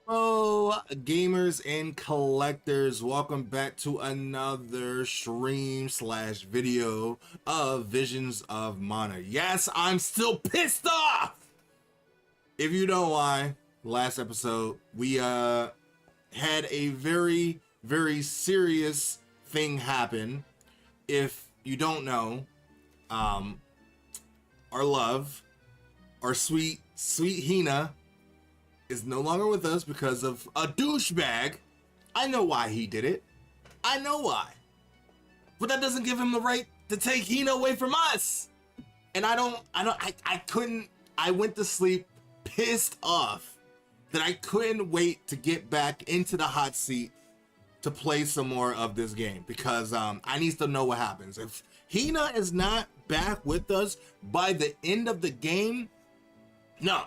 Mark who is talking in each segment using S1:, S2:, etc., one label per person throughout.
S1: Hello, gamers and collectors. Welcome back to another stream slash video of Visions of Mana. Yes, I'm still pissed off. If you know why, last episode we had a very serious thing happen. If you don't know, our love, our sweet Hina is no longer with us because of a douchebag. I know why he did it. I know why. But that doesn't give him the right to take Hina away from us. And I couldn't, I went to sleep pissed off that I couldn't wait to get back into the hot seat to play some more of this game because I need to know what happens. If Hina is not back with us by the end of the game, no,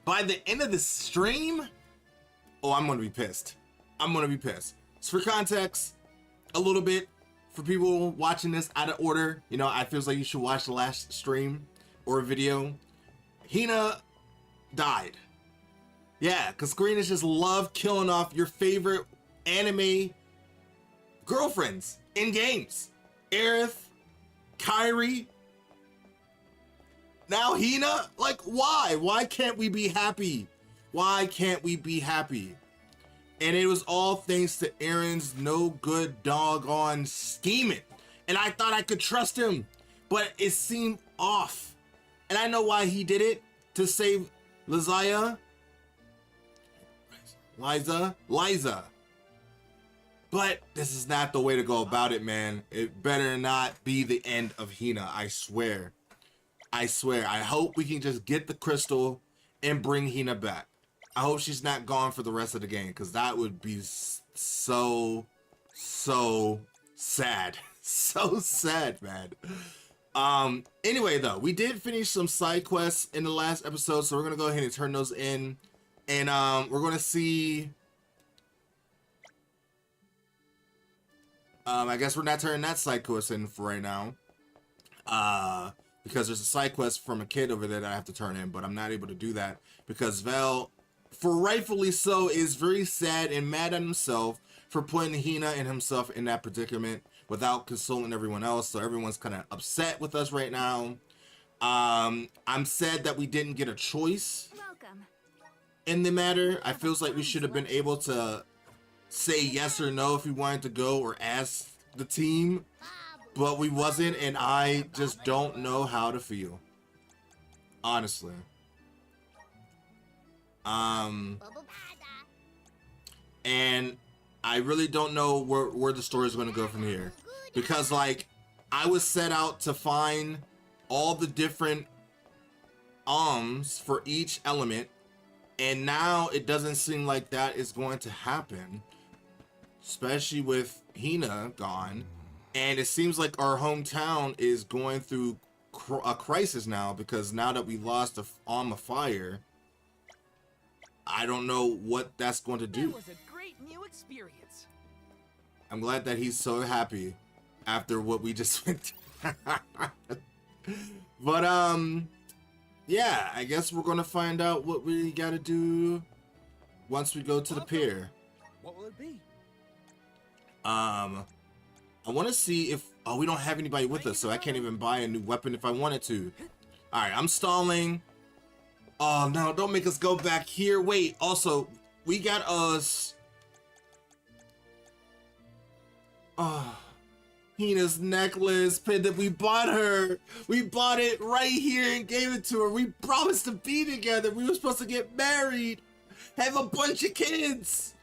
S1: by the end of the stream, oh, I'm gonna be pissed. I'm gonna be pissed. So for context, a little bit for people watching this out of order, you know, I feels like you should watch the last stream or video. Hina died. Yeah, because Screeners just love killing off your favorite anime girlfriends in games. Aerith, Kairi, now Hina? Like, why? Why can't we be happy? Why can't we be happy? And it was all thanks to Aaron's no good doggone scheming. And I thought I could trust him, but it seemed off. And I know why he did it, to save Liza. But this is not the way to go about it, man. It better not be the end of Hina, I swear. I swear. I hope we can just get the crystal and bring Hina back. I hope she's not gone for the rest of the game, because that would be so sad. So sad, man. Anyway, though, we did finish some side quests in the last episode, so we're going to go ahead and turn those in. And we're going to see... I guess we're not turning that side quest in for right now. Because there's a side quest from a kid over there that I have to turn in, but I'm not able to do that because Val, for rightfully so, is very sad and mad at himself for putting Hina and himself in that predicament without consulting everyone else. So everyone's kind of upset with us right now. I'm sad that we didn't get a choice in the matter. I feels like we should have been able to say yes or no if we wanted to go or ask the team. But we wasn't, and I just don't know how to feel. Honestly. And I really don't know where the story is going to go from here. Because, like, I was set out to find all the different for each element. And now it doesn't seem like that is going to happen. Especially with Hina gone. And it seems like our hometown is going through a crisis now, because now that we lost the Arm of Fire, I don't know what that's going to do.
S2: That was a great new experience.
S1: I'm glad that he's so happy after what we just went through. But yeah, I guess we're gonna find out what we gotta do once we go to the pier.
S2: What will it be?
S1: I want to see if... Oh, we don't have anybody with us, so I can't even buy a new weapon if I wanted to. Alright, I'm stalling. Oh, no, don't make us go back here. Wait, also, we got us... Oh, Hina's necklace, pendant. We bought her. We bought it right here and gave it to her. We promised to be together. We were supposed to get married, have a bunch of kids.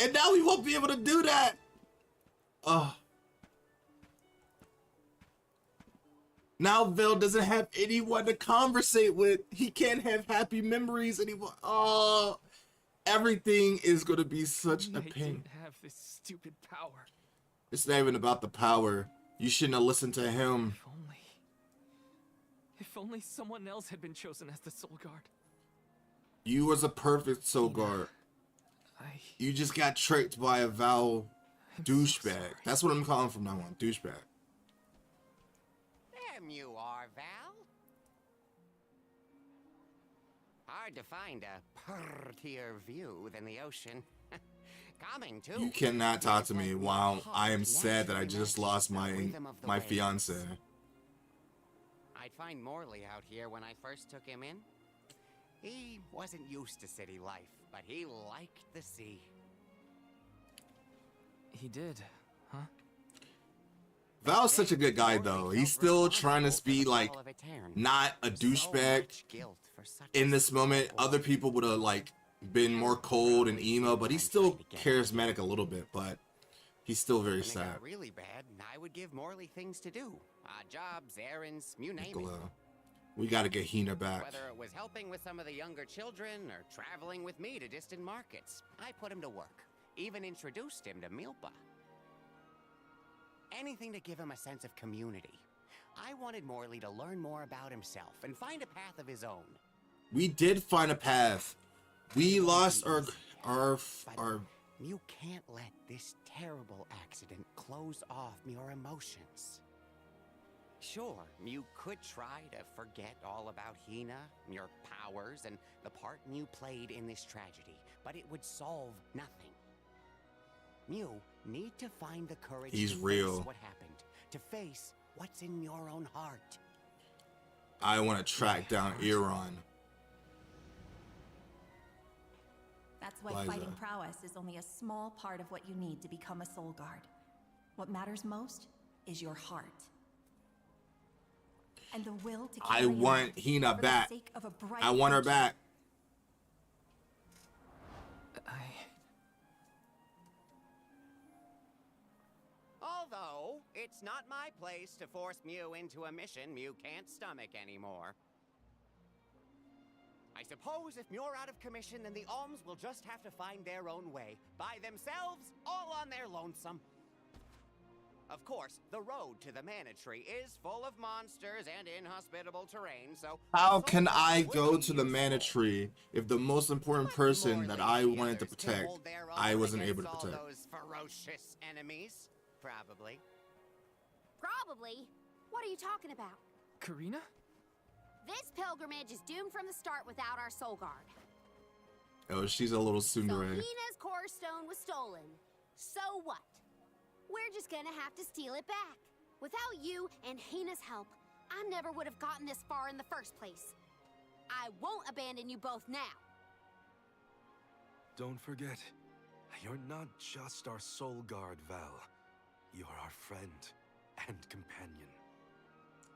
S1: And now we won't be able to do that. Oh. Now Vel doesn't have anyone to conversate with. He can't have happy memories anymore. Oh, everything is going to be such a pain.
S2: Didn't have this stupid power.
S1: It's not even about the power. You shouldn't have listened to him.
S2: If only someone else had been chosen as the Soul Guard.
S1: You was a perfect Soul Guard. You just got tricked by a Val douchebag.
S2: So
S1: that's what I'm calling from now on. Douchebag.
S3: There you are, Val. hard to find a prettier view than the ocean. Calming, too.
S1: You cannot talk to me while I am sad that I just lost my fiance.
S3: I'd find Morley out here when I first took him in. He wasn't used to city life, but he liked the sea.
S2: He did, huh?
S1: Val's such a good guy though. He's still trying to be like not a douchebag in this moment. Other people would have like been more cold and emo, but he's still charismatic a little bit, but he's still very sad.
S3: When it got really bad, I would give Morley things to do. Jobs, errands, you name it.
S1: We gotta get Hina back.
S3: Whether it was helping with some of the younger children or traveling with me to distant markets, I put him to work. Even introduced him to Milpa. Anything to give him a sense of community. I wanted Morley to learn more about himself and find a path of his own.
S1: We did find a path. We lost our
S3: You can't let this terrible accident close off your emotions. Sure, you could try to forget all about Hina, your powers, and the part you played in this tragedy, but it would solve nothing. You need to find the courage to face what happened, to face what's in your own heart.
S1: I want to track down Iran.
S4: That's why fighting prowess is only a small part of what you need to become a Soul Guard. What matters most is your heart. And the will to
S1: I want Hina back. I want her back.
S3: Although, it's not my place to force Mew into a mission Mew can't stomach anymore. I suppose if Muir out of commission, then the Alms will just have to find their own way. By themselves, all on their lonesome. Of course, the road to the Mana Tree is full of monsters and inhospitable terrain, so...
S1: How can I go to the Mana Tree if the most important person that I wanted to protect, I wasn't able to protect?
S3: All those ferocious enemies, probably.
S5: Probably? What are you talking about?
S2: Karina?
S5: This pilgrimage is doomed from the start without our Soul Guard.
S1: Oh, she's a little
S5: So
S1: tsundere.
S5: Hina's core stone was stolen. So what? We're just gonna have to steal it back. Without you and Hina's help, I never would have gotten this far in the first place. I won't abandon you both now.
S6: Don't forget, you're not just our Soul Guard, Val. You're our friend and companion.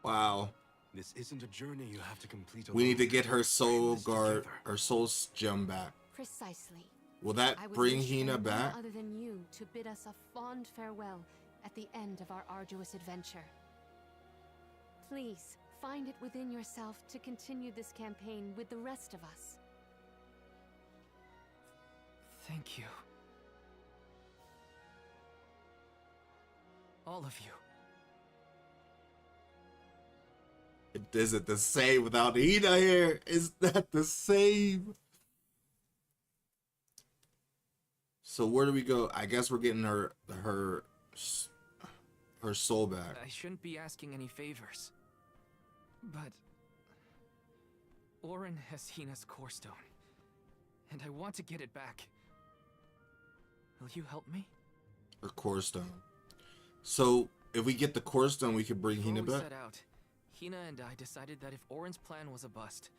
S1: Wow.
S6: This isn't a journey you have to complete alone.
S1: We need to get her Soul Guard, her Soul Gem back.
S7: Precisely.
S1: Will that
S7: I would
S1: bring
S7: wish for
S1: Hina
S7: no
S1: back?
S7: other than you to bid us a fond farewell at the end of our arduous adventure. Please, find it within yourself to continue this campaign with the rest of us.
S2: Thank you. All of you.
S1: Is it the same without Hina here? Is that the same? So where do we go? I guess we're getting her soul back.
S2: I shouldn't be asking any favors. But Auron has Hina's core stone, and I want to get it back. Will you help me?
S1: Her core stone. So if we get the core stone, we could bring
S2: Before
S1: Hina
S2: we
S1: back.
S2: set out, Hina and I decided that if Auron's plan was a bust,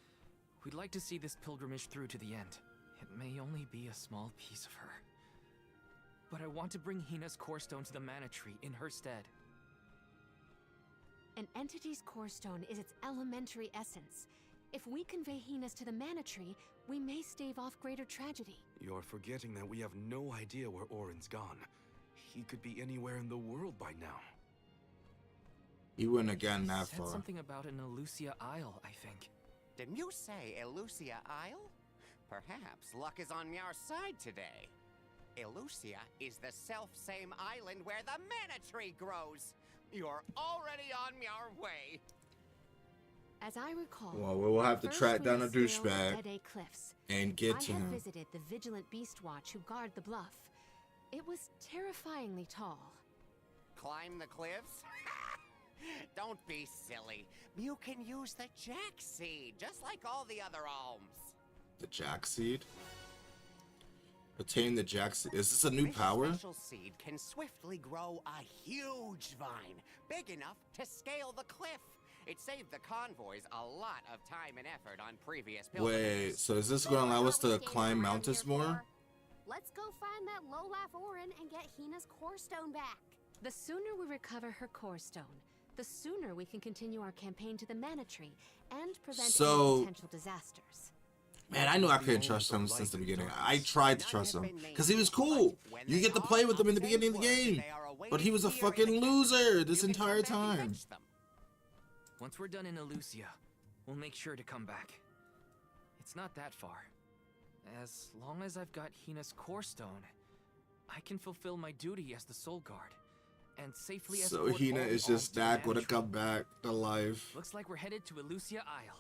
S2: we'd like to see this pilgrimage through to the end. It may only be a small piece of her, but I want to bring Hina's core stone to the Mana Tree in her stead.
S7: An entity's core stone is its elementary essence. If we convey Hina's to the Mana Tree, we may stave off greater tragedy.
S6: You're forgetting that we have no idea where Auron's gone. He could be anywhere in the world by now.
S1: He wouldn't have gotten that
S2: Said
S1: far.
S2: something about an Elusia Isle, I think.
S3: Didn't you say Elusia Isle? Perhaps luck is on your side today. Elusia is the self-same island where the Mana Tree grows. You're already on your way.
S7: As I recall,
S1: Well, we'll have to
S7: first
S1: track down a
S7: we sailed
S1: douchebag
S7: Ede Cliffs.
S1: and get to
S7: I have
S1: him.
S7: visited the vigilant Beast Watch who guard the bluff. It was terrifyingly tall.
S3: Climb the cliffs? Don't be silly. You can use the Jack Seed, just like all the other alms.
S1: The Jack Seed. Attain the Jack Seed. Is this a new power?
S3: This special seed can swiftly grow a huge vine, big enough to scale the cliff. It saved the convoys a lot of time and effort on previous pilgrimages.
S1: Wait, so is this going to allow us to climb mountains more?
S5: Let's go find that Lolaf Orin and get Hina's core stone back.
S7: The sooner we recover her core stone, the sooner we can continue our campaign to the Mana Tree and prevent any potential disasters.
S1: Man, I knew I couldn't trust him since the beginning. I tried to trust him because he was cool. You get to play with him in the beginning of the game, but he was a fucking loser this entire time.
S2: Once we're done in Elusia, we'll make sure to come back. It's not that far. As long as I've got Hina's core stone, I can fulfill my duty as the Soul Guard and safely
S1: So
S2: escort
S1: Hina
S2: all
S1: is
S2: alms
S1: just
S2: to the
S1: not gonna
S2: Mana
S1: come
S2: Tree.
S1: back to life.
S2: Looks like we're headed to Elusia Isle.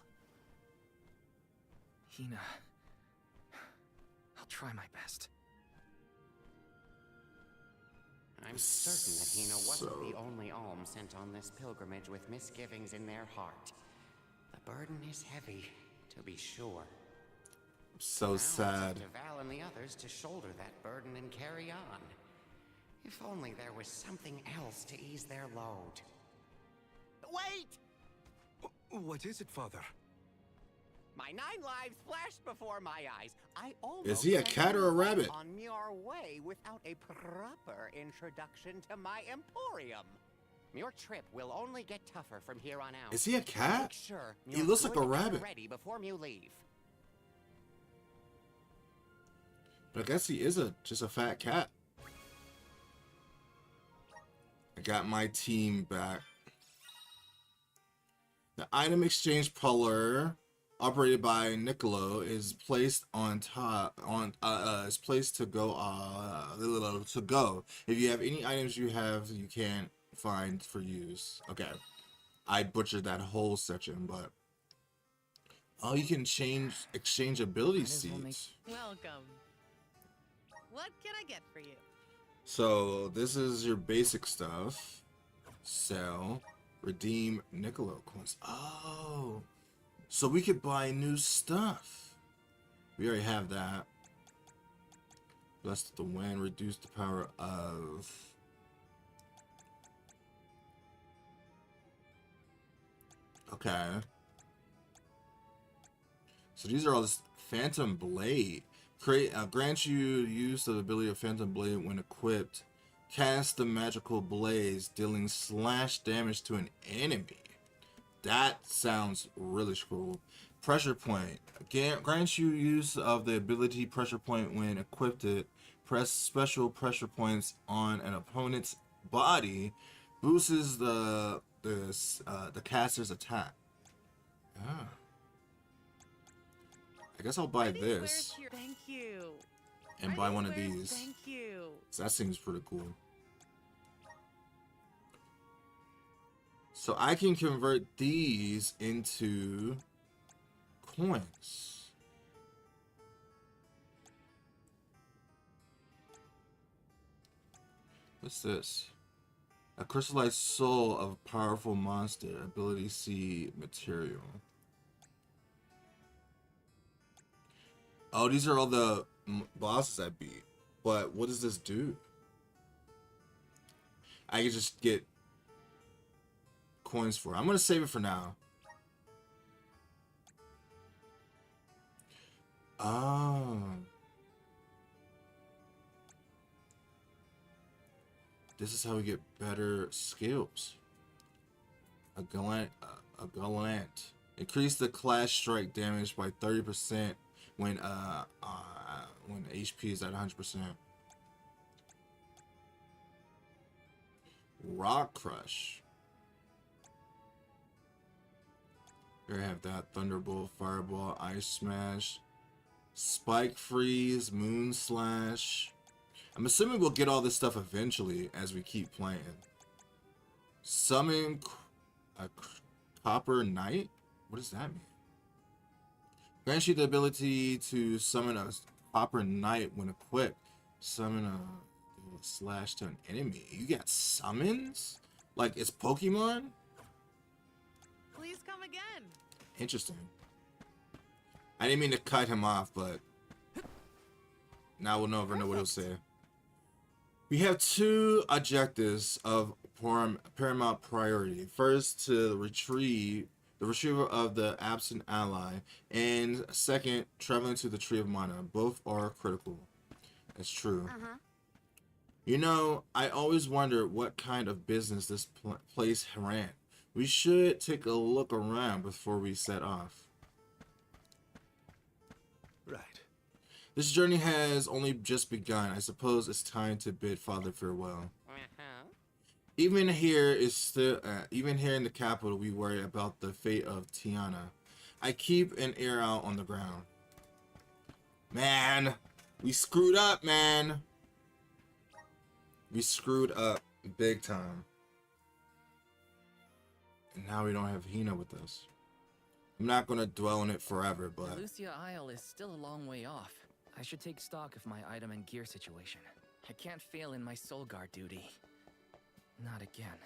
S2: Hina, I'll try my best.
S3: I'm certain that Hina wasn't the only alm sent on this pilgrimage with misgivings in their heart. The burden is heavy, to be sure.
S1: So
S3: Now it's
S1: sad.
S3: up to Val and the others to shoulder that burden and carry on. If only there was something else to ease their load. Wait!
S6: What is it, Father?
S3: My 9 lives flashed before my eyes. I almost
S1: Is he a
S3: sent
S1: cat or a
S3: you
S1: rabbit?
S3: on your way without a proper introduction to my emporium. Your trip will only get tougher from here on out.
S1: Is he a cat?
S3: Make sure
S1: He
S3: you're
S1: looks like a
S3: good and
S1: rabbit.
S3: ready before you leave.
S1: But I guess he is just a fat cat. I got my team back. The item exchange puller, operated by Niccolo, is placed on top. Is placed to go. To go. If you have any items you can't find for use. Okay, I butchered that whole section, but oh, you can exchange ability
S2: Might as well
S1: seeds.
S8: Welcome. What can I get for you?
S1: So this is your basic stuff. Sell, redeem Niccolo coins. Oh, so we could buy new stuff. We already have that. Blessed the wind, reduce the power of. Okay. So these are all this Phantom Blade. Grant you use of the ability of Phantom Blade when equipped. Cast the magical blaze, dealing slash damage to an enemy. That sounds really cool. Pressure point. Grants you use of the ability pressure point when equipped. Press special pressure points on an opponent's body. Boosts the caster's attack. Ah. I guess I'll buy this
S8: Thank you.
S1: and buy one of these.
S8: Thank you.
S1: So that seems pretty cool. So I can convert these into coins. What's this? A crystallized soul of a powerful monster. Ability C material. Oh, these are all the bosses I beat. But what does this do? I can just get coins for it. I'm gonna save it for now. Oh. This is how we get better skills. A gallant. Increase the clash strike damage by 30% when HP is at 100%. Rock Crush. Here I have that. Thunderbolt, Fireball, Ice Smash, Spike Freeze, Moon Slash. I'm assuming we'll get all this stuff eventually as we keep playing. Summon a Copper Knight? What does that mean? Grants you the ability to summon a Copper Knight when equipped. Summon a slash to an enemy. You got summons? Like it's Pokemon?
S8: Please come again.
S1: Interesting. I didn't mean to cut him off, but now we'll never know what he'll say. We have two objectives of paramount priority. First, to retrieve the retrieval of the absent ally, and second, traveling to the Tree of Mana. Both are critical. That's true. You know, I always wondered what kind of business this place ran. We should take a look around before we set off.
S6: Right.
S1: This journey has only just begun. I suppose it's time to bid Father farewell. Even here in the capital, we worry about the fate of Tiana. I keep an ear out on the ground. Man, we screwed up, man. We screwed up big time. And now we don't have Hina with us. I'm not gonna dwell on it forever, but
S2: Lucia Isle is still a long way off. I should take stock of my item and gear situation. I can't fail in my Soul Guard duty. Not again.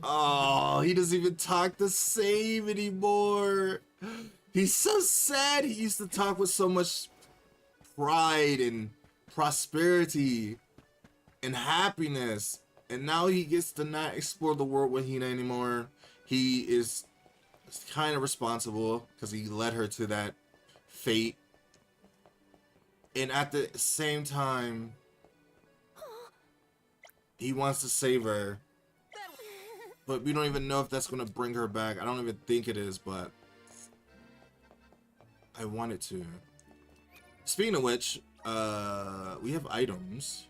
S1: oh, he doesn't even talk the same anymore. He's so sad. He used to talk with so much pride and prosperity and happiness, and now he gets to not explore the world with Hina anymore. He is kind of responsible because he led her to that fate, and at the same time he wants to save her, but we don't even know if that's going to bring her back. I don't even think it is, but I want it to. Speaking of which, we have items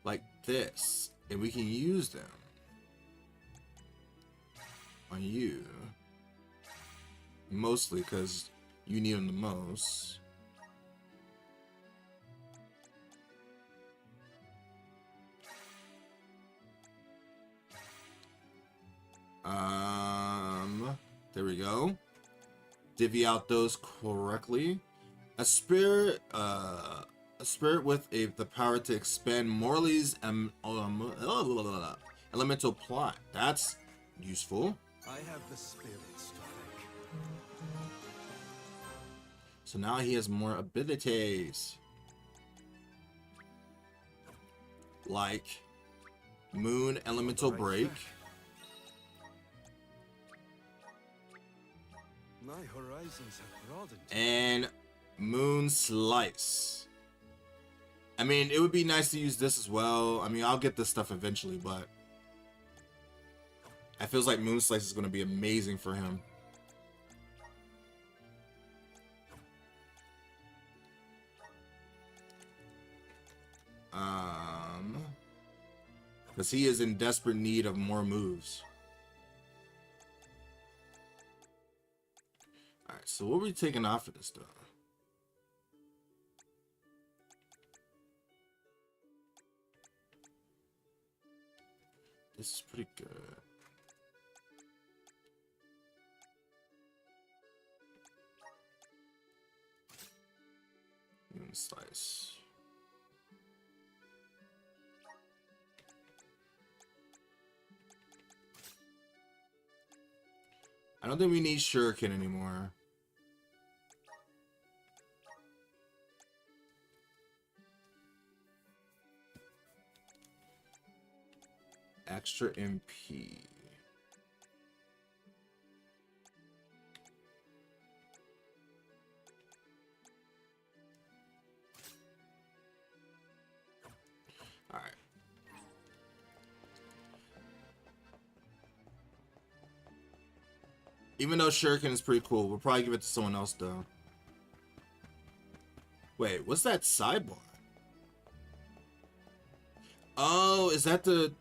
S1: like this, and we can use them on you, mostly because you need them the most. There we go. Divvy out those correctly. A spirit with the power to expand Morley's elemental plot. That's useful.
S6: I have the spirits to thank.
S1: So now he has more abilities, like Moon Elemental Break.
S6: My horizons have broadened.
S1: And Moon Slice. I mean, it would be nice to use this as well. I mean, I'll get this stuff eventually, but I feels like Moon Slice is going to be amazing for him. Because he is in desperate need of more moves. Alright, so what are we taking off of this though? This is pretty good. Moon Slice. I don't think we need Shuriken anymore. Extra MP. All right. Even though Shuriken is pretty cool, we'll probably give it to someone else though. Wait, what's that sidebar? Oh, is that to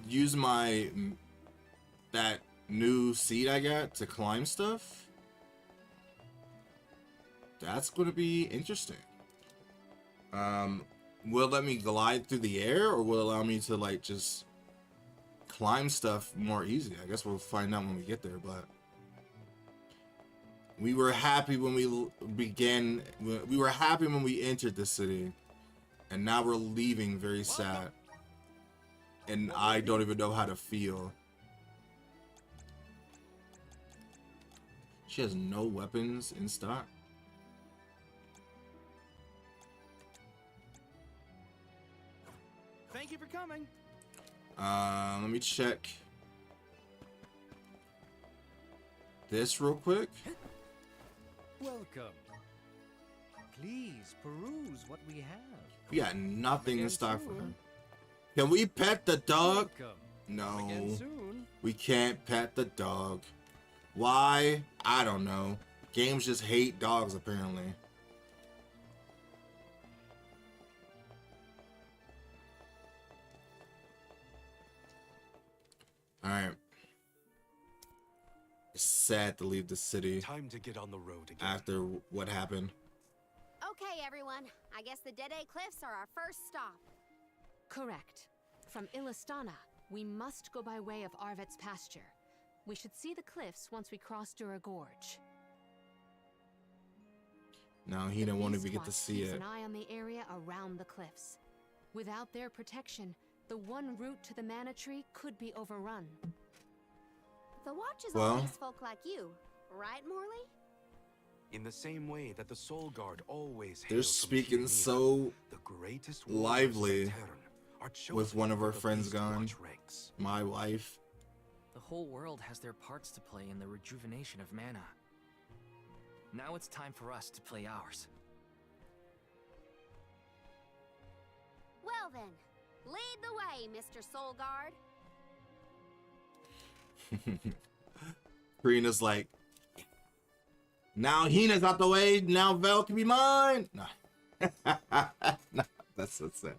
S1: use my that new seed I got to climb stuff? That's gonna be interesting. Will it let me glide through the air, or will it allow me to like just climb stuff more easy? I guess we'll find out when we get there, but we were happy when we were happy when we entered the city, and now we're leaving very sad. And I don't even know how to feel. She has no weapons in stock.
S9: Thank you for coming.
S1: Let me check this real quick.
S9: Welcome. Please peruse what we have.
S1: We got nothing in
S9: Again
S1: stock for her.
S9: soon.
S1: Can we pet the dog?
S9: Welcome.
S1: No,
S9: Again soon.
S1: we can't pet the dog. Why? I don't know. Games just hate dogs, apparently. Alright. It's sad to leave the city
S6: Time to get on the road again.
S1: after what happened.
S5: Okay, everyone. I guess the Dede Cliffs are our first stop.
S7: Correct. From Illistana, we must go by way of Arvet's pasture. We should see the cliffs once we cross Dura Gorge.
S1: Now he didn't want to get to
S7: Beastwatch
S1: see
S7: keeps
S1: it.
S7: an eye on the area around the cliffs. Without their protection, the one route to the Mana Tree could be overrun.
S5: The Watch is
S1: Well-
S5: all these folk like you, right, Morley?
S6: In the same way that the Soul Guard always
S1: They're
S6: hails from
S1: speaking
S6: Kirmia,
S1: so
S6: the greatest warriors
S1: lively
S6: of Terran are chosen
S1: with one of
S6: for
S1: our
S6: the
S1: friends gone.
S6: Beastwatch ranks.
S1: My wife.
S2: The whole world has their parts to play in the rejuvenation of mana. Now it's time for us to play ours.
S5: Well then, lead the way, Mr. Soul Guard.
S1: Karina's like, now Hina's out the way, now Vel can be mine. No. No, that's so sad.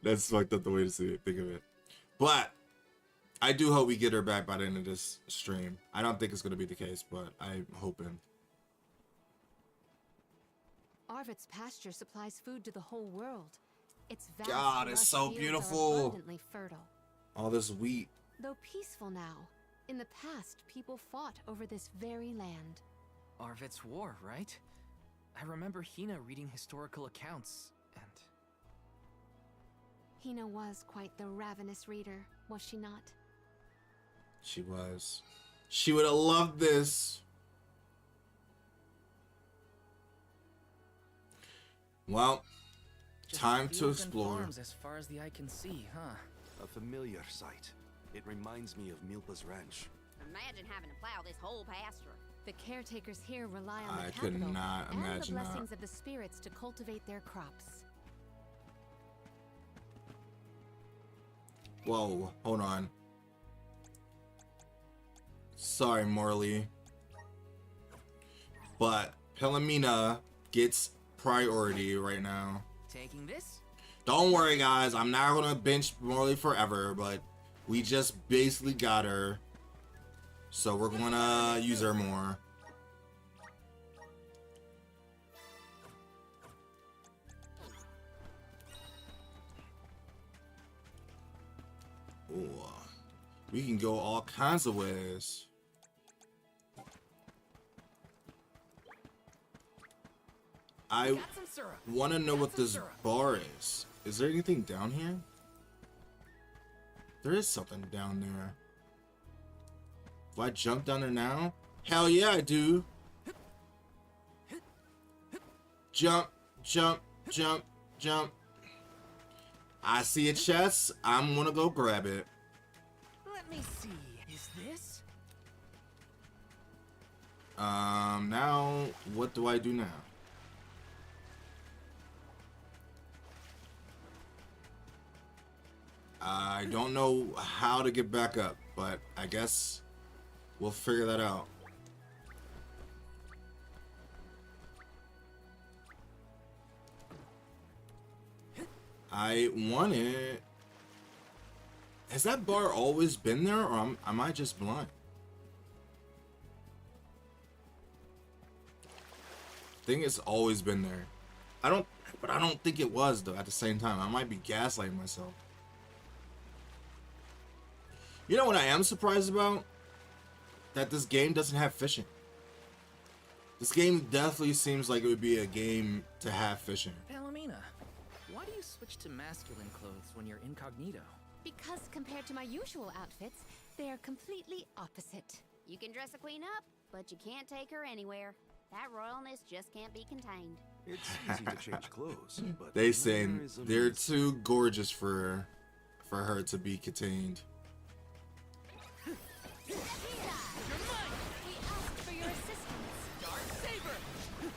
S1: That's fucked up the way to see it, think of it. But I do hope we get her back by the end of this stream. I don't think it's going to be the case, but I'm hoping.
S7: Arvet's pasture supplies food to the whole world. Its vast
S1: God, it's
S7: lush
S1: so
S7: fields are
S1: beautiful.
S7: abundantly fertile.
S1: All this wheat.
S7: Though peaceful now, in the past, people fought over this very land.
S2: Arvet's war, right? I remember Hina reading historical accounts, and
S7: Hina was quite the ravenous reader, was she not?
S1: She was. She would have loved this. Well,
S2: just
S1: time to
S2: fields and
S1: explore.
S2: farms as far as the eye can see, huh?
S6: A familiar sight. It reminds me of Milpa's ranch.
S5: Imagine having to plow this whole pasture.
S7: The caretakers here rely on
S1: I
S7: the
S1: could
S7: capital
S1: not
S7: and the
S1: imagine that.
S7: blessings of the spirits to cultivate their crops.
S1: Whoa, hold on. Sorry, Morley. But Pellamina gets priority right now.
S2: Taking this?
S1: Don't worry, guys. I'm not gonna bench Morley forever, but we just basically got her. So we're gonna use her more. Ooh, we can go all kinds of ways. I
S2: Got some syrup.
S1: want to know
S2: Got
S1: what
S2: some
S1: this
S2: syrup.
S1: bar is. Is there anything down here? There is something down there. Do I jump down there now? Hell yeah, I do. Jump, jump, jump, jump. I see a chest. I'm gonna go grab it.
S2: Let me see. Is this?
S1: Now, what do I do now? I don't know how to get back up, but I guess we'll figure that out. I want it. Has that bar always been there, or am I just blind? I think it's always been there. But I don't think it was though. At the same time, I might be gaslighting myself. You know what I am surprised about? That this game doesn't have fishing. This game definitely seems like it would be a game to have fishing.
S2: Palomina, why do you switch to masculine clothes when you're incognito?
S7: Because compared to my usual outfits, they are completely opposite.
S5: You can dress a queen up, but you can't take her anywhere. That royalness just can't be contained.
S6: It's easy to change clothes, but
S1: They say
S6: there is a
S1: they're
S6: miss.
S1: too gorgeous for her to be contained.
S5: We asked for your assistance.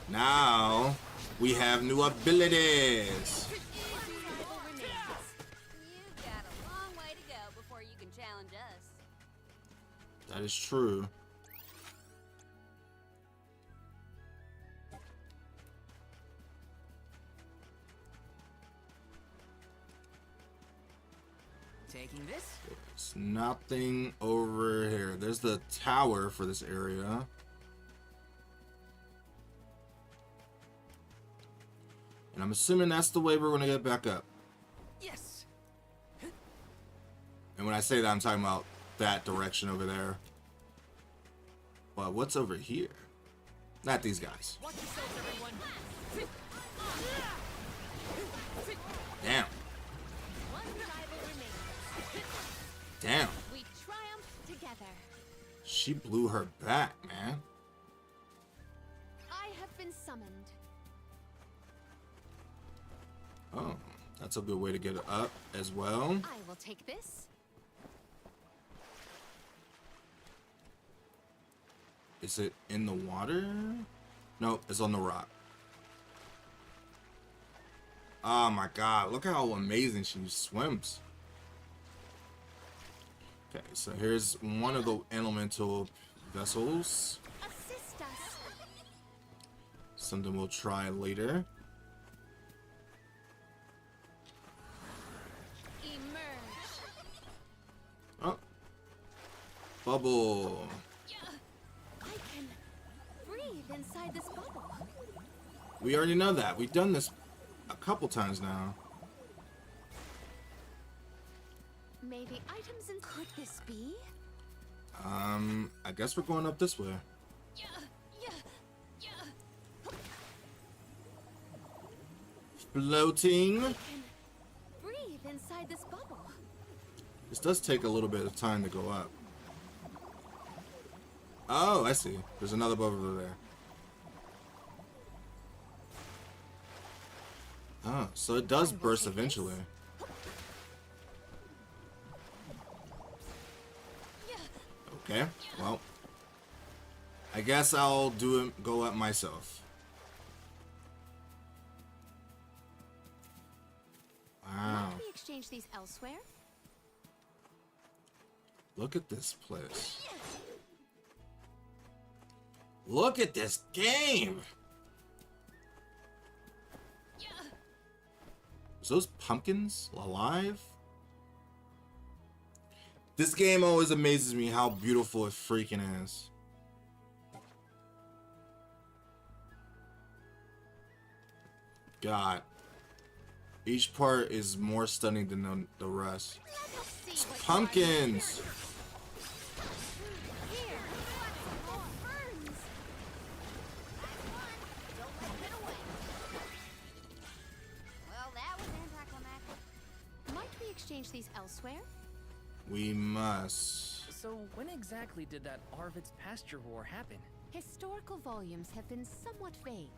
S1: Now we have new abilities.
S5: Rival remains. You've got a long way to go before you can challenge us.
S1: That is true.
S2: Taking this?
S1: There's nothing over here. There's the tower for this area. And I'm assuming that's the way we're gonna get back up.
S2: Yes.
S1: And when I say that, I'm talking about that direction over there. But what's over here? Not these guys.
S2: Watch yourselves, everyone.
S1: Damn.
S5: One rival remains.
S1: Damn.
S5: We triumph together.
S1: She blew her back, man.
S5: I have been summoned.
S1: Oh, that's a good way to get it up as well.
S5: I will take this.
S1: Is it in the water? Nope, it's on the rock. Oh my god, look how amazing she swims. Okay, so here's one of the elemental vessels.
S5: Assist us.
S1: Something we'll try later.
S5: Emerge.
S1: Oh. Bubble.
S5: I can breathe inside this bubble.
S1: We already know that. We've done this a couple times now.
S5: May the items in could this be?
S1: I guess we're going up this way. Floating.
S5: Can breathe inside this bubble.
S1: This does take a little bit of time to go up. Oh, I see. There's another bubble over there. Oh, so it does burst eventually. Okay, well, I guess I'll do it. Go up myself. Wow,
S5: Might we exchange these elsewhere?
S1: look at this place. Look at this game. Is those pumpkins alive? This game always amazes me how beautiful it freaking is. God. Each part is more stunning than the rest. It's pumpkins!
S5: Here, more ferns. Don't let it get away. Well, that was anticlimactic.
S7: Might we exchange these elsewhere?
S1: We must.
S2: So when exactly did that Arvid's pasture war happen?
S7: Historical volumes have been somewhat vague,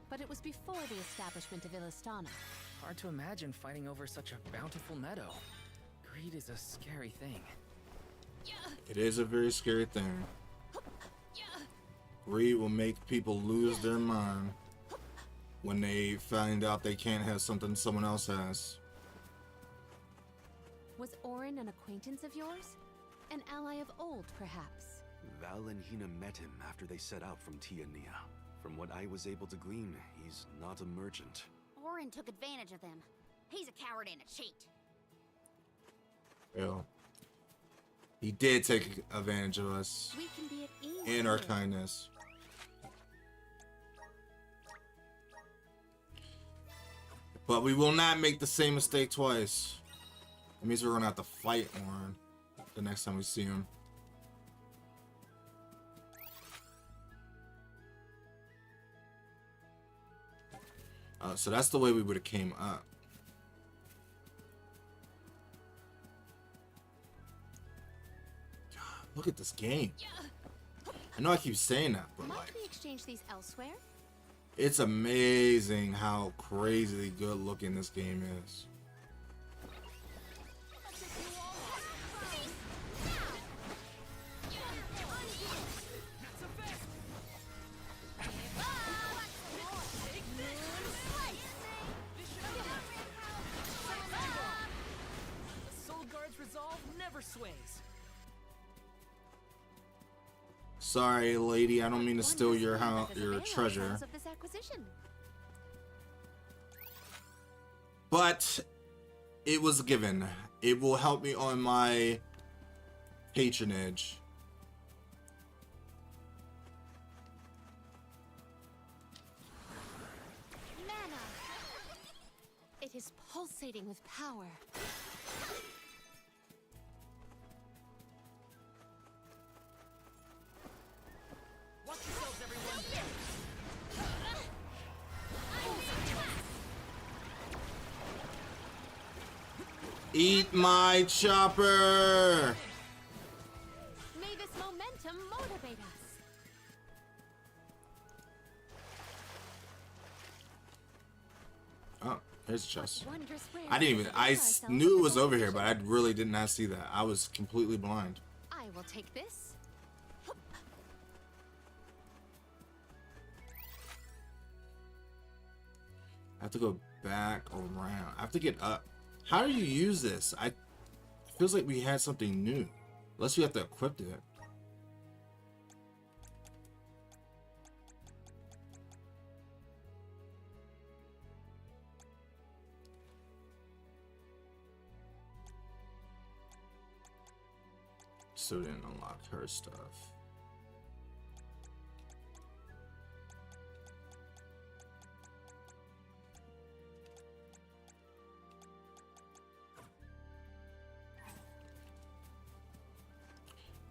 S7: but it was before the establishment of Illistana.
S2: Hard to imagine fighting over such a bountiful meadow. Greed is a scary thing.
S1: It is a very scary thing. Greed will make people lose their mind when they find out they can't have something someone else has.
S7: Was Orin an acquaintance of yours? An ally of old, perhaps?
S6: Val and Hina met him after they set out from Tiania. From what I was able to glean, he's not a merchant.
S5: Orin took advantage of them. He's a coward and a cheat.
S1: Well, he did take advantage of us
S5: We can be at ease.
S1: and our
S5: here.
S1: kindness. But we will not make the same mistake twice. It means we're gonna have to fight Orin the next time we see him. So that's the way we would have came up. God, look at this game. I know I keep saying that, but
S7: Might
S1: like,
S7: we exchange these elsewhere?
S1: it's amazing how crazily good looking this game is.
S2: Soul Guard's resolve never sways.
S1: Sorry, lady, I don't mean to steal
S7: Wonders
S1: your
S7: who let us
S1: your
S7: avail
S1: treasure.
S7: ourselves of this acquisition.
S1: But it was given. It will help me on my patronage.
S7: Mana! It is pulsating with power.
S2: Watch yourselves, everyone.
S1: Eat my chopper!
S7: May this momentum motivate us.
S1: Oh, here's a chest.
S7: Wondrous rare
S1: I didn't even.
S7: to
S1: I
S7: avail ourselves
S1: knew
S7: of
S1: it was
S7: this
S1: over here, but I
S7: acquisition.
S1: really did not see that. I was completely blind.
S7: I will take this.
S1: I have to go back around. I have to get up. How do you use this? It feels like we had something new. Unless you have to equip it. Still didn't unlock her stuff.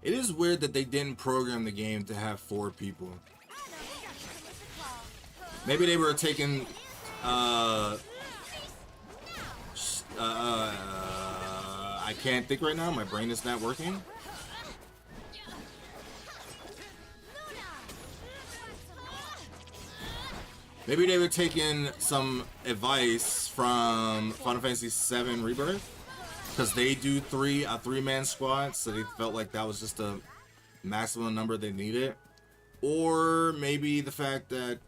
S1: It is weird that they didn't program the game to have 4 people. Maybe they were taking I can't think right now. My brain is not working. Maybe they were taking some advice from Final Fantasy VII Rebirth, because they do a 3-man squad, so they felt like that was just a maximum number they needed. Or maybe the fact that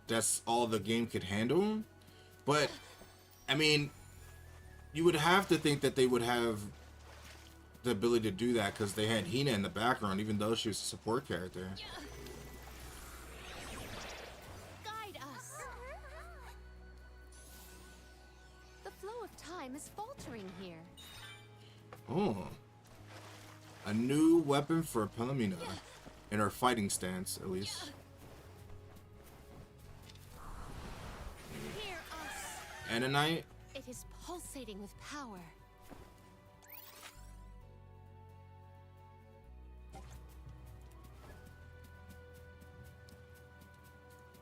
S1: that's all the game could handle. But I mean, you would have to think that they would have the ability to do that because they had Hina in the background, even though she was a support character.
S7: Guide us. The flow of time is faltering here.
S1: Oh. A new weapon for Palomina. In her fighting stance, at least.
S7: Hear us.
S1: Ananite?
S7: It is pulsating with power.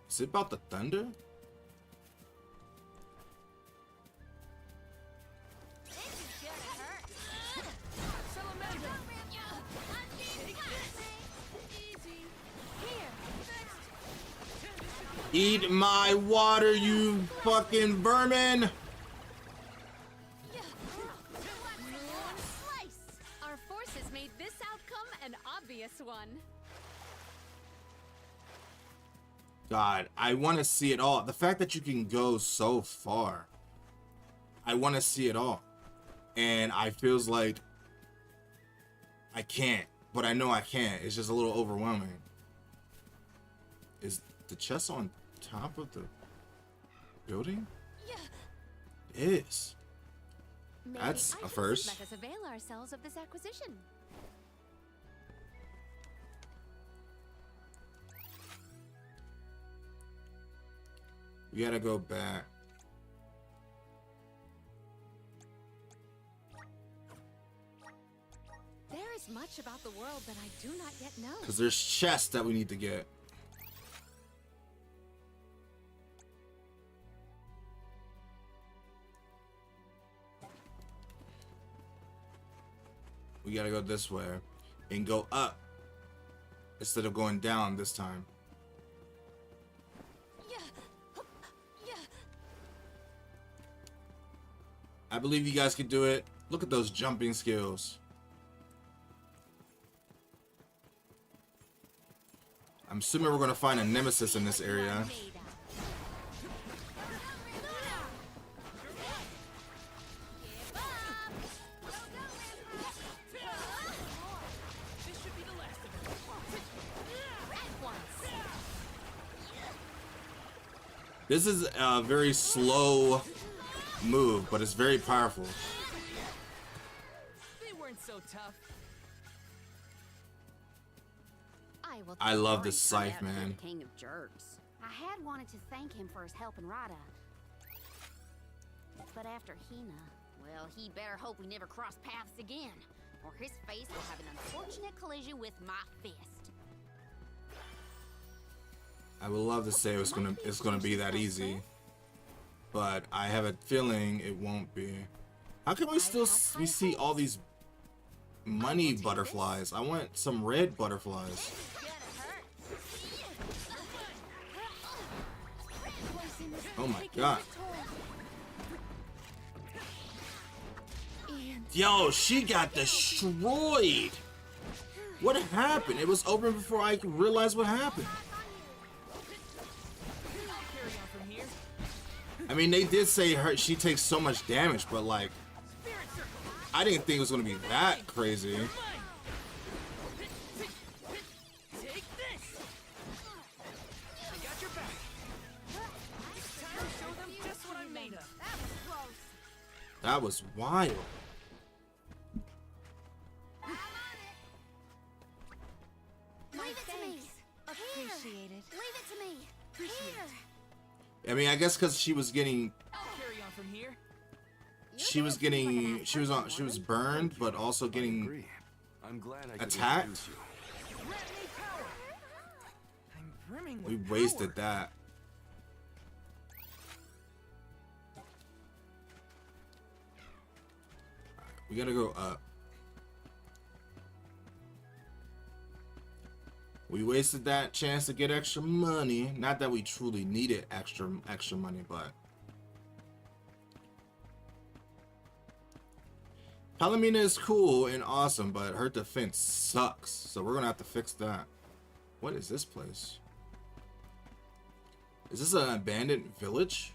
S1: Is it about the thunder? Eat my water, you fucking vermin!
S7: Our forces made this outcome an obvious one.
S1: God, I want to see it all. The fact that you can go so far. I want to see it all. And I feels like I can't, but I know I can't. It's just a little overwhelming. Is the chest on top of the building? It is.
S7: Maybe
S1: That's a
S7: items
S1: first.
S7: Let us avail ourselves of this acquisition.
S1: We gotta go back.
S7: There is much about the world that I do not yet know.
S1: Because there's chests that we need to get. We gotta go this way and go up. instead of going down this time. I believe you guys can do it. Look at those jumping skills. I'm assuming we're gonna find a nemesis in this area. This is a very slow move, but it's very powerful.
S2: They weren't so tough.
S1: I love this scythe, man.
S5: King of jerks. I had wanted to thank him for his help in Rada. But after Hina, well, he better hope we never cross paths again, or his face will have an unfortunate collision with my fist.
S1: I would love to say it's gonna be that easy, but I have a feeling it won't be. How can we see all these money butterflies? I want some red butterflies. Oh my god. Yo, she got destroyed. What happened? It was open before I could realize what happened. I mean, they did say she takes so much damage, but like, I didn't think it was gonna be that crazy. That was wild.
S5: Leave it to me. Appreciate it. Leave it to me. Here.
S1: I mean, I guess because she was getting, she was burned, but also getting
S6: I'm glad I could
S1: attacked.
S6: introduce you.
S1: We wasted that. We gotta go up. We wasted that chance to get extra money. Not that we truly needed extra money, but Palomina is cool and awesome, but her defense sucks. So we're gonna have to fix that. What is this place? Is this an abandoned village?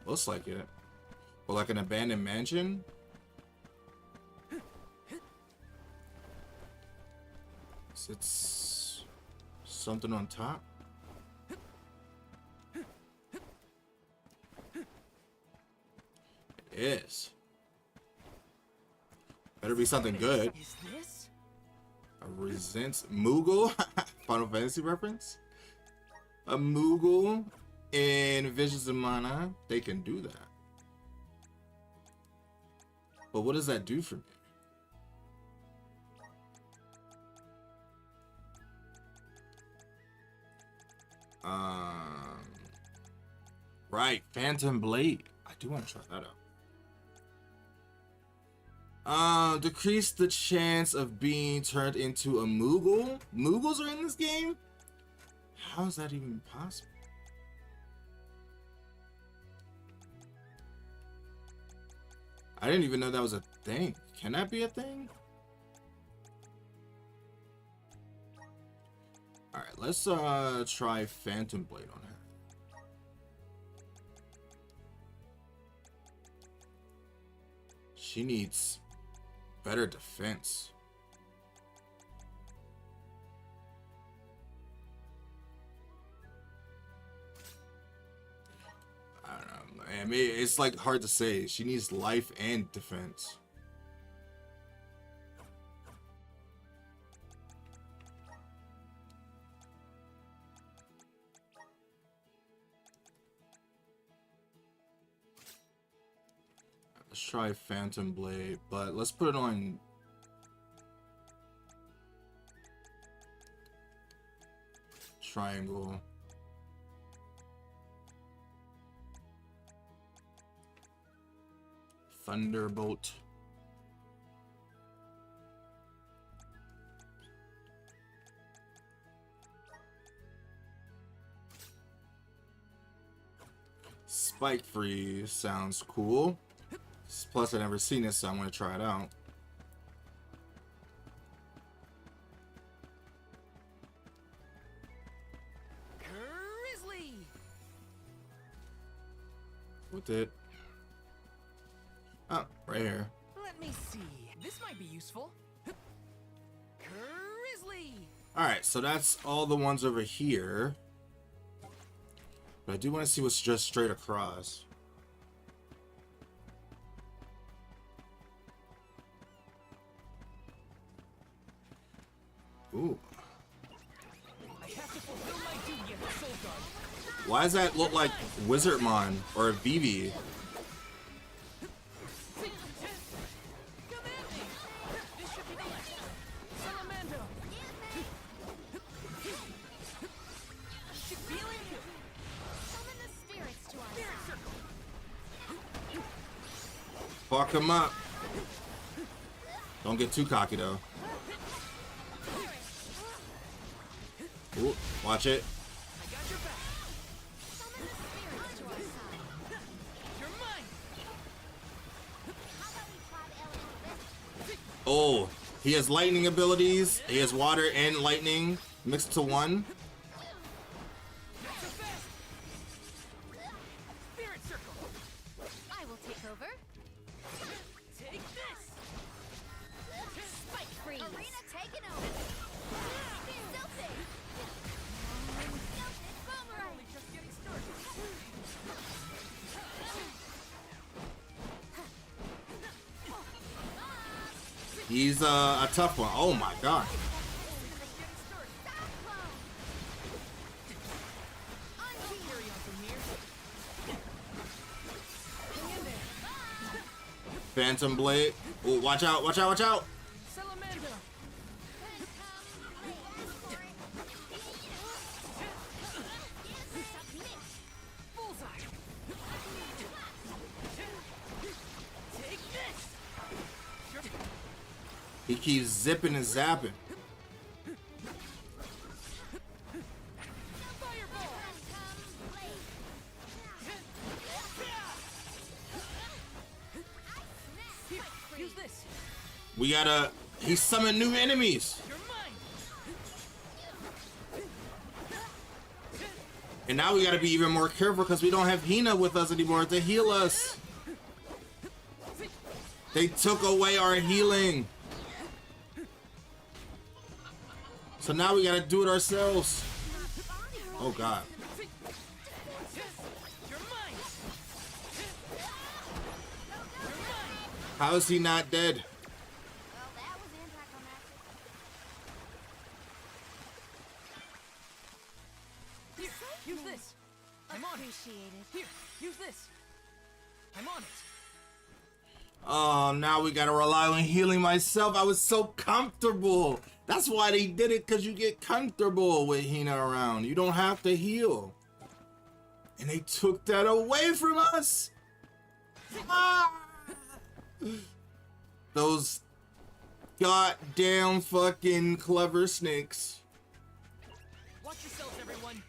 S1: Looks like it. Or like an abandoned mansion? It's something on top. It is. Better be something good.
S2: Is this?
S1: A resents Moogle? Final Fantasy reference? A Moogle in Visions of Mana? They can do that. But what does that do for me? Right, Phantom Blade. I do want to try that out. Decrease the chance of being turned into a Moogle. Moogles are in this game? How is that even possible? I didn't even know that was a thing. Can that be a thing? Alright, let's try Phantom Blade on her. She needs better defense. I don't know. I mean, it's like hard to say. She needs life and defense. Let's try Phantom Blade, but let's put it on triangle. Thunderbolt. Spike Freeze sounds cool. Plus, I've never seen this, so I'm gonna try it out.
S2: Grizzly!
S1: With it. Oh, right here.
S2: Let me see. This might be useful. Grizzly!
S1: Alright, so that's all the ones over here. But I do want to see what's just straight across. Ooh.
S2: I have to fulfill my duty as a Soul Guard.
S1: Why does that look like Wizardmon or Vivi?
S2: Come at me! This should be the last. Salamando! Feeling you!
S5: Summon the spirits to our
S2: Spirit
S5: side.
S2: Circle!
S1: Fuck him up. Don't get too cocky though. Ooh, watch it.
S2: I got your back.
S5: Summon the spirits to our side.
S2: You're mine!
S5: How about we try the element of
S1: Oh, he has lightning abilities. He has water and lightning mixed to one.
S2: Not so fast! Spirit Circle!
S5: I will take over.
S2: Take this!
S5: Spike freeze. Arena taken over. Stupid. Stupid boomerang.
S2: Only just getting started.
S1: He's a tough one. Oh my god.
S2: Carry on from here. Hang in there.
S1: Phantom Blade. Oh, watch out, watch out, watch out.
S2: Salamander! Bullseye! Take this!
S1: He keeps zipping and zapping.
S2: Fireball! Here, use this.
S1: We gotta. He summoned new enemies.
S2: You're mine.
S1: And now we gotta be even more careful because we don't have Hina with us anymore to heal us. They took away our healing. So now we gotta do it ourselves. Oh god.
S2: You're mine.
S1: How is he not dead?
S5: Well, that was anticlimactic.
S2: Here, use this. I'm on it.
S5: Appreciated.
S2: Here, use this. I'm on it.
S1: Oh, now we gotta rely on healing myself. I was so comfortable. That's why they did it, because you get comfortable with Hina around. You don't have to heal. And they took that away from us. Ah! Those goddamn fucking clever snakes.
S2: Watch yourselves, everyone.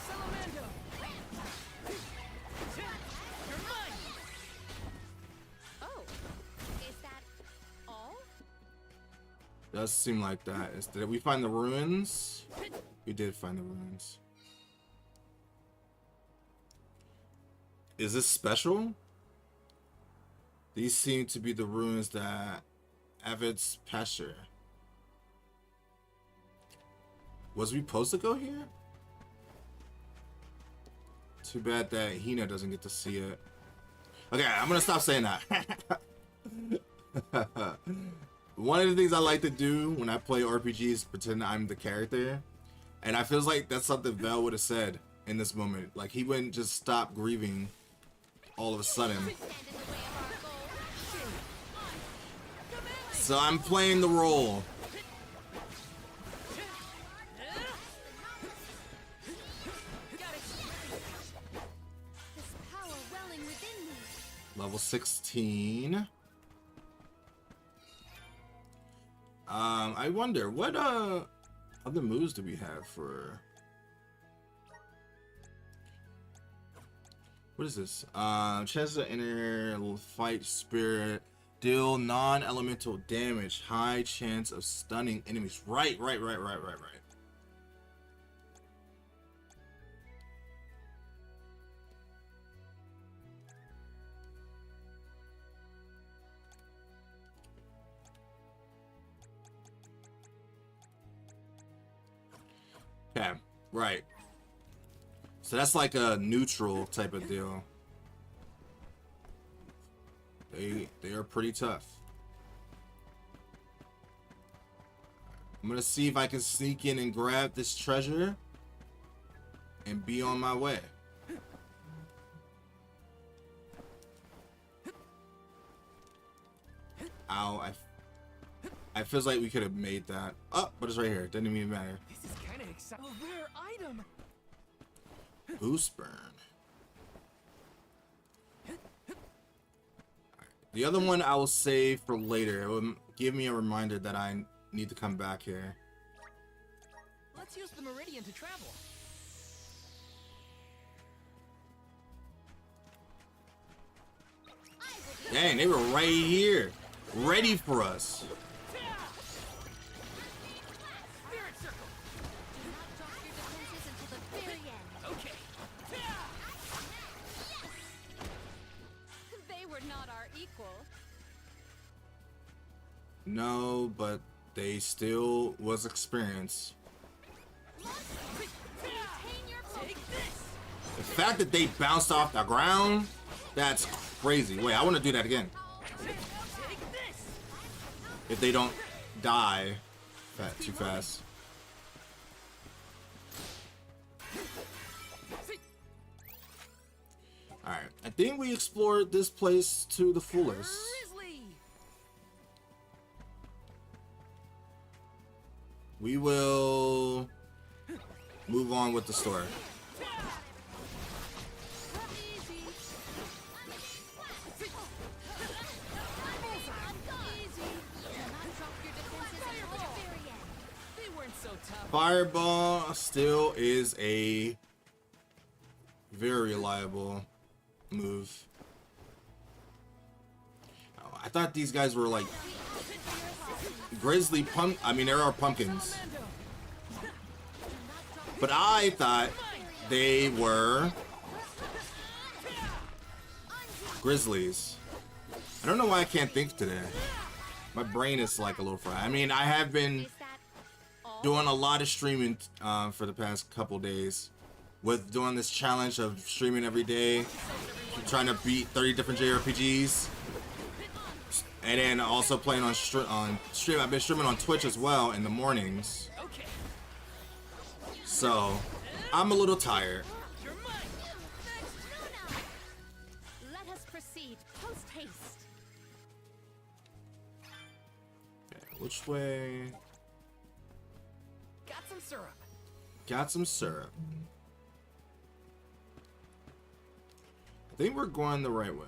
S2: Salamander. You're mine.
S5: Oh, is that all?
S1: Does seem like that. Did we find the ruins? We did find the ruins. Is this special? These seem to be the ruins that Avid's pasture. Was we supposed to go here? Too bad that Hina doesn't get to see it. Okay, I'm gonna stop saying that. One of the things I like to do when I play RPGs is pretend I'm the character. And I feels like that's something Vel would have said in this moment. Like, he wouldn't just stop grieving all of a sudden.
S5: Stand in the way of our goal.
S1: So I'm playing the role.
S5: This power welling within me.
S1: Level 16. I wonder, what other moves do we have for What is this? Chance to enter fight spirit. Deal non-elemental damage. High chance of stunning enemies. Right. Okay, right. So that's like a neutral type of deal. They are pretty tough. I'm gonna see if I can sneak in and grab this treasure and be on my way. Ow, I feels like we could have made that. Oh, but it's right here. It doesn't even matter.
S2: This is kind of exciting. A rare item.
S1: Boost burn. The other one I will save for later. It will give me a reminder that I need to come back here.
S2: Let's use the Meridian to travel.
S1: Dang, they were right here, ready for us.
S2: Spirit circle.
S5: Do not drop your defenses until the very end.
S2: Okay.
S7: They were not our equal.
S1: No, but they still was experience. The fact that they bounced off the ground, that's crazy. Wait, I want to do that again. If they don't die too fast. Alright, I think we explored this place to the fullest.
S2: Grizzly.
S1: We will move on with the story. Fireball still is a very reliable move. Oh, I thought these guys were like grizzly I mean, there are pumpkins. But I thought they were grizzlies. I don't know why I can't think today. My brain is like a little fried. I mean, I have been doing a lot of streaming for the past couple days, with doing this challenge of streaming every day, trying to beat 30 different JRPGs, and then also playing on stream. I've been streaming on Twitch as well in the mornings, so I'm a little tired.
S7: Let us proceed post haste.
S1: Okay, which way?
S2: Got some syrup.
S1: Got some syrup. I think we're going the right way.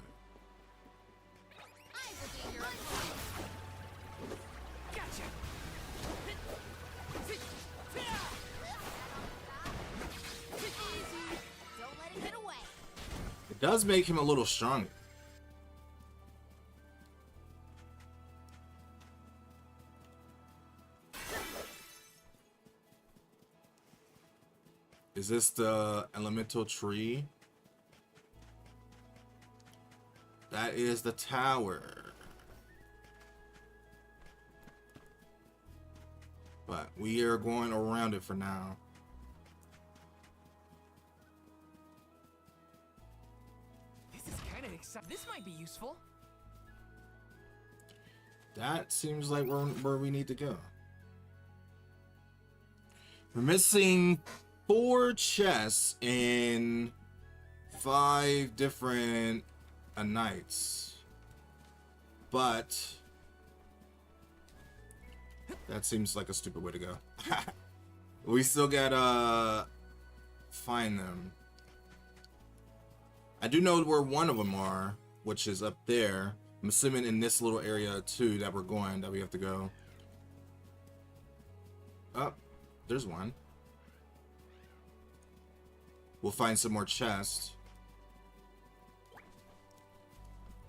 S2: Gotcha.
S5: Don't let it get away.
S1: It does make him a little stronger. Is this the elemental tree? That is the tower. But we are going around it for now.
S2: This is kind of exciting. This might be useful.
S1: That seems like where we need to go. We're missing 4 chests in 5 different nights, but that seems like a stupid way to go. We still gotta find them. I do know where one of them are, which is up there. I'm assuming in this little area too that we're going, that we have to go. Oh, there's one. We'll find some more chests.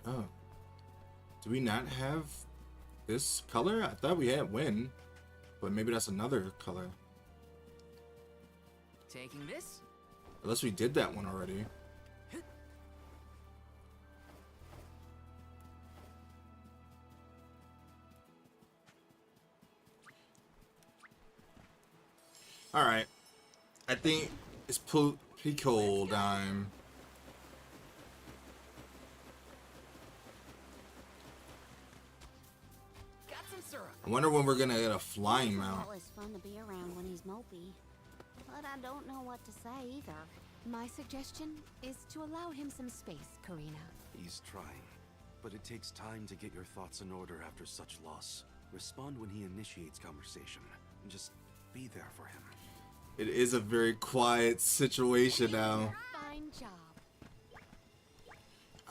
S1: Oh. Do we not have this color? I thought we had wind, but maybe that's another color.
S2: Taking this?
S1: Unless we did that one already. Alright. I think it's Pico time.
S2: Got some syrup.
S1: I wonder when we're gonna get a flying mount.
S5: Always fun to be around when he's mopey. But I don't know what to say either.
S7: My suggestion is to allow him some space, Karina.
S6: He's trying, but it takes time to get your thoughts in order after such loss. Respond when he initiates conversation, and just be there for him.
S1: It is a very quiet situation now.
S7: Fine job.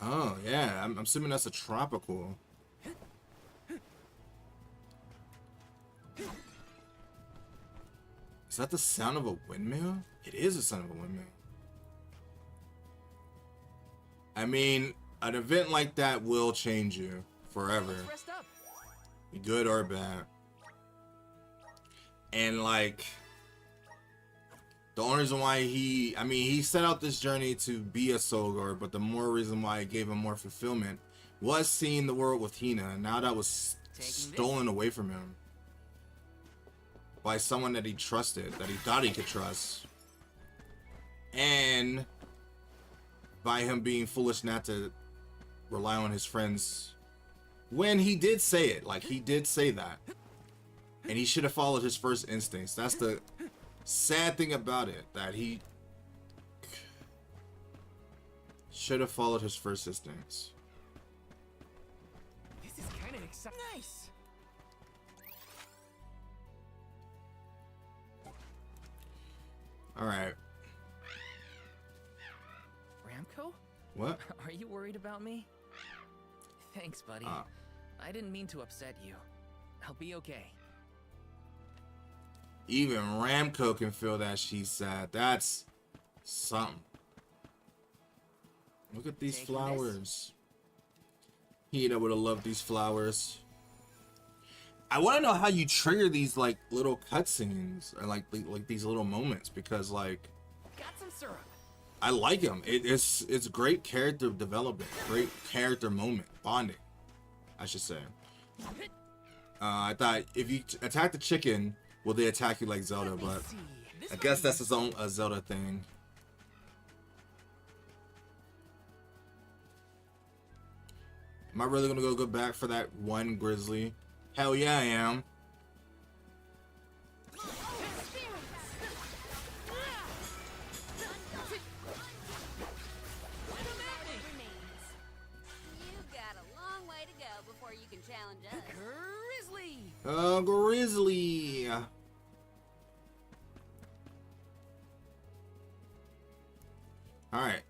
S1: Oh, yeah. I'm assuming that's a tropical. Is that the sound of a windmill? It is the sound of a windmill. I mean, an event like that will change you forever.
S2: Let's rest up.
S1: Good or bad. And like, the only reason why he set out this journey to be a soul guard, but the more reason why it gave him more fulfillment was seeing the world with Hina, and now that was stolen away from him by someone that he trusted, that he thought he could trust, and by him being foolish not to rely on his friends when he did say it. Like, he did say that, and he should have followed his first instincts. That's the sad thing about it, that he should have followed his first instincts.
S2: This is kind of exciting. Nice.
S1: All right.
S2: Ramco?
S1: What?
S2: Are you worried about me? Thanks, buddy. I didn't mean to upset you. I'll be okay.
S1: Even Ramco can feel that she's sad. That's something. Look at these flowers. Hina would have loved these flowers. I want to know how you trigger these like little cutscenes or like these little moments, because like
S2: Got some syrup.
S1: I like them. It's great character development, great character moment, bonding, I should say. I thought if you attack the chicken, will they attack you like Zelda? But I guess that's its own Zelda thing. Am I really gonna go back for that one grizzly? Hell yeah, I am. Grizzly. Alright,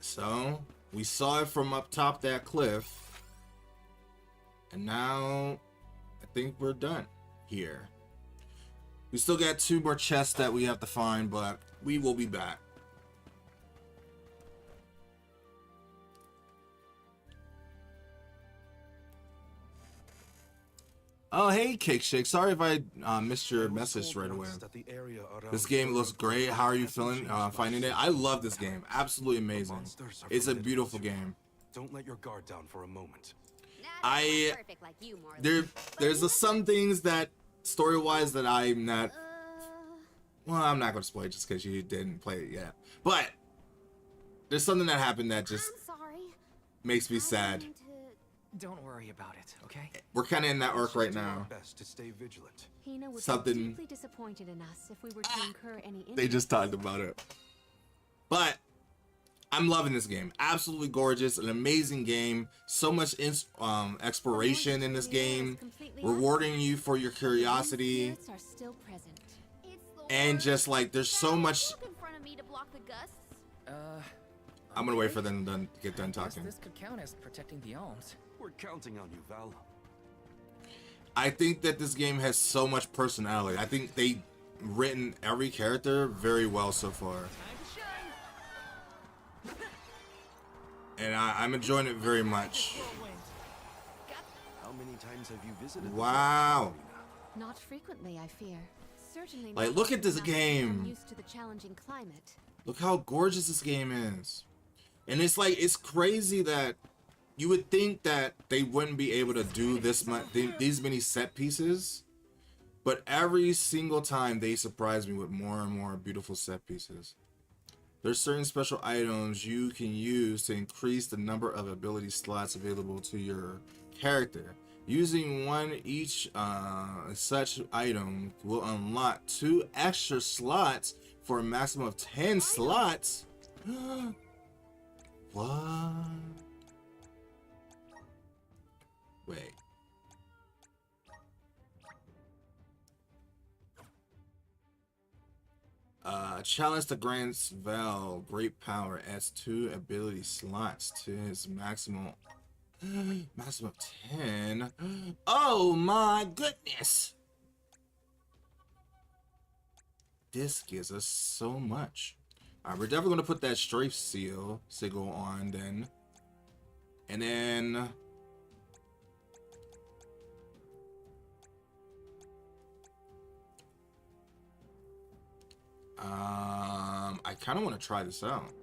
S1: so we saw it from up top that cliff, and now I think we're done here. We still got 2 more chests that we have to find, but we will be back. Oh, hey, Cake Shake. Sorry if I missed your message right away. This game looks great. How are you feeling finding it? I love this game. Absolutely amazing. It's a beautiful game.
S6: Don't let your guard down for a moment.
S1: There's some things that story-wise that I'm not. Well, I'm not gonna spoil it just because you didn't play it yet. But there's something that happened that just makes me sad.
S2: Don't worry about it, okay?
S1: We're kind of in that arc right now.
S6: Best to stay vigilant.
S7: Hina would
S1: Something
S7: be deeply disappointed in us if we were to incur any
S1: they just talked about it. But I'm loving this game. Absolutely gorgeous, an amazing game. So much exploration in this game, rewarding you for your curiosity,
S7: are still present.
S1: and just like there's so much. I'm gonna wait for them to get done talking.
S2: This could count as protecting the alms.
S6: We're counting on you, Val.
S1: I think that this game has so much personality. I think they written every character very well so far. And I'm enjoying it very much.
S6: How many times have you visited?
S1: Wow.
S7: Not frequently, I fear. Certainly
S1: Like,
S7: not
S1: look at this
S7: enough to
S1: game.
S7: become used to the challenging climate.
S1: Look how gorgeous this game is. And it's like, it's crazy that you would think that they wouldn't be able to do these many set pieces. But every single time they surprise me with more and more beautiful set pieces. There's certain special items you can use to increase the number of ability slots available to your character. Using one each such item will unlock 2 extra slots for a maximum of 10 slots. What? Wait. Challenge the grants Val great power, adds 2 ability slots to his maximum of 10. Oh my goodness! This gives us so much. Alright, we're definitely gonna put that strafe sigil on then. And then I kind of want to try this out.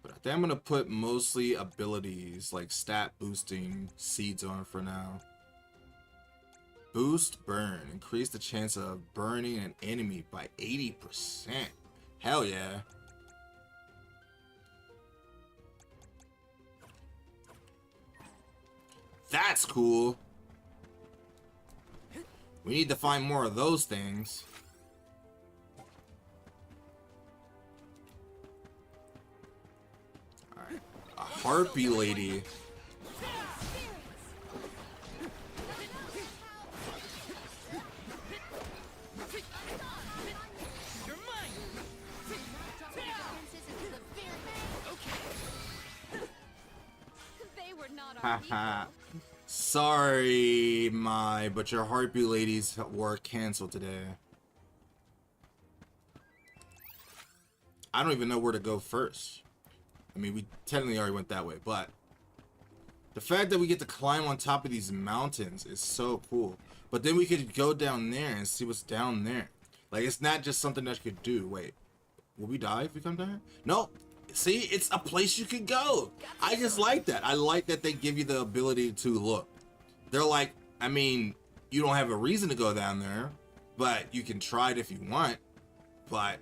S1: But I think I'm going to put mostly abilities like stat boosting seeds on for now. Boost burn. Increase the chance of burning an enemy by 80%. Hell yeah. That's cool. We need to find more of those things. Alright. A harpy lady. Haha. Sorry, but your harpy ladies were canceled today. I don't even know where to go first. I mean, we technically already went that way, but the fact that we get to climb on top of these mountains is so cool. But then we could go down there and see what's down there. Like, it's not just something that you could do. Wait, will we die if we come down here? No. See, it's a place you could go. I just like that. I like that they give you the ability to look. They're like, I mean, you don't have a reason to go down there, but you can try it if you want. But,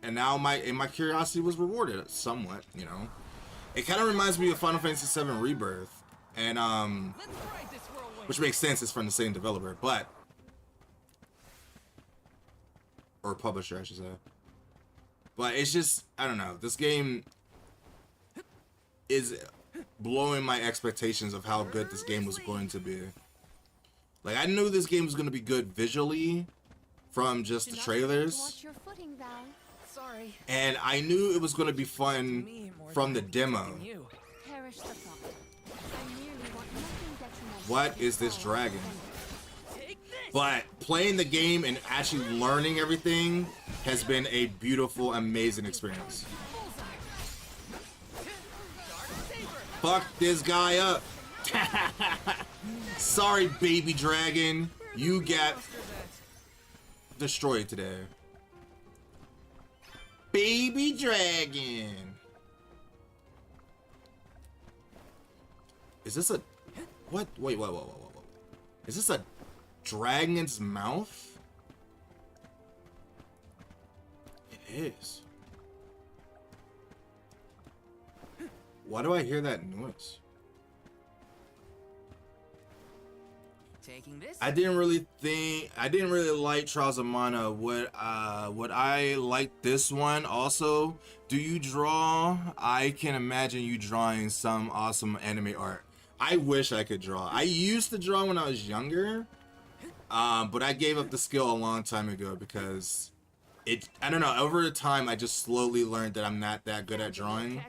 S1: and now my curiosity was rewarded somewhat, you know. It kind of reminds me of Final Fantasy VII Rebirth, and which makes sense. It's from the same developer, but or publisher, I should say. But it's just, I don't know. This game is blowing my expectations of how good this game was going to be. Like, I knew this game was going to be good visually from just the trailers. And I knew it was going to be fun from the demo. What is this dragon? But playing the game and actually learning everything has been a beautiful, amazing experience. Fuck this guy up. Sorry, baby dragon. You got destroyed today. Baby dragon. Is this a... What? Wait. Is this a dragon's mouth? It is. Why do I hear that noise?
S2: Taking this.
S1: I didn't really like Trials of Mana. Would I like this one also? Do you draw? I can imagine you drawing some awesome anime art. I wish I could draw. I used to draw when I was younger, but I gave up the skill a long time ago because I don't know, over the time I just slowly learned that I'm not that good at drawing.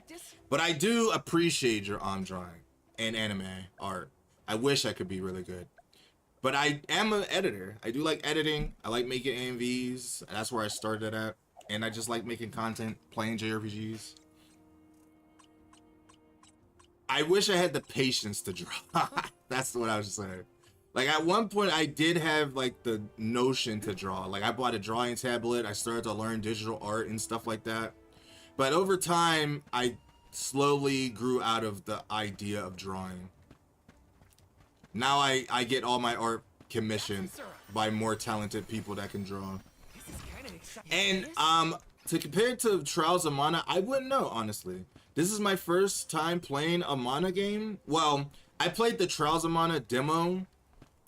S1: But I do appreciate your drawing and anime art. I wish I could be really good. But I am an editor. I do like editing. I like making AMVs. That's where I started at. and I just like making content, playing JRPGs. I wish I had the patience to draw. That's what I was saying. Like at one point I did have like the notion to draw. Like I bought a drawing tablet. I started to learn digital art and stuff like that. But over time, I slowly grew out of the idea of drawing. Now I get all my art commissioned by more talented people that can draw. And to compare it to Trials of Mana, I wouldn't know, honestly. This is my first time playing a Mana game. Well, I played the Trials of Mana demo,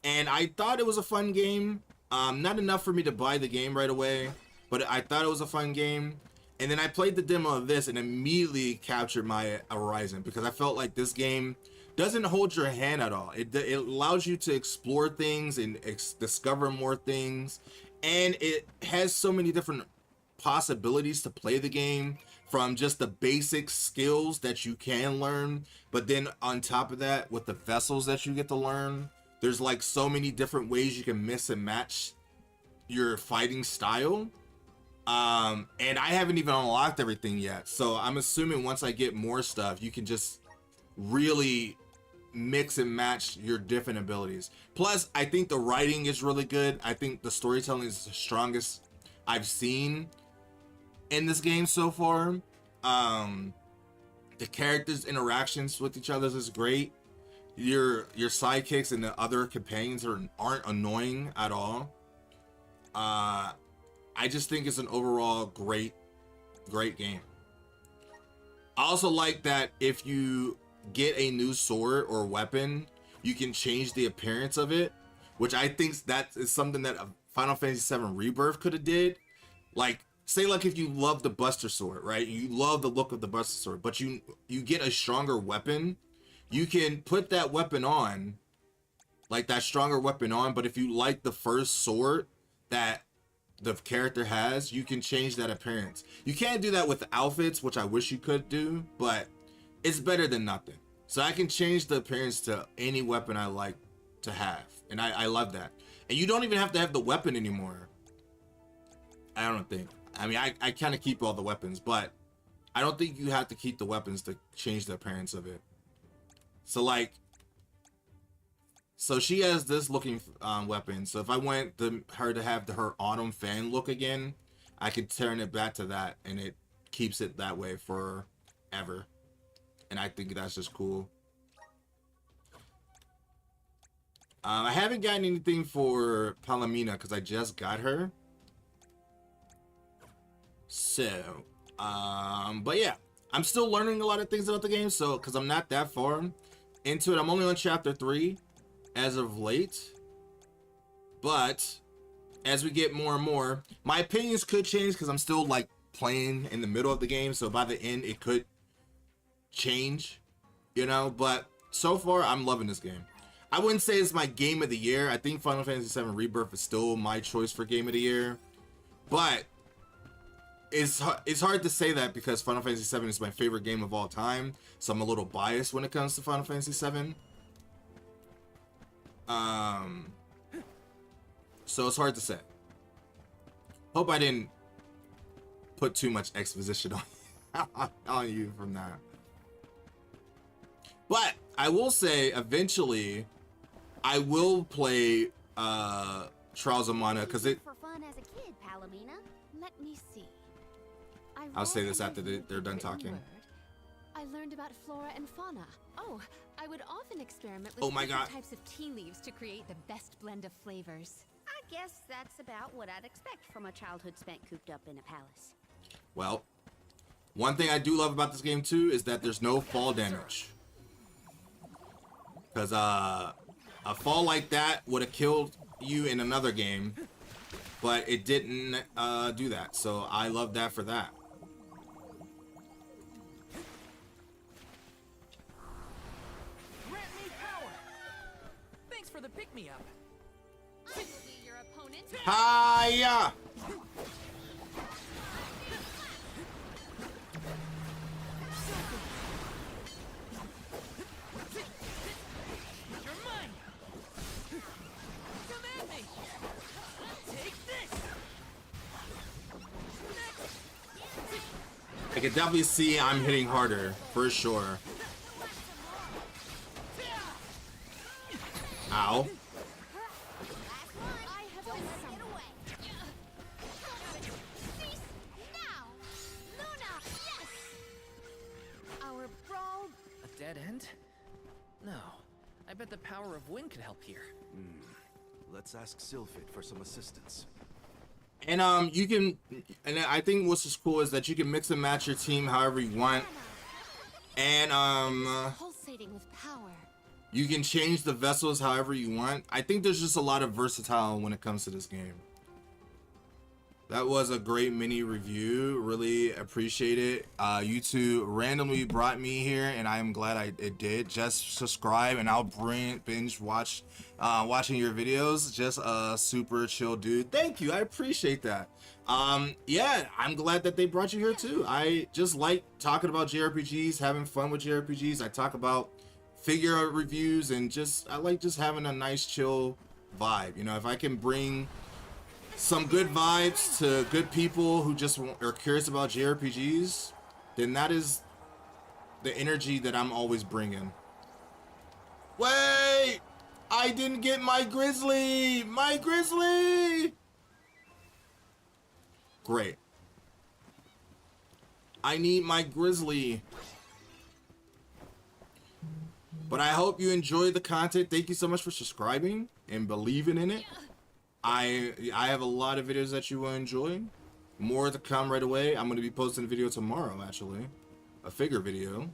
S1: and I thought it was a fun game. Not enough for me to buy the game right away, but I thought it was a fun game. And then I played the demo of this and immediately captured my horizon because I felt like this game doesn't hold your hand at all. It allows you to explore things and discover more things. And it has so many different possibilities to play the game, from just the basic skills that you can learn, but then on top of that, with the vessels that you get to learn, there's like so many different ways you can mix and match your fighting style. And I haven't even unlocked everything yet, so I'm assuming once I get more stuff, you can just really mix and match your different abilities. Plus, I think the writing is really good. I think the storytelling is the strongest I've seen in this game so far. The characters' interactions with each other is great. Your sidekicks and the other companions aren't annoying at all. I just think it's an overall great game. I also like that if you get a new sword or weapon, you can change the appearance of it, which I think that is something that Final Fantasy VII Rebirth could have did. Like, say like if you love the Buster Sword, right? You love the look of the Buster Sword, but you get a stronger weapon, you can put that weapon on, like that stronger weapon on, but if you like the first sword that the character has, you can change that appearance. You can't do that with outfits, which I wish you could do, but it's better than nothing. So I can change the appearance to any weapon I like to have, and I love that. And you don't even have to have the weapon anymore. I don't think. I mean, I kind of keep all the weapons, but I don't think you have to keep the weapons to change the appearance of it. So like, so she has this looking weapon. So if I want her to have her autumn fan look again, I could turn it back to that, and it keeps it that way forever. And I think that's just cool. I haven't gotten anything for Palomina because I just got her. So, but yeah, I'm still learning a lot of things about the game. So, because I'm not that far into it, I'm only on chapter 3 as of late. But as we get more and more, my opinions could change because I'm still like playing in the middle of the game. So by the end, it could change, you know. But so far, I'm loving this game. I wouldn't say it's my game of the year. I think Final Fantasy VII Rebirth is still my choice for game of the year, but it's hard to say that because Final Fantasy VII is my favorite game of all time, so I'm a little biased when it comes to Final Fantasy VII. So it's hard to say. Hope I didn't put too much exposition on you from that. But I will say, eventually, I will play Trials of Mana because it.
S5: For fun as a kid, Palomina.
S7: Let me see.
S1: I'll say this after they're done talking.
S7: I learned about flora and fauna. Oh, I would often experiment with different types of tea leaves to create the best blend of flavors.
S5: I guess that's about what I'd expect from a childhood spent cooped up in a palace.
S1: Well, one thing I do love about this game too is that there's no fall damage. Because a fall like that would have killed you in another game, but it didn't do that. So I love that for that.
S2: Grant me power. Thanks for the pick-me-up.
S7: I will be your opponent.
S1: Hiya!
S2: You're mine. Come at me. Take this. Next.
S1: I can definitely see I'm hitting harder, for sure. Ow.
S5: I have been summoned. Now! Luna, yes! Our brawl.
S2: A dead end? No. I bet the power of wind could help here.
S6: Let's ask Sylphid for some assistance.
S1: And you can, and I think what's just cool is that you can mix and match your team however you want. And
S5: Pulsating with power.
S1: you can change the vessels however you want. I think there's just a lot of versatile when it comes to this game. That was a great mini review. Really appreciate it. You two randomly brought me here, and I am glad it did. Just subscribe, and I'll binge watch watching your videos. Just a super chill dude. Thank you. I appreciate that. Yeah, I'm glad that they brought you here too. I just like talking about JRPGs, having fun with JRPGs. I talk about figure art reviews, and I like just having a nice chill vibe. You know, if I can bring some good vibes to good people who just are curious about JRPGs, then that is the energy that I'm always bringing. Wait! I didn't get my Grizzly! My Grizzly! Great. I need my Grizzly. But I hope you enjoyed the content. Thank you so much for subscribing and believing in it. I have a lot of videos that you will enjoy. More to come right away. I'm going to be posting a video tomorrow, actually. A figure video.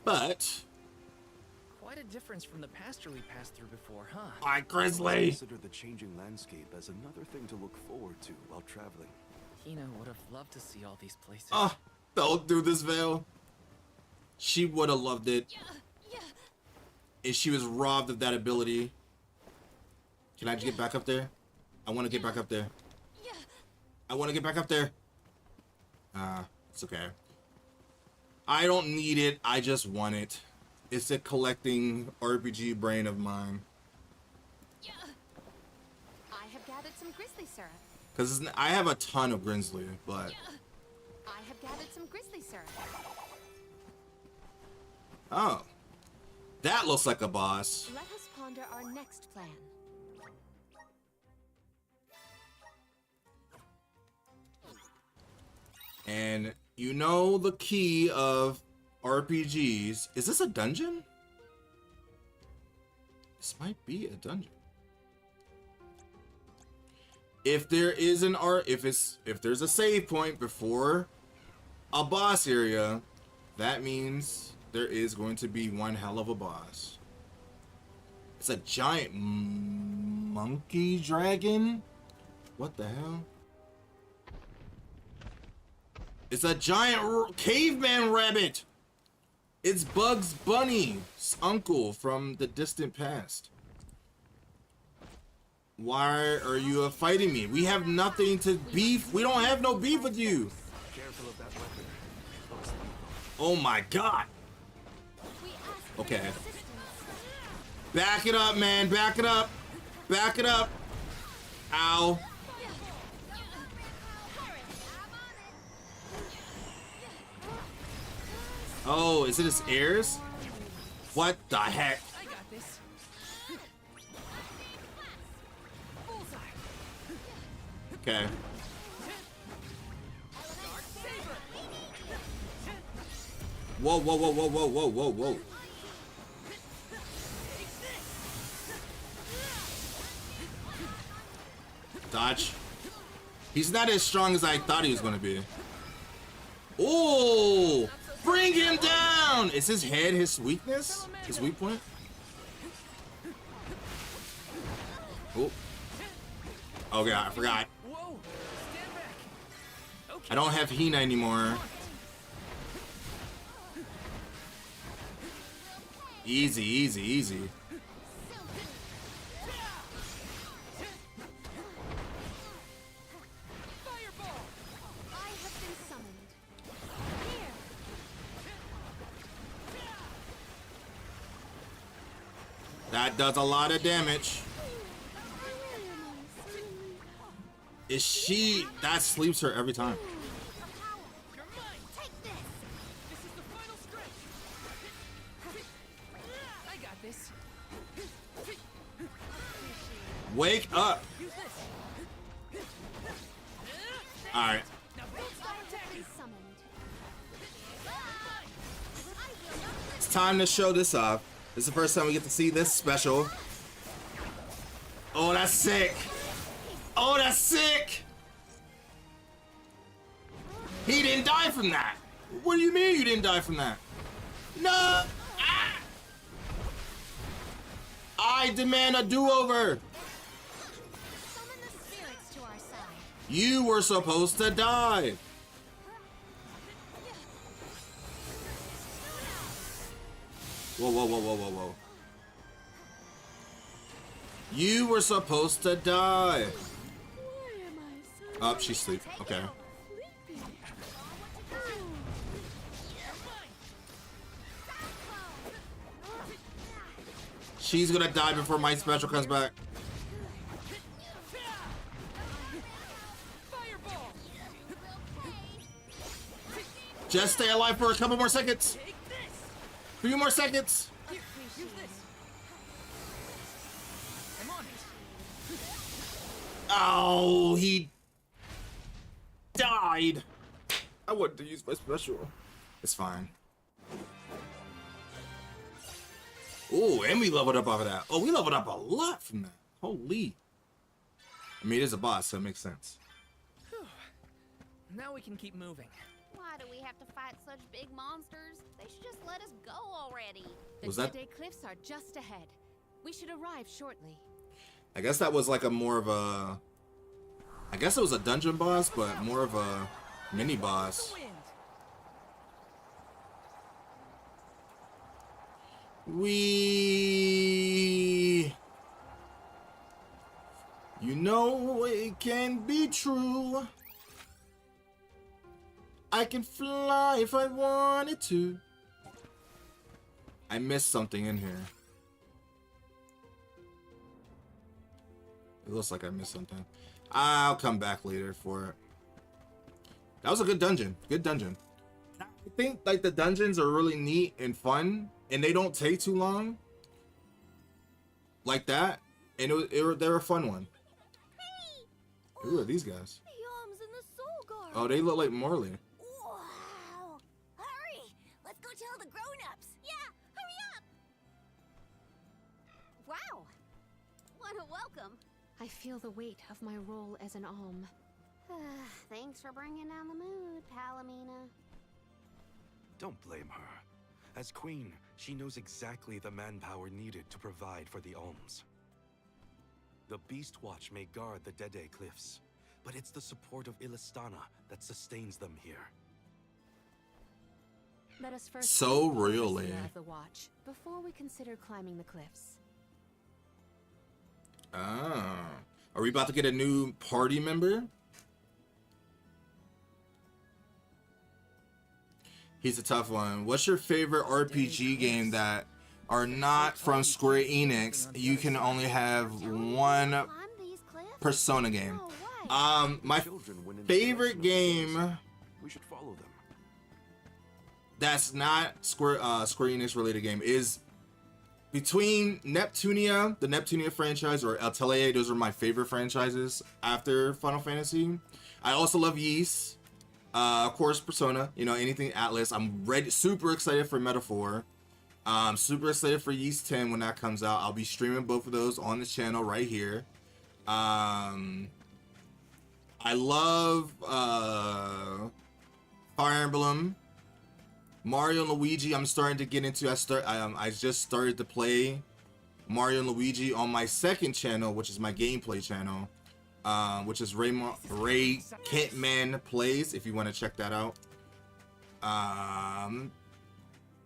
S1: But
S2: Quite a difference from the pasture we passed through before, huh?
S1: my Grizzly!
S6: Consider the changing landscape as another thing to look forward to while traveling.
S2: Hina would have loved to see all these places.
S1: Oh, don't do this, Vale. She would have loved it. And she was robbed of that ability. Can I just get back up there? I want to get back up there. I want to get back up there. It's okay. I don't need it. I just want it. It's a collecting RPG brain of mine.
S5: I have gathered some grizzly syrup.
S1: Because I have a ton of Grizzly, but...
S5: I have gathered some grizzly syrup.
S1: Oh. That looks like a boss.
S5: Let us ponder our next plan.
S1: And you know the key of RPGs. Is this a dungeon? This might be a dungeon. If there is an if there's a save point before a boss area, that means there is going to be one hell of a boss. It's a giant monkey dragon? What the hell? It's a giant caveman rabbit. It's Bugs Bunny's uncle from the distant past. Why are you fighting me? We have nothing to beef. We don't have no beef with you.
S6: Careful of that weapon.
S1: Oh my god. Okay. Back it up, man. Back it up. Back it up. Ow. Oh, is it his heirs? What the heck?
S2: I got this.
S1: Okay. Whoa, whoa, whoa, whoa, whoa, whoa, whoa, whoa. Dodge. He's not as strong as I thought he was going to be. Oh! Bring him down! Is his head his weakness? His weak point? Oh. Oh god, I forgot.
S2: Whoa! Stand back. Okay.
S1: I don't have Hina anymore. Easy, easy, easy.
S5: I have been summoned. Here.
S1: That does a lot of damage. Is she... That sleeps her every time.
S7: this.
S1: Wake up. All right. It's time to show this off. This is the first time we get to see this special. Oh, that's sick. Oh, that's sick. He didn't die from that. What do you mean you didn't die from that? No. Ah! I demand a do-over. You were supposed to die. Whoa, whoa, whoa, whoa, whoa, whoa. You were supposed to die. Oh, she's asleep. Okay. She's gonna die before my special comes back. Just stay alive for a couple more seconds. A few more seconds. Oh, he died. I wanted to use my special. It's fine. Oh, and we leveled up off of that. Oh, we leveled up a lot from that. Holy. I mean, it is a boss, so it makes sense.
S2: Whew. Now we can keep moving.
S5: Why do we have to fight such big monsters? They should just let us go already.
S7: The Dede Cliffs are just ahead. We should arrive shortly.
S1: I guess that was like a more of a... I guess it was a dungeon boss, but more of a mini boss. You know it can be true. I can fly if I wanted to. I missed something in here. It looks like I missed something. I'll come back later for it. That was a good dungeon. Good dungeon. I think like the dungeons are really neat and fun, and they don't take too long. Like that, and they're a fun one.
S5: Hey!
S1: Who are these guys?
S5: The Yoms and the Soul Guard.
S1: Oh, they look like Marley.
S5: Wow! Hurry! Let's go tell the grown-ups. Yeah, hurry up! Wow! What a welcome.
S7: I feel the weight of my role as an Alm.
S5: Thanks for bringing down the mood, Palomina.
S6: Don't blame her. As queen, she knows exactly the manpower needed to provide for the Alms. The Beast Watch may guard the Dede Cliffs, but it's the support of Illistana that sustains them here.
S7: Let us first
S1: So
S7: meet the
S1: really.
S7: overseer of the Watch before we consider climbing the cliffs.
S1: Ah. Are we about to get a new party member? He's a tough one. What's your favorite RPG game that are not from Square Enix? You can only have one
S5: Climb these cliffs?
S1: Persona game.
S5: No way.
S1: My
S6: Children win in
S1: favorite
S6: direction of
S1: game
S6: we should follow them.
S1: that's not Square Enix related game is between Neptunia, the Neptunia franchise, or Atelier. Those are my favorite franchises after Final Fantasy. I also love Ys. Of course, Persona. You know, anything Atlas. I'm ready. Super excited for Metaphor. Super excited for Ys 10 when that comes out. I'll be streaming both of those on the channel right here. I love Fire Emblem. Mario and Luigi, I'm starting to get into. I just started to play Mario and Luigi on my second channel, which is my gameplay channel, which is Ray Kentman Plays. If you want to check that out.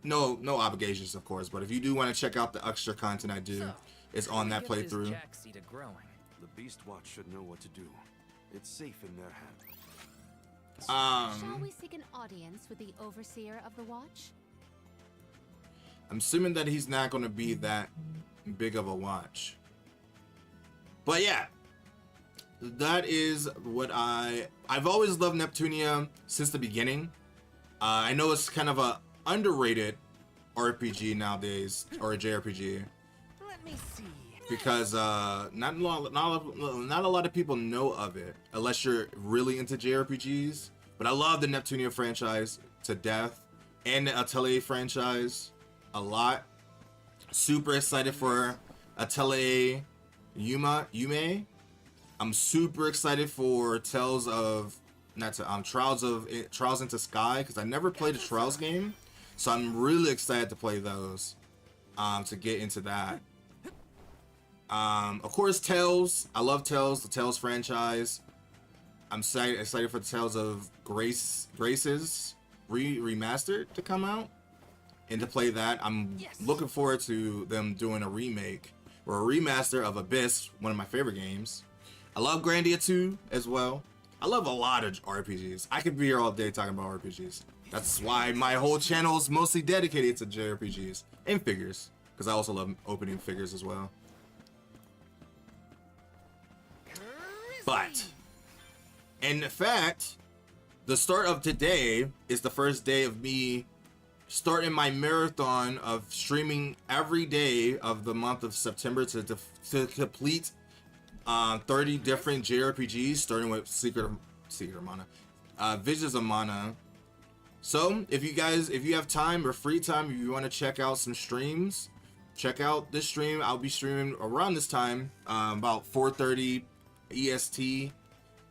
S1: No obligations, of course, but if you do want to check out the extra content I do, it's on that playthrough.
S6: The Beast Watch should know what to do. It's safe in their hands.
S7: Shall we seek an audience with the overseer of the Watch?
S1: I'm assuming that he's not going to be that big of a watch. But yeah, that is what I've always loved Neptunia since the beginning. I know it's kind of a underrated RPG nowadays, or a JRPG,
S8: Let me see.
S1: because not a lot of people know of it unless you're really into JRPGs. But I love the Neptunia franchise to death, and the Atelier franchise a lot. Super excited for Atelier Yume. I'm super excited for Trials into Sky, because I never played a Trials game, so I'm really excited to play those. To get into that. Of course, Tales. I love Tales, the Tales franchise. I'm excited for the Tales of Graces remastered to come out and to play that. I'm looking forward to them doing a remake or a remaster of Abyss, one of my favorite games. I love Grandia 2 as well. I love a lot of RPGs. I could be here all day talking about RPGs. That's why my whole channel is mostly dedicated to JRPGs and figures, because I also love opening figures as well. But, in fact, the start of today is the first day of me starting my marathon of streaming every day of the month of September to complete 30 different JRPGs, starting with Secret of Mana, Visions of Mana. So, if you have time or free time, if you want to check out some streams, check out this stream. I'll be streaming around this time, about 4:30 EST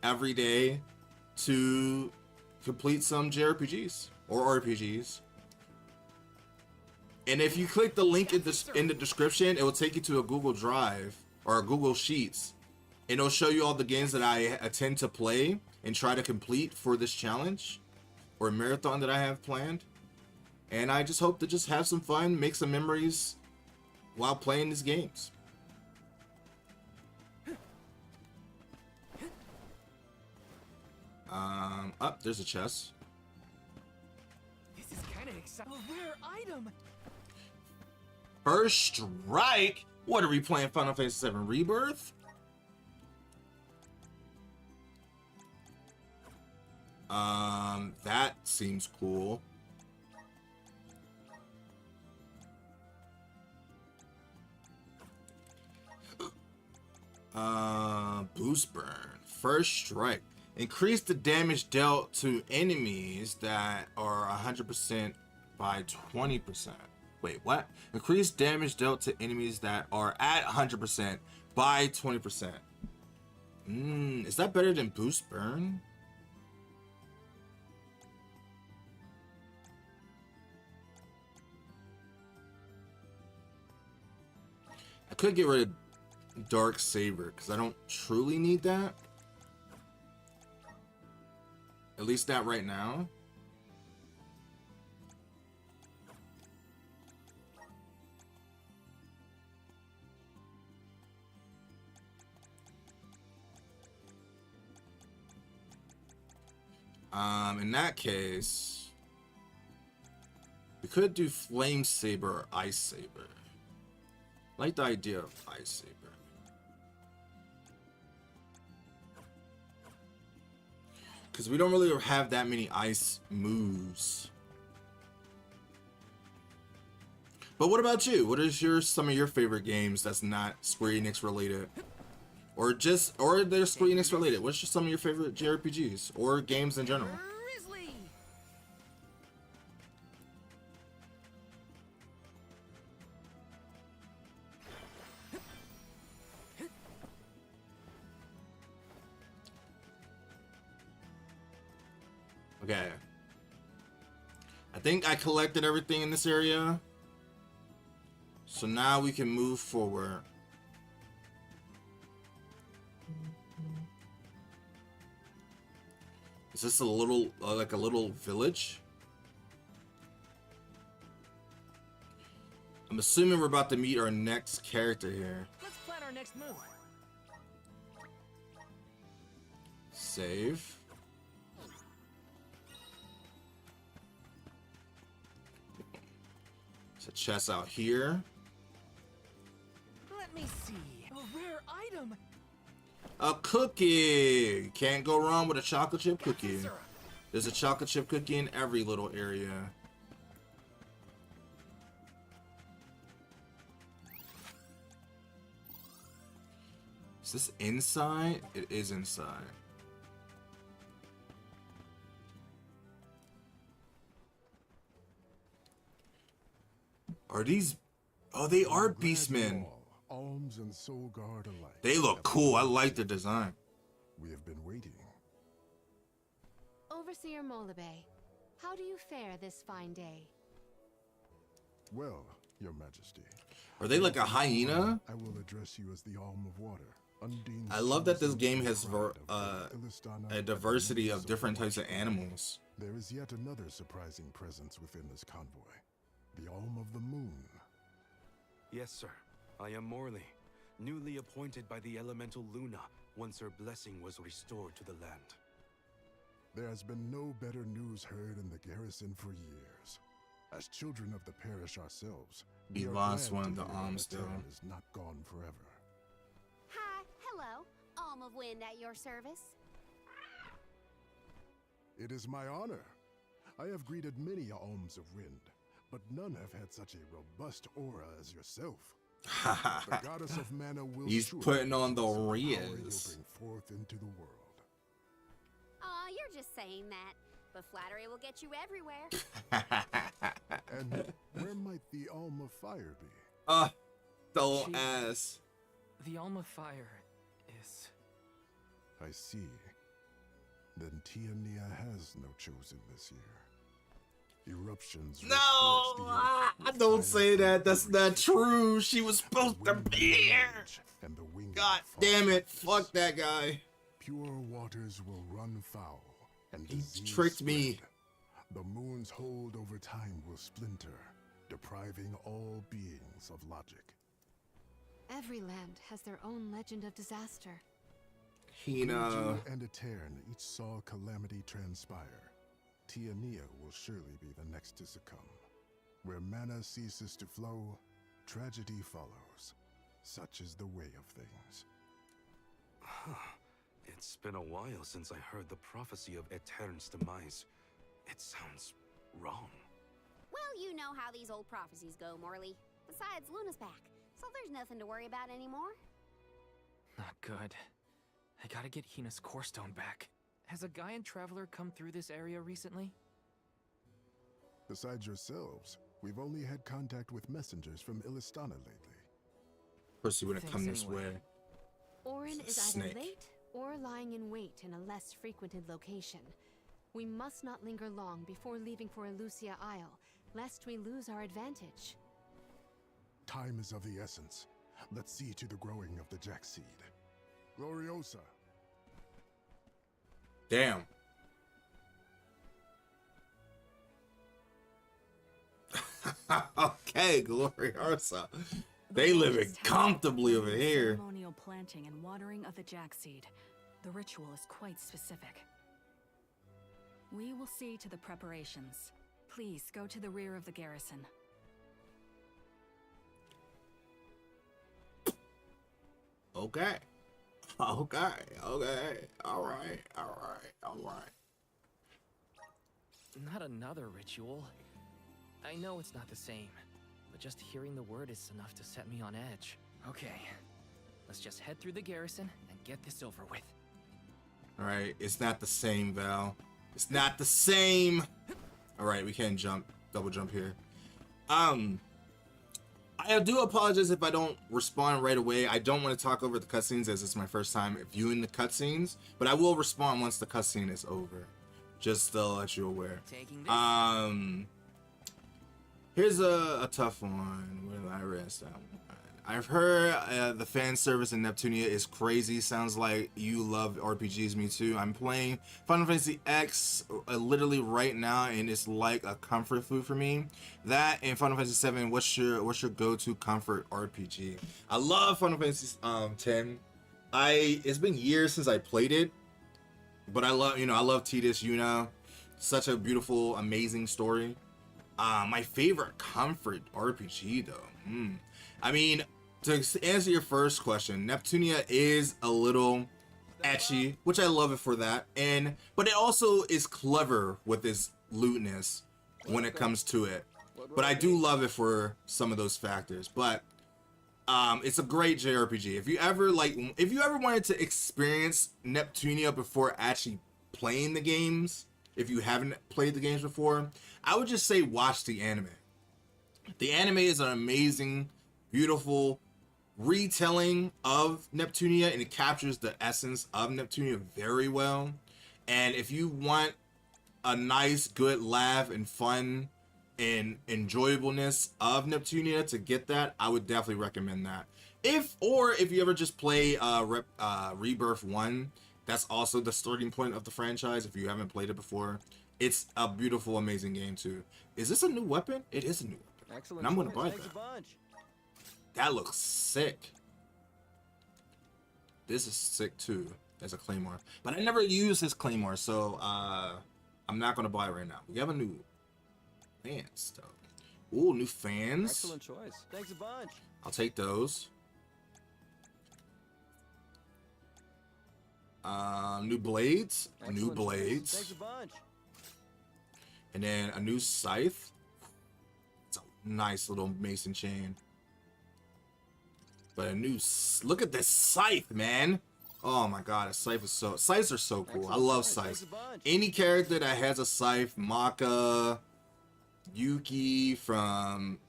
S1: every day, to complete some JRPGs or RPGs. And if you click the link in the description, it will take you to a Google Drive or a Google Sheets, and it'll show you all the games that I intend to play and try to complete for this challenge or marathon that I have planned. And I just hope to just have some fun, make some memories while playing these games. There's a chest.
S2: This is kind of exciting. A rare item.
S1: First Strike? What are we playing? Final Fantasy VII Rebirth? That seems cool. Boost burn. First Strike. Increase the damage dealt to enemies that are 100% by 20%. Wait, what? Increase damage dealt to enemies that are at 100% by 20%. Is that better than Boost Burn? I could get rid of Dark Saber because I don't truly need that. At least not right now. In that case, we could do Flame Saber or Ice Saber. I like the idea of Ice Saber. Because we don't really have that many ice moves. But what about you? What is some of your favorite games that's not Square Enix related? Or they're Square Enix related? What's some of your favorite JRPGs or games in general?
S8: Grizzly.
S1: Okay. I think I collected everything in this area. So now we can move forward. Is this a little, like a little village? I'm assuming we're about to meet our next character here.
S2: Let's plan our next move.
S1: Save. There's a chest out here.
S8: Let me see.
S2: A rare item.
S1: A cookie! Can't go wrong with a chocolate chip cookie.
S2: Syrup.
S1: There's a chocolate chip cookie in every little area. this inside? It is inside. Are these... Oh, they are beastmen.
S10: Alms and Soul Guard alike.
S1: They look cool. I like the design.
S10: We have been waiting.
S7: Overseer Molybay, how do you fare this fine day?
S10: Well, Your Majesty.
S1: Are they like a hyena?
S10: I will address you as the Alm of Water. Undine
S1: I love that this
S10: Susan,
S1: game has
S10: pride of Illistana,
S1: a
S10: and
S1: diversity
S10: the
S1: of different types of animals.
S10: There is yet another surprising presence within this convoy. The Alm of the Moon.
S6: Yes, sir. I am Morley, newly appointed by the elemental Luna once her blessing was restored to the land.
S10: There has been no better news heard in the garrison for years. As children of the parish ourselves,
S1: We
S10: are
S1: lost
S10: glad
S1: one
S10: to
S1: of the
S10: hear that
S1: alms still.
S10: Terran is not gone forever.
S5: Hi, hello. Alm of Wind at your service.
S10: It is my honor. I have greeted many alms of wind, but none have had such a robust aura as yourself. The goddess of mana will
S1: He's
S10: surely
S1: putting on the
S10: possess power
S1: Riz.
S10: you'll bring forth into the world.
S5: Aw, you're just saying that. But flattery will get you everywhere.
S10: And where might the Alm of Fire be?
S1: Dull
S2: She-
S1: ass.
S2: The Alma Fire is...
S10: I see. Then Tiania has no chosen this year. Eruptions will
S1: No,
S10: scorch the earth with
S1: don't
S10: fire
S1: say
S10: from
S1: that. That's
S10: every
S1: not
S10: side.
S1: true. She was
S10: The
S1: supposed to
S10: wind
S1: be
S10: will
S1: here.
S10: rage, and the winged
S1: God
S10: will
S1: damn it.
S10: fall.
S1: Fuck that guy.
S10: Pure waters will run foul, and
S1: He
S10: disease
S1: tricked me.
S10: spread. The moon's hold over time will splinter, depriving all beings of logic.
S7: Every land has their own legend of disaster.
S1: Hina.
S10: Guju and Etern each saw calamity transpire. Tiania will surely be the next to succumb. Where mana ceases to flow, tragedy follows. Such is the way of things.
S6: It's been a while since I heard the prophecy of Etern's demise. It sounds wrong.
S5: Well, you know how these old prophecies go, Morley. Besides, Luna's back, so there's nothing to worry about anymore.
S2: Not good. I gotta get Hina's core stone back. Has a Gaian traveler come through this area recently?
S10: Besides yourselves, we've only had contact with messengers from Illistana lately.
S1: Of course, he wouldn't come
S2: Thanks
S1: this
S2: anyway.
S1: way.
S7: Orin is
S1: Snake.
S7: either late or lying in wait in a less frequented location. We must not linger long before leaving for Elusia Isle, lest we lose our advantage.
S10: Time is of the essence. Let's see to the growing of the Jack seed. Gloriosa.
S1: Damn. Okay, Gloriosa. They living comfortably over here.
S11: Ceremonial planting and watering of the jack seed. The ritual is quite specific. We will see to the preparations. Please go to the rear of the garrison.
S1: Okay. Okay. Okay. All right. All right. All right.
S2: Not another ritual. I know it's not the same, but just hearing the word is enough to set me on edge. Okay, let's just head through the garrison and get this over with.
S1: All right. It's not the same, Val. It's not the same. All right. We can't jump. Double jump here. I do apologize if I don't respond right away. I don't want to talk over the cutscenes as it's my first time viewing the cutscenes, but I will respond once the cutscene is over. Just to let you aware.
S2: Taking this.
S1: Here's a tough one. Where did I rest that one? I've heard the fan service in Neptunia is crazy. Sounds like you love RPGs. Me too. I'm playing Final Fantasy X literally right now, and it's like a comfort food for me. That and Final Fantasy 7. What's your go-to comfort RPG? I love Final Fantasy 10. It's been years since I played it, but I love Tidus Yuna. Such a beautiful, amazing story. My favorite comfort RPG though. I mean, to answer your first question, Neptunia is a little etchy, which I love it for that. But it also is clever with its It's a great JRPG. If you ever wanted to experience Neptunia before actually playing the games, if you haven't played the games before, I would just say watch the anime. The anime is an amazing, beautiful retelling of Neptunia, and it captures the essence of Neptunia very well. And if you want a nice, good laugh and fun and enjoyableness of Neptunia to get that, I would definitely recommend that. If you ever just play Rebirth 1, that's also the starting point of the franchise. If you haven't played it before, it's a beautiful, amazing game too. Is this a new weapon? It is a new weapon.
S12: Excellent.
S1: And I'm gonna buy that. That looks sick. This is sick too, as a claymore. But I never used his claymore, so I'm not gonna buy it right now. We have a new fans though. Ooh, new fans.
S12: Excellent choice. Thanks a bunch.
S1: I'll take those. New blades.
S12: Excellent
S1: New blades.
S12: Choice. Thanks a bunch.
S1: And then a new scythe. It's a nice little mason chain. But a new, look at this scythe, man. Oh my god, a scythe is scythes are so cool. I love scythes. Any character that has a scythe, Maka, Yuki from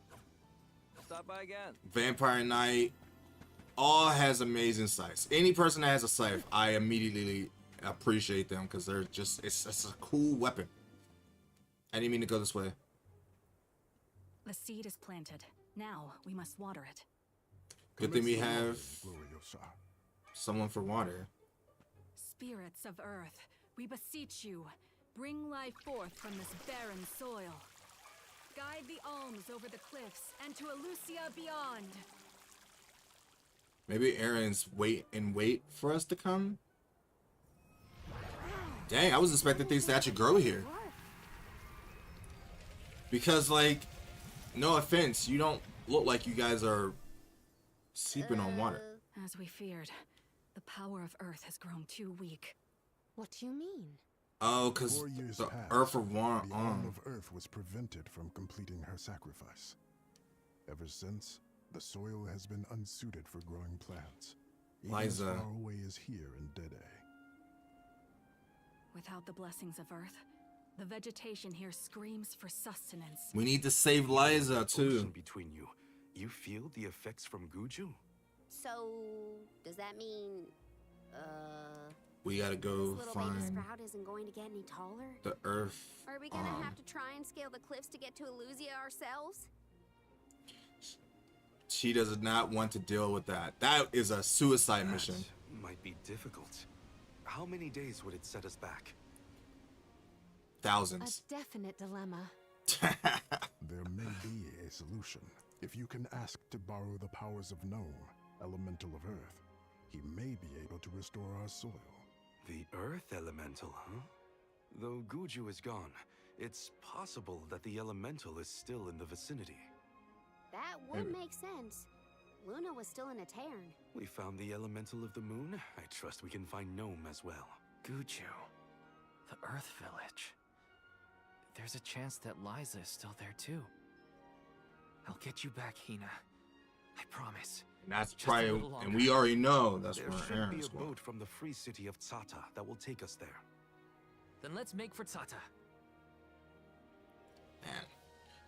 S12: Stop by again.
S1: Vampire Knight, all has amazing scythes. Any person that has a scythe, I immediately appreciate them because they're just, it's a cool weapon. I didn't mean to go this way.
S11: The seed is planted. Now we must water it.
S1: Good thing we have someone for water.
S11: Spirits of Earth, we beseech you, bring life forth from this barren soil. Guide the alms over the cliffs and to Elusia beyond.
S1: Maybe Aaron's wait for us to come. Dang, I was expecting things to actually grow here. Because, like, no offense, you don't look like you guys are seeping on water.
S11: As we feared, the power of Earth has grown too weak.
S5: What do you mean?
S1: Oh, because the Earth of War
S10: the arm of Earth was prevented from completing her sacrifice. Ever since, the soil has been unsuited for growing plants. Even as
S1: Liza.
S10: far away as here in Dede.
S11: Without the blessings of Earth, the vegetation here screams for sustenance.
S1: We need to save Liza too.
S6: Ocean between you. You feel the effects from Guju?
S5: So, does that mean,
S1: We gotta
S5: this
S1: go
S5: little baby
S1: find
S5: sprout isn't going to get any taller?
S1: the Earth.
S5: Are we gonna have to try and scale the cliffs to get to Elusia ourselves?
S1: She does not want to deal with that. That is a suicide mission.
S6: Might be difficult. How many days would it set us back?
S1: Thousands.
S7: A definite dilemma.
S10: There may be a solution. If you can ask to borrow the powers of Gnome, Elemental of Earth, he may be able to restore our soil.
S6: The Earth Elemental, huh? Though Guju is gone, it's possible that the Elemental is still in the vicinity.
S5: That would make sense. Luna was still in a Tairn.
S6: We found the Elemental of the Moon. I trust we can find Gnome as well.
S2: Guju. The Earth Village. There's a chance that Liza is still there too. I'll get you back, Hina. I promise.
S1: And that's
S2: Just a
S1: probably,
S2: little longer.
S1: and we already know that's
S6: There
S1: where
S6: should be
S1: Aaron's
S6: a
S1: going.
S6: boat from the free city of Tsata that will take us there.
S2: Then let's make for Tsata.
S1: Man,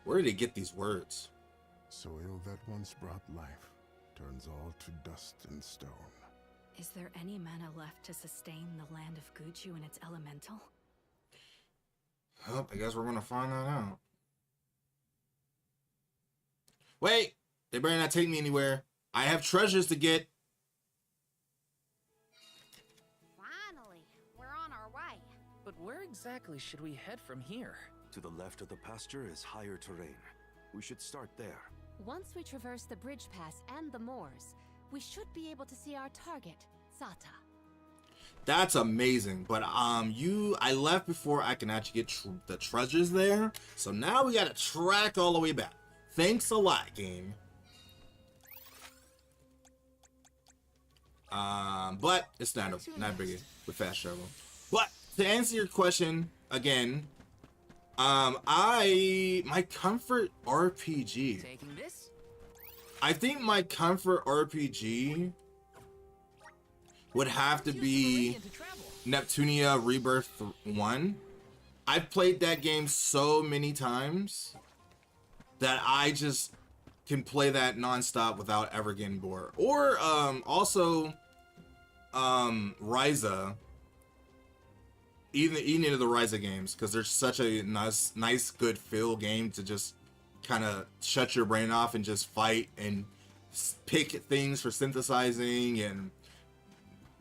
S1: where did they get these words?
S10: Soil that once brought life turns all to dust and stone.
S11: Is there any mana left to sustain the land of Guju and its elemental?
S1: Well, I guess we're gonna find that out. Wait! They better not take me anywhere. I have treasures to get.
S5: Finally, we're on our way.
S2: But where exactly should we head from here?
S6: To the left of the pasture is higher terrain. We should start there.
S7: Once we traverse the bridge pass and the moors, we should be able to see our target, Tsata.
S1: That's amazing. But I left before I can actually get the treasures there. So now we gotta track all the way back. Thanks a lot, game. But it's not a biggie with fast travel. But to answer your question again, my comfort RPG.
S2: Taking this?
S1: I think my comfort RPG would have to be Neptunia Rebirth 1. I've played that game so many times that I just can play that nonstop without ever getting bored. Or also Ryza. Even any of the Ryza games, because they're such a nice good feel game to just kind of shut your brain off and just fight and pick things for synthesizing and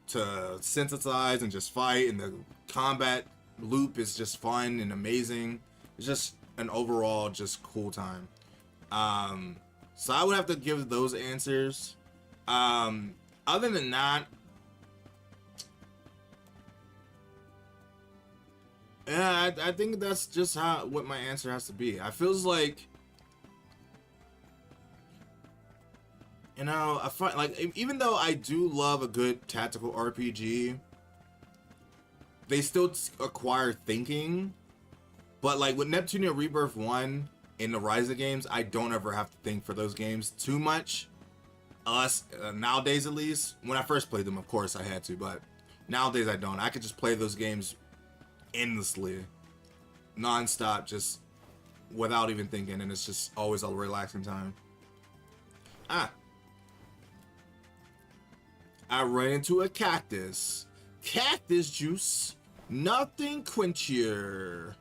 S1: to synthesize and just fight, and the combat loop is just fun and amazing. It's just an overall just cool time. So I would have to give those answers. Other than that, yeah, I think that's just what my answer has to be. I feels like, you know, even though I do love a good tactical RPG, they still acquire thinking. But like with Neptunia Rebirth 1 in the Ryza games, I don't ever have to think for those games too much. Nowadays, at least. When I first played them, of course I had to, but nowadays I don't. I could just play those games endlessly, non-stop, just without even thinking, and it's just always a relaxing time. I ran into a cactus. Cactus juice, nothing quenchier.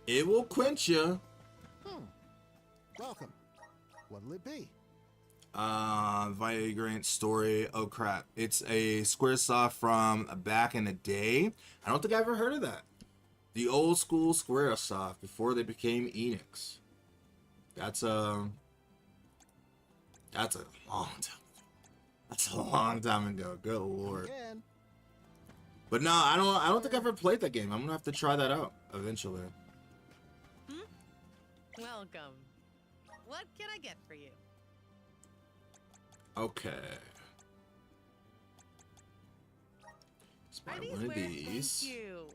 S1: It will quench you.
S10: Welcome. What'll it be?
S1: Vagrant Story. Oh crap. It's a Squaresoft from back in the day. I don't think I ever heard of that. The old school Squaresoft before they became Enix. That's a long time. That's a long time ago. Good lord.
S10: Again.
S1: But no, I don't think I've ever played that game. I'm gonna have to try that out eventually.
S8: Welcome. What can I get for you?
S1: Okay. Let's buy one of these.
S8: Thank you.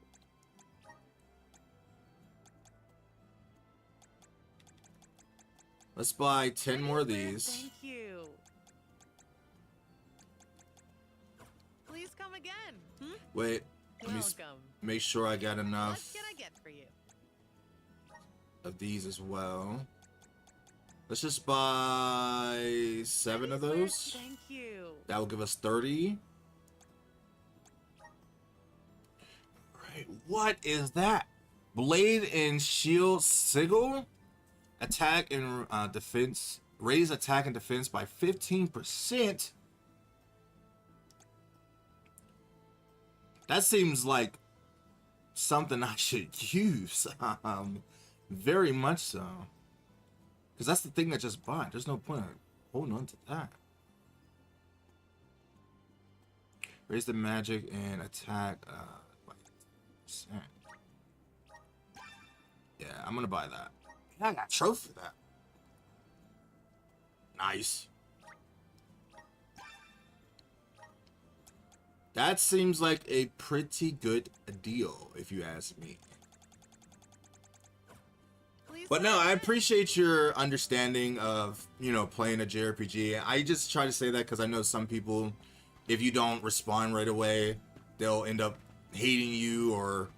S1: Let's buy 10 more of these.
S8: Thank you. Please come again.
S1: Wait, let me make sure I got enough
S8: What can I get for you?
S1: of these as well. Let's just buy 7 of those.
S8: Thank you.
S1: That will give us 30. Right, what is that? Blade and Shield Sigil? Attack and defense. Raise attack and defense by 15%. That seems like something I should use. Very much so. Because that's the thing I just bought. There's no point in holding on to that. Raise the magic and attack by 10%. Yeah, I'm gonna buy that. I got a trophy for that. Nice. That seems like a pretty good deal, if you ask me. But no, I appreciate your understanding of, you know, playing a JRPG. I just try to say that because I know some people, if you don't respond right away, they'll end up hating you or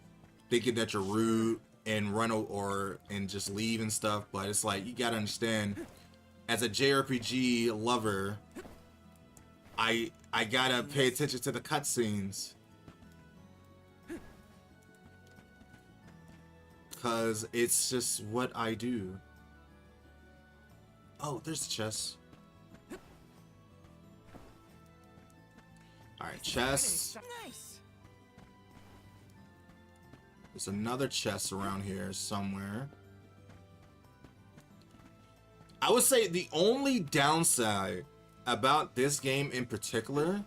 S1: thinking that you're rude and and just leave and stuff. But it's like, you gotta understand, as a JRPG lover, I gotta pay attention to the cutscenes. Because it's just what I do. Oh, there's the chest. Alright, chest.
S2: Nice.
S1: There's another chest around here somewhere. I would say the only downside about this game in particular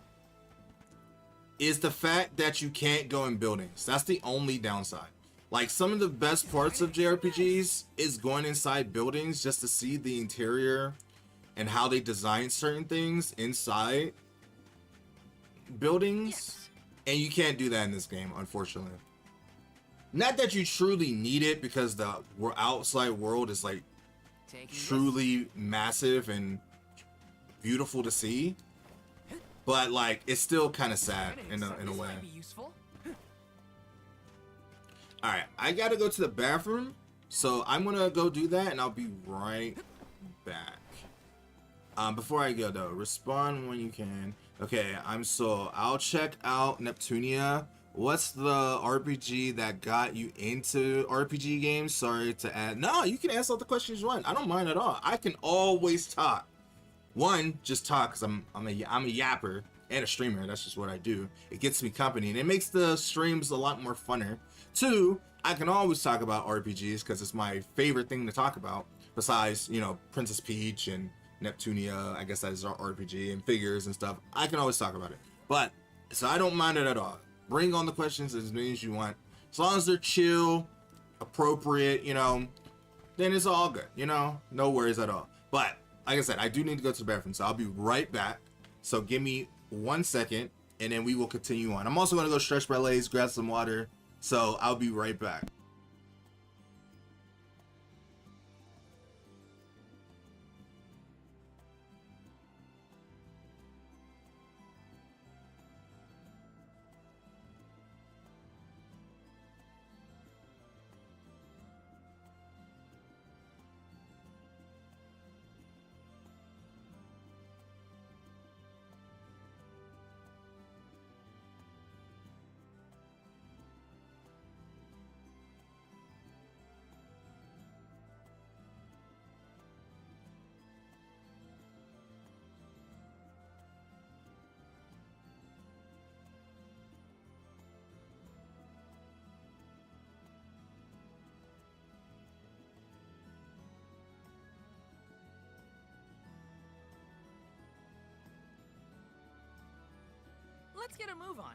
S1: is the fact that you can't go in buildings. That's the only downside. Like, some of the best parts of JRPGs is going inside buildings just to see the interior and how they design certain things inside buildings.
S11: Yes.
S1: And you can't do that in this game, unfortunately. Not that you truly need it, because the outside world is like truly massive and beautiful to see, but like it's still kind of sad in a way. All right, I gotta go to the bathroom, so I'm gonna go do that, and I'll be right back. Before I go though, respond when you can. Okay, I'll check out Neptunia. What's the RPG that got you into RPG games? Sorry to add. No, you can answer all the questions you want. I don't mind at all. I can always talk. One, just talk because I'm a yapper and a streamer. That's just what I do. It gets me company and it makes the streams a lot more funner. Two, I can always talk about RPGs because it's my favorite thing to talk about. Besides, you know, Princess Peach and Neptunia, I guess that is our RPG, and figures and stuff. I can always talk about it. But so I don't mind it at all. Bring on the questions as many as you want. As long as they're chill, appropriate, you know, then it's all good, you know? No worries at all. But, like I said, I do need to go to the bathroom, so I'll be right back. So give me 1 second, and then we will continue on. I'm also going to go stretch my legs, grab some water, so I'll be right back.
S2: Let's get a move on.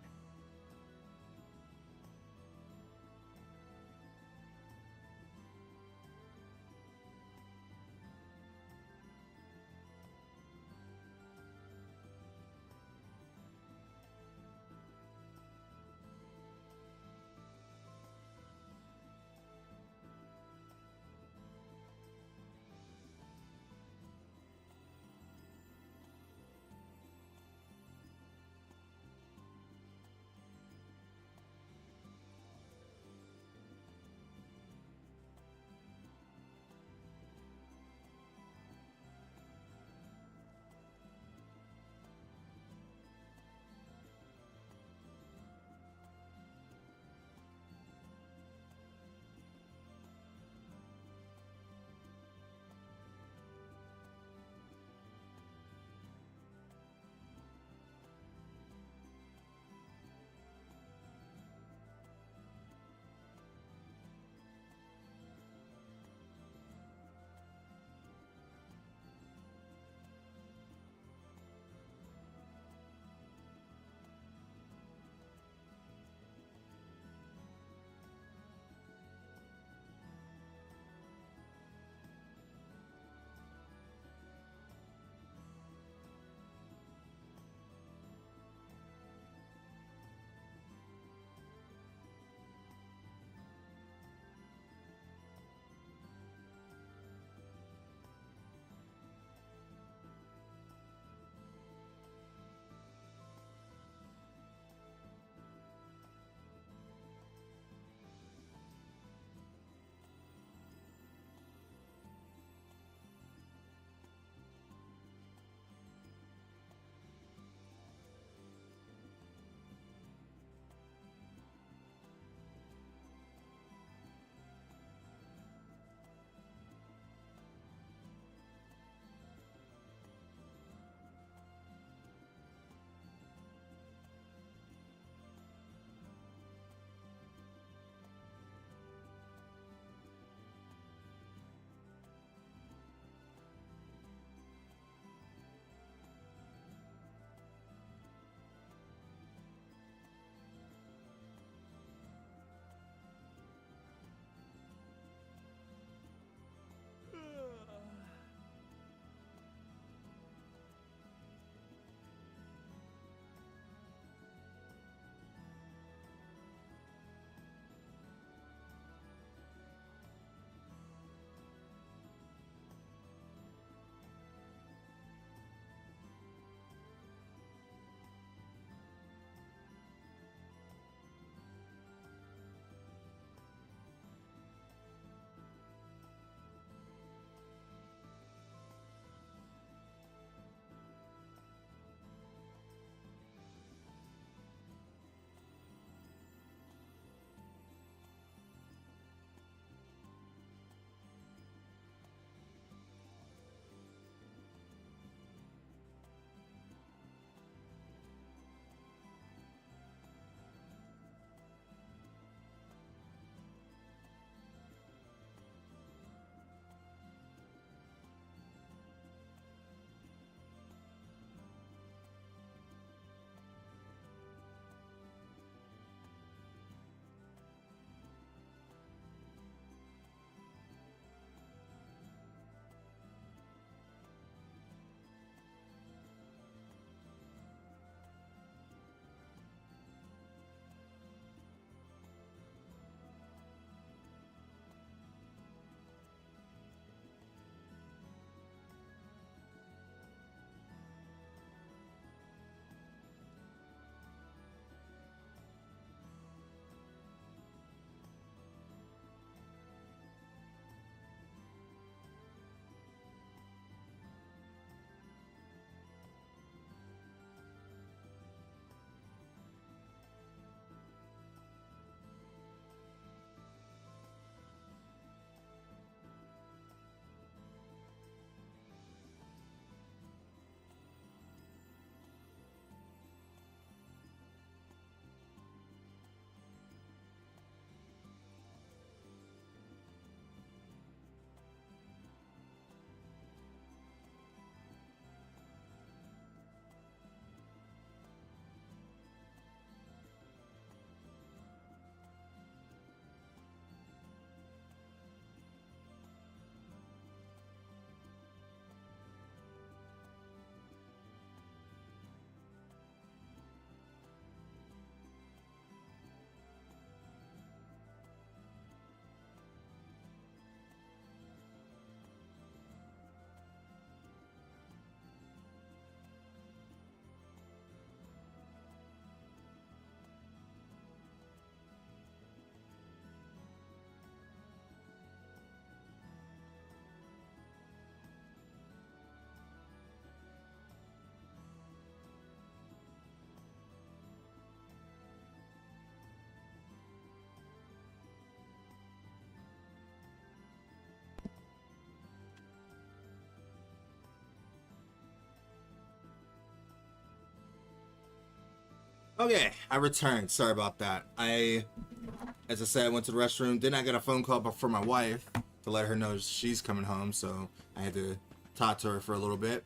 S1: Okay, I returned. Sorry about that. As I said, I went to the restroom. Then I got a phone call from my wife to let her know she's coming home. So I had to talk to her for a little bit.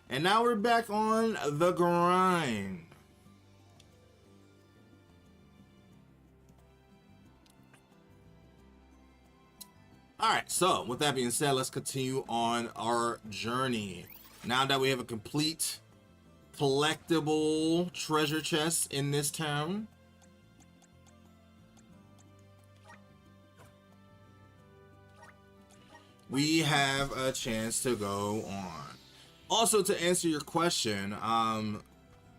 S1: And now we're back on the grind. Alright, so with that being said, let's continue on our journey. Now that we have a complete collectible treasure chest in this town, we have a chance to go on. Also, to answer your question,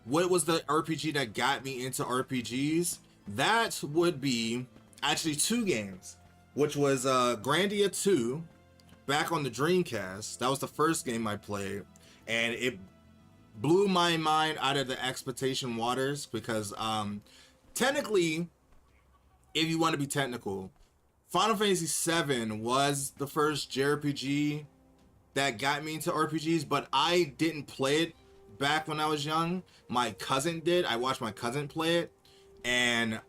S1: what was the RPG that got me into RPGs? That would be actually 2 games, which was Grandia 2 back on the Dreamcast. That was the first game I played, and it blew my mind out of the expectation waters because technically, if you want to be technical, Final Fantasy VII was the first JRPG that got me into RPGs, but I didn't play it back when I was young. My cousin did. I watched my cousin play it, and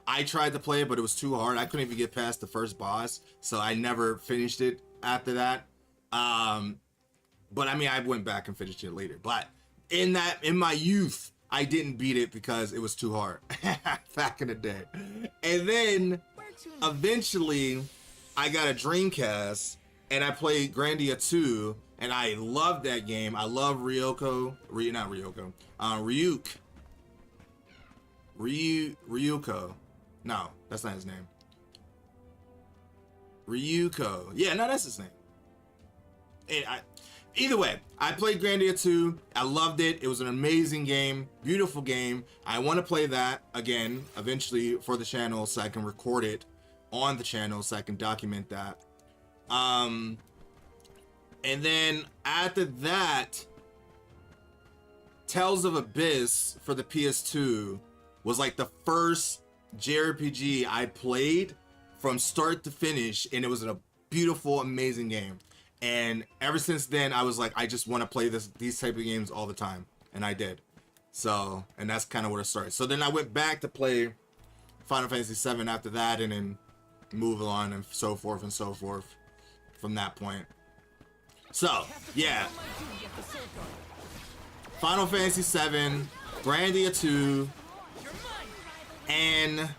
S1: I tried to play it, but it was too hard. I couldn't even get past the first boss, so I never finished it after that. But I mean, I went back and finished it later. But in my youth, I didn't beat it because it was too hard back in the day. And then eventually, I got a Dreamcast and I played Grandia 2, and I loved that game. I love Ryuko. Ryuko. No, that's not his name. Ryuko. Yeah, no, that's his name. Either way, I played Grandia 2. I loved it. It was an amazing game, beautiful game. I want to play that again eventually for the channel so I can record it on the channel so I can document that. And then after that, Tales of Abyss for the PS2 was like the first JRPG I played from start to finish, and it was a beautiful, amazing game. And ever since then, I was like, I just want to play these type of games all the time, and I did. So, and that's kind of where it started. So then I went back to play Final Fantasy VII after that, and then move on and so forth from that point. So, yeah. Final Fantasy VII, Grandia 2, and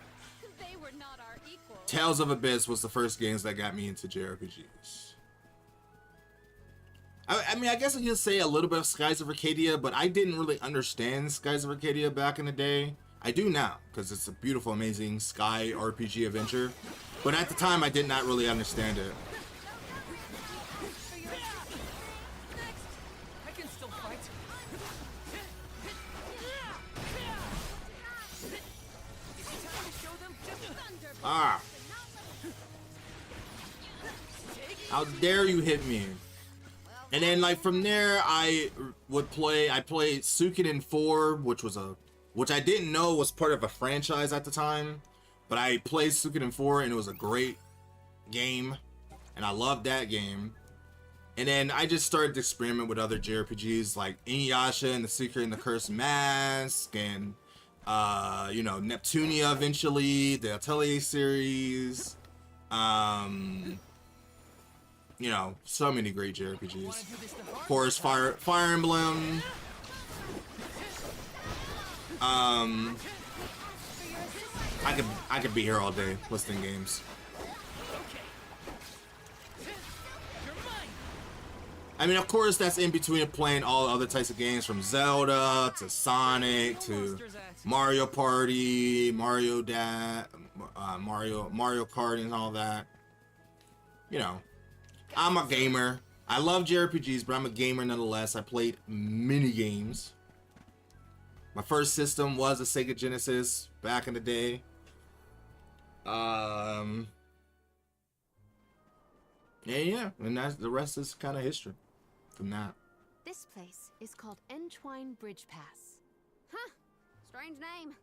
S1: Tales of Abyss was the first games that got me into JRPGs. I mean, I guess I can say a little bit of Skies of Arcadia, but I didn't really understand Skies of Arcadia back in the day. I do now, because it's a beautiful, amazing Sky RPG adventure. But at the time, I did not really understand it. Ah! How dare you hit me? And then, like, from there, I played Suikoden 4, which I didn't know was part of a franchise at the time, but I played Suikoden 4, and it was a great game, and I loved that game. And then I just started to experiment with other JRPGs, like Inuyasha and the Secret and the Cursed Mask, and, you know, Neptunia eventually, the Atelier series, you know, so many great JRPGs. Of course, Fire Emblem. I could be here all day listing games. I mean, of course, that's in between playing all other types of games, from Zelda to Sonic to Mario Party, Mario Kart, and all that. You know. I'm a gamer. I love JRPGs, but I'm a gamer nonetheless. I played many games. My first system was a Sega Genesis back in the day. Yeah, and the rest is kind of history from that.
S7: This place is called Entwine Bridge Pass.
S5: Huh. Strange name.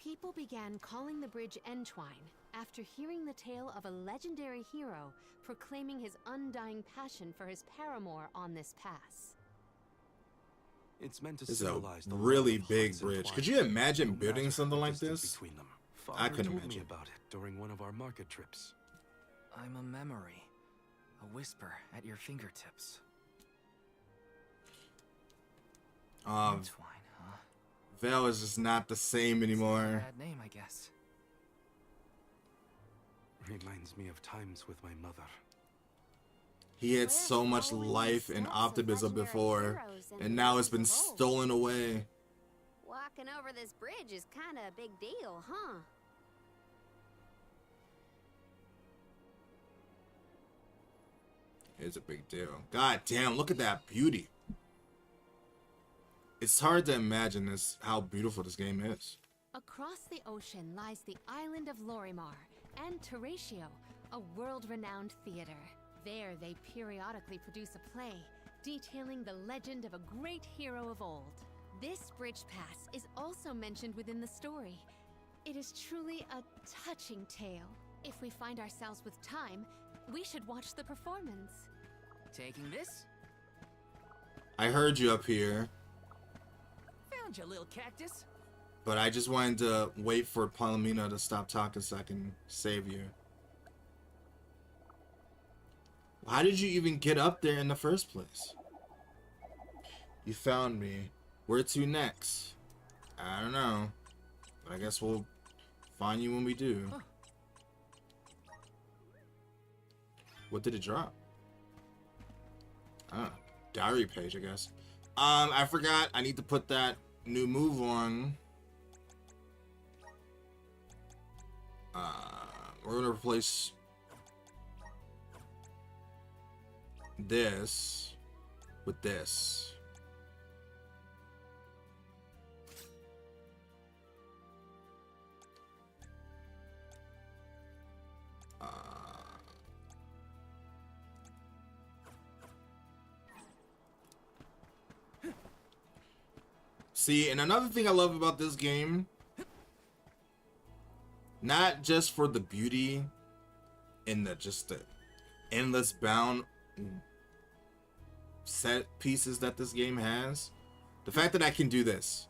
S7: People began calling the bridge Entwine after hearing the tale of a legendary hero proclaiming his undying passion for his paramour on this pass.
S6: It's meant to
S1: This is a
S6: symbolize the
S1: really
S6: love of
S1: big
S6: hearts
S1: bridge.
S6: entwined,
S1: Could you imagine
S6: no
S1: building
S6: matter
S1: something
S6: the
S1: like
S6: distance
S1: this?
S6: between them.
S1: I
S6: Father
S1: couldn't
S6: told me
S1: imagine.
S6: about it during one of our market trips.
S2: I'm a memory. A whisper at your fingertips. Twine, huh?
S1: Vale is just not the same anymore.
S2: Bad name, I guess.
S6: Reminds me of times with my mother.
S1: He had so much life and optimism before, and now it's been stolen away.
S5: Walking over this bridge is kind of a big deal, huh?
S1: It's a big deal. God damn, look at that beauty. It's hard to imagine this, how beautiful this game is.
S7: Across the ocean lies the island of Lorimar and Teratio, a world-renowned theater. There they periodically produce a play detailing the legend of a great hero of old. This bridge pass is also mentioned within the story. It is truly a touching tale. If we find ourselves with time, we should watch the performance.
S2: Taking this?
S1: I heard you up here,
S2: Found you, little cactus.
S1: but I just wanted to wait for Palomino to stop talking so I can save you. How did you even get up there in the first place? You found me. Where to next? I don't know. But I guess we'll find you when we do.
S2: Huh.
S1: What did it drop? Ah, diary page, I guess. I forgot. I need to put that new move on. We're gonna replace this with this. See, and another thing I love about this game, not just for the beauty and the endless bound set pieces that this game has, the fact that I can do this.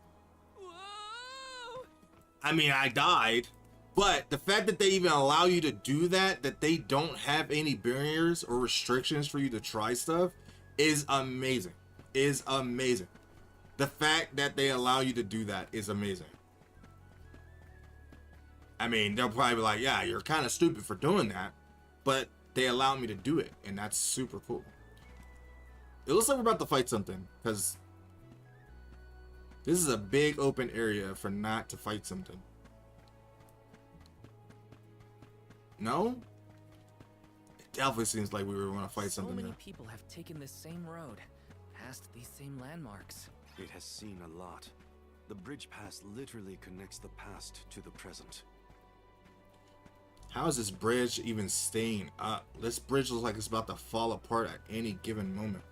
S1: I mean, I died, but the fact that they even allow you to do that they don't have any barriers or restrictions for you to try stuff, is amazing. Is amazing. The fact that they allow you to do that is amazing. I mean, they'll probably be like, yeah, you're kind of stupid for doing that, but they allow me to do it, and that's super cool. It looks like we're about to fight something, because this is a big open area for not to fight something. No? It definitely seems like we were going to fight something.
S2: So many
S1: there.
S2: people have taken this same road, past these same landmarks.
S6: It has seen a lot. The bridge pass literally connects the past to the present.
S1: How is this bridge even staying up? This bridge looks like it's about to fall apart at any given moment.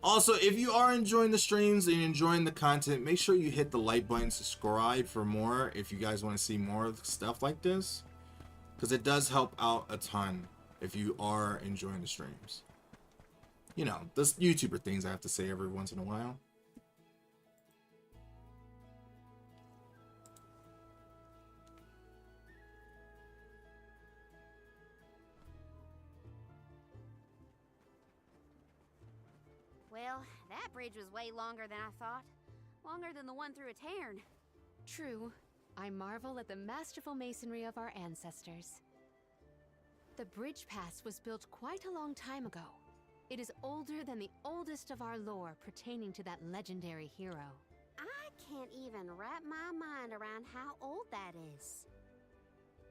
S1: Also, if you are enjoying the streams and enjoying the content, make sure you hit the like button, subscribe for more if you guys want to see more of stuff like this, because it does help out a ton if you are enjoying the streams. You know, those YouTuber things I have to say every once in a while.
S5: Well, that bridge was way longer than I thought. Longer than the one through Aetern.
S7: True. I marvel at the masterful masonry of our ancestors. The bridge pass was built quite a long time ago. It is older than the oldest of our lore pertaining to that legendary hero.
S5: I can't even wrap my mind around how old that is.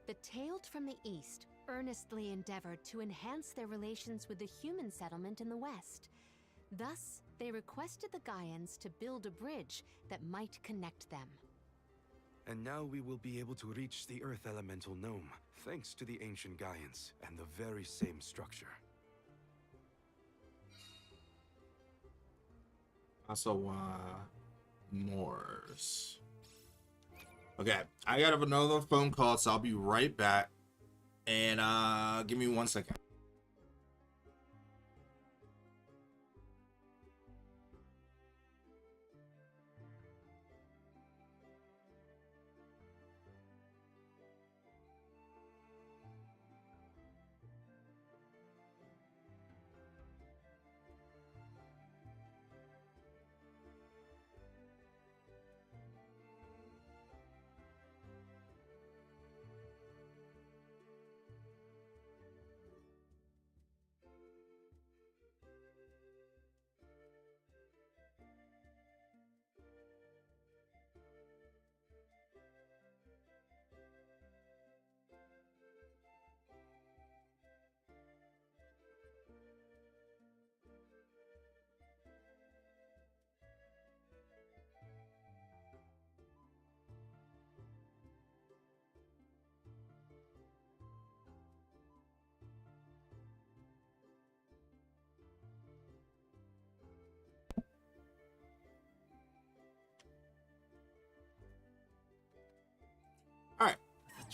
S7: The Tailed from the East earnestly endeavored to enhance their relations with the human settlement in the West. Thus, they requested the Gaians to build a bridge that might connect them.
S6: And now we will be able to reach the Earth Elemental Gnome, thanks to the ancient Gaians and the very same structure.
S1: Also, Moors. Okay, I got another phone call, so I'll be right back. And give me 1 second.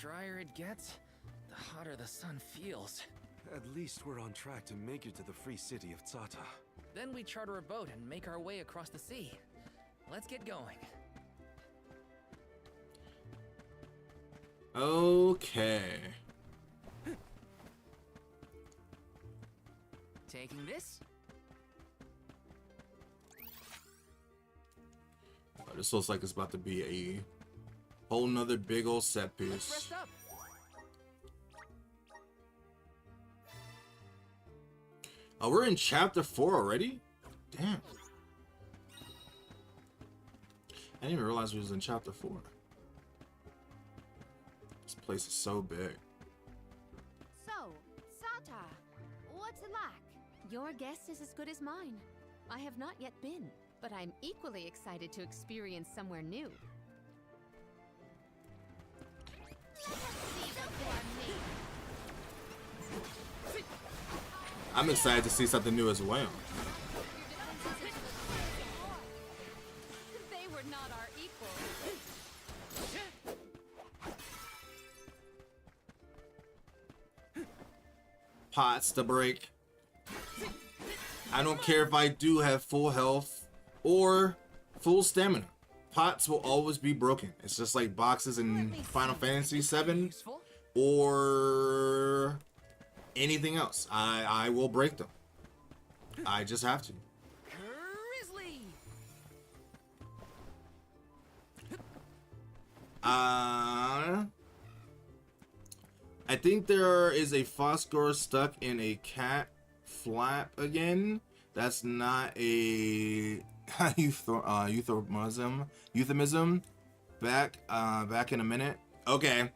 S2: drier it gets, the hotter the sun feels.
S6: At least we're on track to make it to the free city of Tsata.
S2: Then we charter a boat and make our way across the sea. Let's get going.
S1: Okay.
S2: Taking this?
S1: Oh, this looks like it's about to be a whole nother big old set piece.
S2: Rest up.
S1: Oh, we're in chapter 4 already? Damn. I didn't even realize we was in chapter 4. This place is so big.
S5: So, Sata, what's it like?
S7: Your guess is as good as mine. I have not yet been, but I'm equally excited to experience somewhere new.
S1: I'm excited to see something new as well.
S7: They were not our equals.
S1: Pots to break. I don't care if I do have full health or full stamina. Pots will always be broken. It's just like boxes in Final Fantasy VII or anything else. I will break them. I just have to.
S2: Grizzly.
S1: I think there is a Phosphor stuck in a cat flap again. That's not a euphemism. Back in a minute. Okay.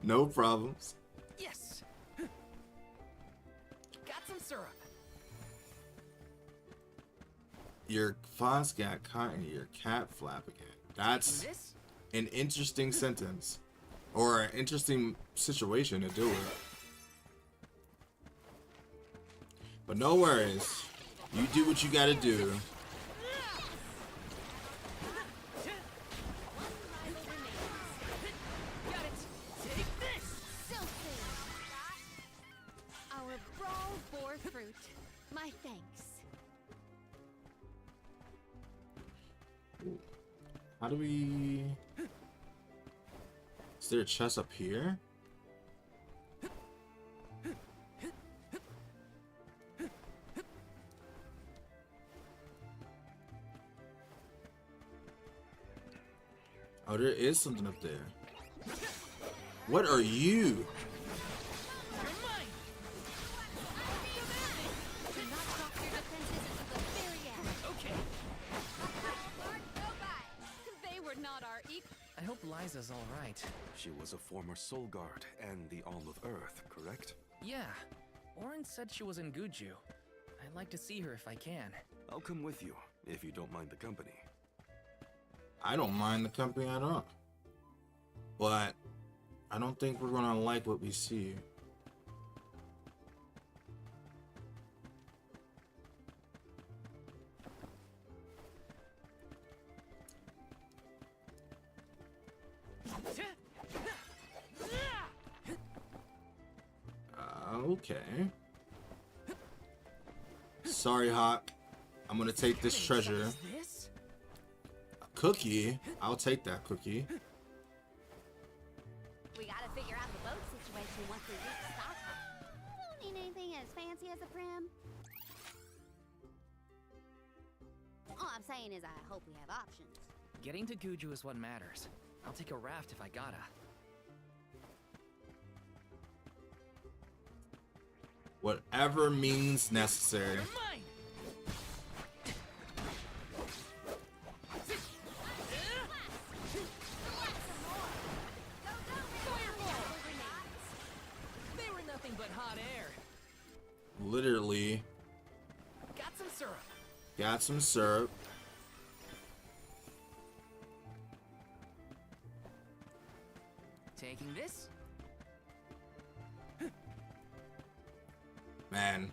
S1: No problems.
S2: Yes. Got some syrup.
S1: Your Foss got caught in your cat flap again. That's an interesting sentence. Or an interesting situation to deal with. But no worries. You do what you gotta do.
S7: Our brawl bore fruit. My thanks.
S1: How do we... Is there a chest up here? Oh, there is something up there. What are you?
S7: They were not our equals.
S2: I hope Liza's all right.
S6: She was a former Soul Guard and the Alm of Earth, correct?
S2: Yeah. Orin said she was in Guju. I'd like to see her if I can.
S6: I'll come with you, if you don't mind the company.
S1: I don't mind the company at all. But I don't think we're gonna like what we see. Okay. Sorry, Hawk. I'm gonna take this treasure. A cookie? I'll take that cookie.
S5: We gotta figure out the boat situation once we reach Sata. Don't need anything as fancy as a prim. All I'm saying is I hope we have options.
S2: Getting to Guju is what matters. I'll take a raft if I gotta.
S1: Whatever means necessary.
S2: They were nothing but hot air.
S1: Literally.
S2: Got some syrup.
S1: Got some syrup.
S2: Taking this?
S1: Man.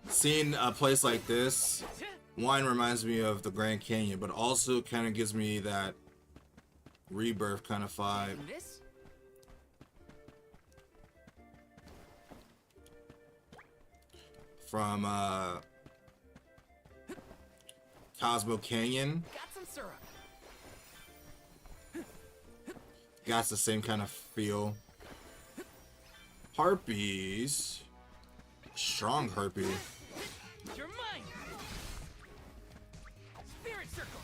S1: Seeing a place like this, one reminds me of the Grand Canyon, but also kind of gives me that Rebirth kind of vibe.
S2: This?
S1: From Cosmo Canyon.
S2: Got some syrup.
S1: Got the same kind of feel. Harpies. Strong harpy.
S2: You're mine. Spirit circle.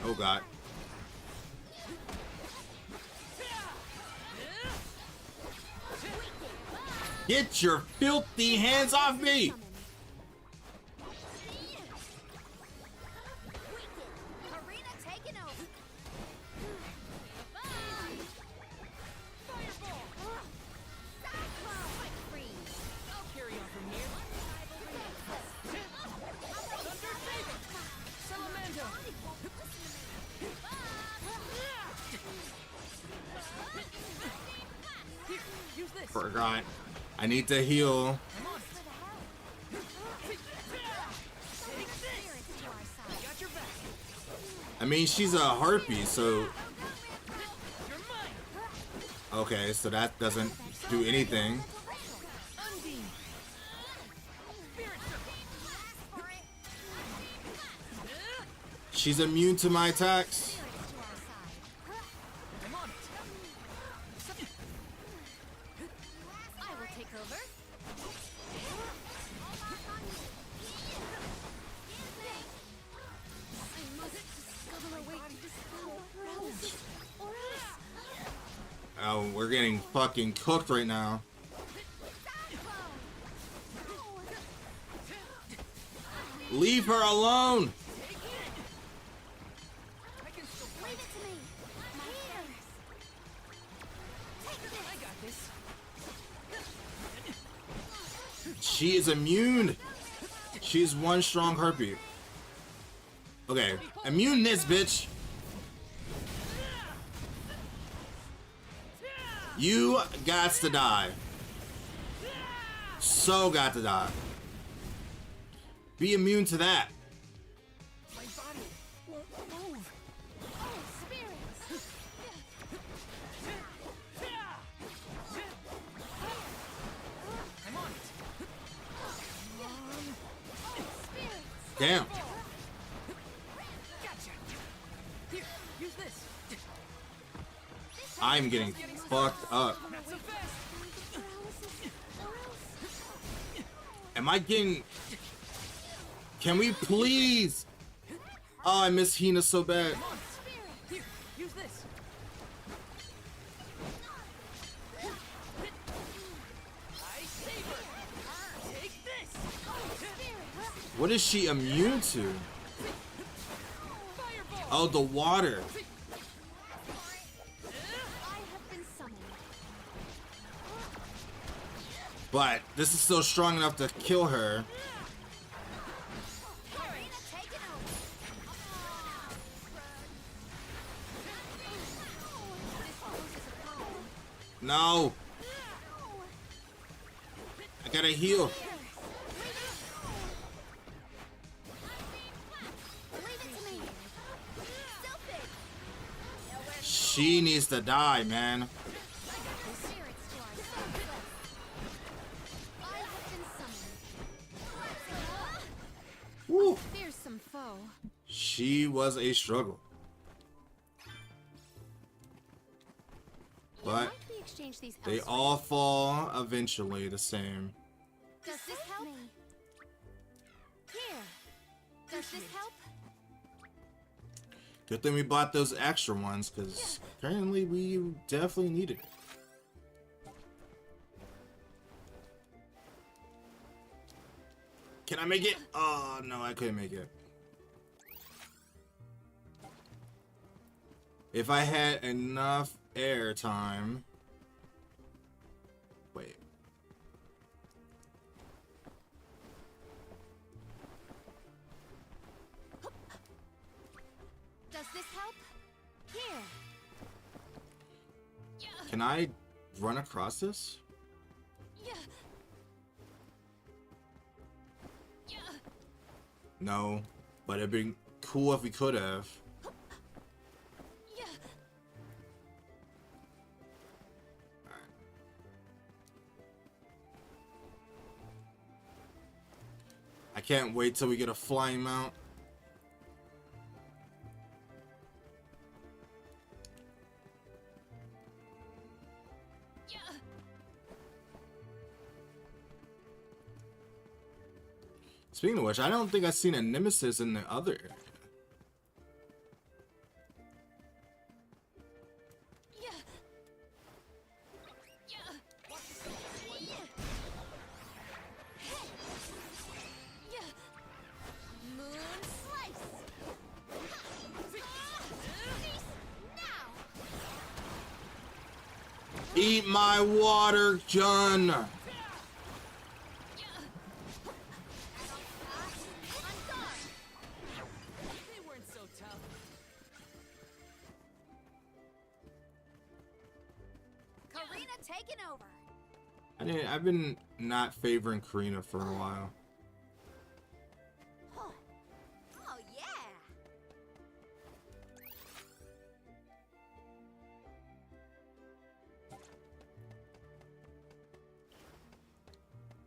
S1: Oh god. Get your filthy hands off me!
S5: Karina taking over.
S2: I'll carry on from here. Thunder Saber. Salamando. Here, use this.
S1: Forgot. I need to heal.
S2: I'm on it. Got your back.
S1: I mean, she's a harpy, so...
S2: You're mine.
S1: Okay, so that doesn't do anything.
S2: Undine. Spirit circle.
S1: She's immune to my attacks.
S2: I'm on it.
S7: I will take over. I must discover a way to dispel paralysis, or else
S1: Oh, we're getting fucking cooked right now. Leave her alone!
S5: Leave it to me. My ears. Take this.
S2: I got this.
S1: She is immune! She's one strong harpy. Okay, immune this bitch! You gots to die. So got to die. Be immune to that.
S2: My body won't move.
S5: Oh, spirits.
S2: I'm on it.
S1: Damn.
S2: Gotcha. Here, use this.
S1: I'm getting fucked up.
S2: Not so fast.
S1: Am I getting... Can we please? Oh, I miss Hina so bad.
S2: Here, use this. Ice Saber. Take this.
S1: What is she immune to?
S2: Fireball.
S1: Oh, the water.
S5: I have been summoned.
S1: But this is still strong enough to kill her.
S5: Karina taking over.
S1: No. I gotta heal.
S5: Leave it to me. Stupid.
S1: She needs to die, man.
S5: Spirits to our side. I have been summoned.
S1: Woo.
S7: fearsome foe.
S1: She was a struggle. But
S7: Might we exchange these
S1: they
S7: elsewhere?
S1: all fall eventually the same.
S5: Does this help? Here. Does this help?
S1: Good thing we bought those extra ones, because apparently we definitely needed it. Can I make it? Oh, no, I couldn't make it. If I had enough air time. Wait.
S5: Does this help? Here.
S1: Can I run across this? No, but it'd be cool if we could have. I can't wait till we get a flying mount. Speaking of which, I don't think I've seen a nemesis in the other area. Eat my water, John.
S2: They weren't so tough.
S5: Karina taking over.
S1: I've been not favoring Karina for a while.
S5: Oh yeah.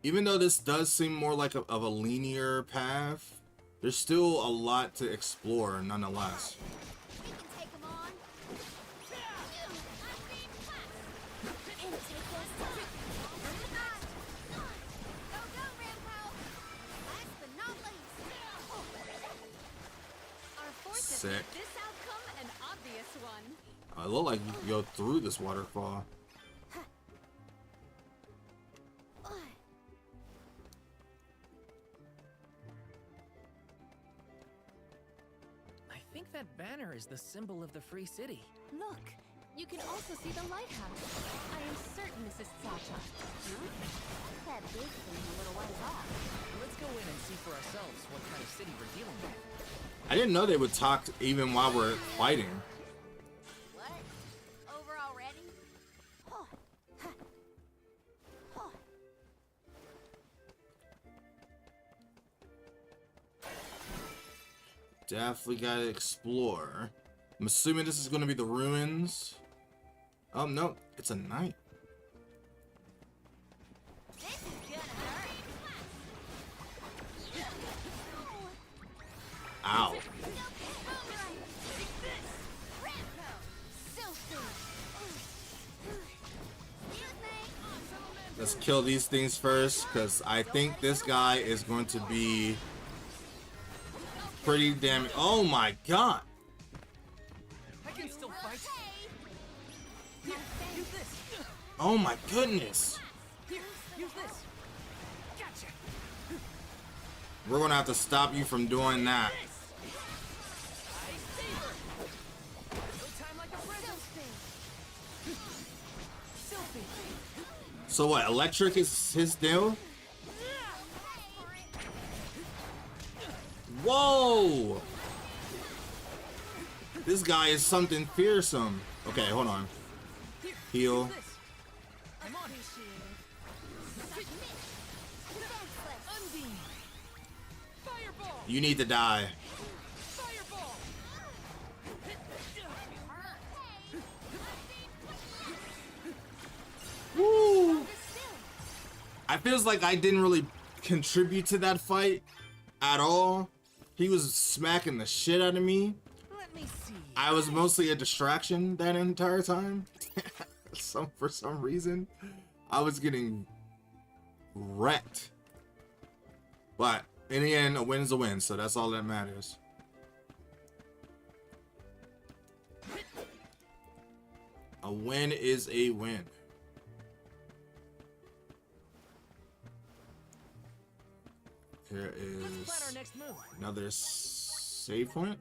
S1: Even though this does seem more like of a linear path, there's still a lot to explore nonetheless.
S5: We can take them on. Go, Rampo. Last but not least.
S7: Our forces
S1: Sick.
S7: make this outcome an obvious one.
S1: I look like you can go through this waterfall.
S2: I think that banner is the symbol of the Free City.
S7: Look, you can also see the lighthouse. I am certain this is Sata.
S5: That big thing a little ways off.
S2: Let's go in and see for ourselves what kind of city we're dealing with.
S1: I didn't know they would talk even while we're fighting.
S5: What? Over already?
S1: Definitely gotta explore. I'm assuming this is gonna be the ruins. Oh no, it's a knight.
S5: This is gonna hurt.
S1: Ow.
S5: Take this. Rampo. Silphy. Excuse me.
S1: Let's kill these things first, because I think this guy is going to be pretty damn. Oh my god.
S2: I can still fight. Here, use this.
S1: Oh my goodness.
S2: Here, use this. Gotcha.
S1: We're gonna have to stop you from doing that. So what, electric is his deal? Whoa! This guy is something fearsome. Okay, hold on. Heal.
S2: I'm on his Fireball.
S1: You need to die.
S2: Fireball.
S1: Woo! I feels like I didn't really contribute to that fight at all. He was smacking the shit out of me.
S2: Let me see.
S1: I was mostly a distraction that entire time. For some reason, I was getting wrecked. But in the end, a win is a win, so that's all that matters. A win is a win. Here
S2: Let's plan our
S1: is
S2: next move.
S1: another save point.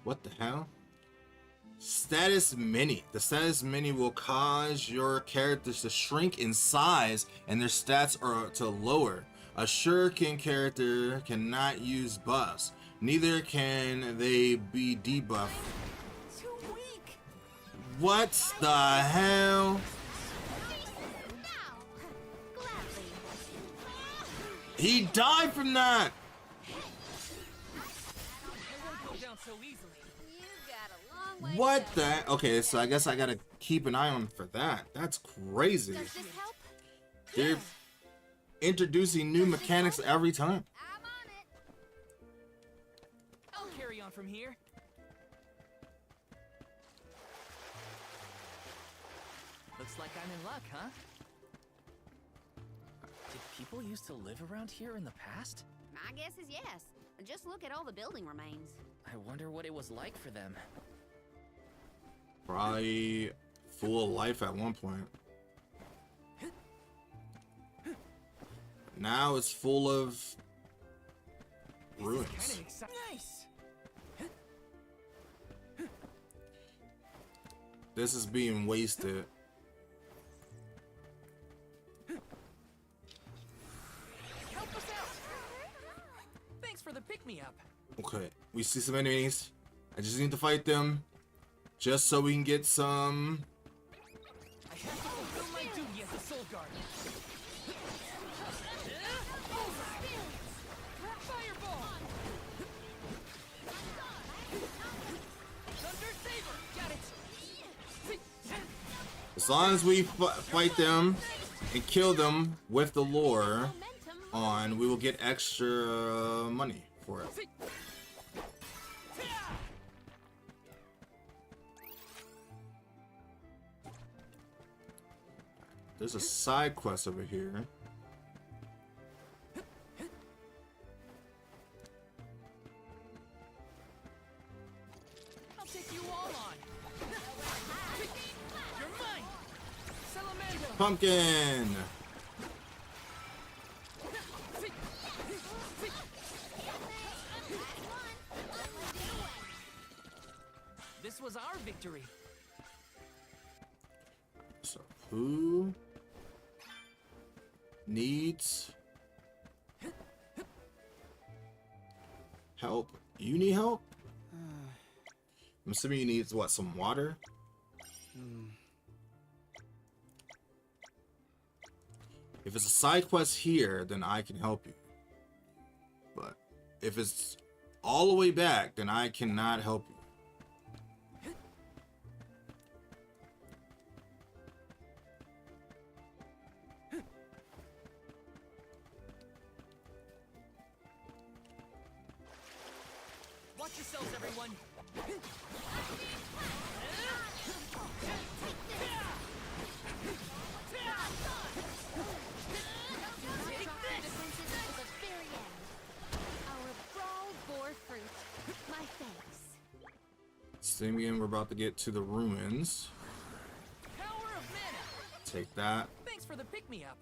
S1: What the hell? Status Mini. The Status Mini will cause your characters to shrink in size and their stats are to lower. A Shuriken character cannot use buffs. Neither can they be debuffed.
S4: Too weak.
S1: What the hell? He died from that! What the? Okay, so I guess I gotta keep an eye on for that. That's crazy.
S5: Does this help?
S1: They're introducing new mechanics every time.
S5: I'm on it.
S2: I'll carry on from here. Looks like I'm in luck, huh? Did people used to live around here in the past?
S5: My guess is yes. Just look at all the building remains.
S2: I wonder what it was like for them.
S1: Probably full of life at one point. Now it's full of ruins.
S2: Nice.
S1: This is being wasted.
S2: Help us out. Thanks for the pick-me-up.
S1: Okay, we see some enemies. I just need to fight them, just so we can get some.
S2: I have to fulfill my duty as a soul guard. Fireball. Thunder Saber. Got it.
S1: As long as we fight them and kill them with the lore on, we will get extra money for it. There's a side quest over here.
S2: I'll take you all on. You're mine. Salamander.
S1: Pumpkin!
S2: This was our victory.
S1: So who needs help? You need help? I'm assuming you need what, some water? If it's a side quest here, then I can help you. But if it's all the way back, then I cannot help you.
S2: Watch yourselves, everyone.
S1: Simeon, we're about to get to the ruins.
S2: Power of mana.
S1: Take that.
S2: Thanks for the pick-me-up.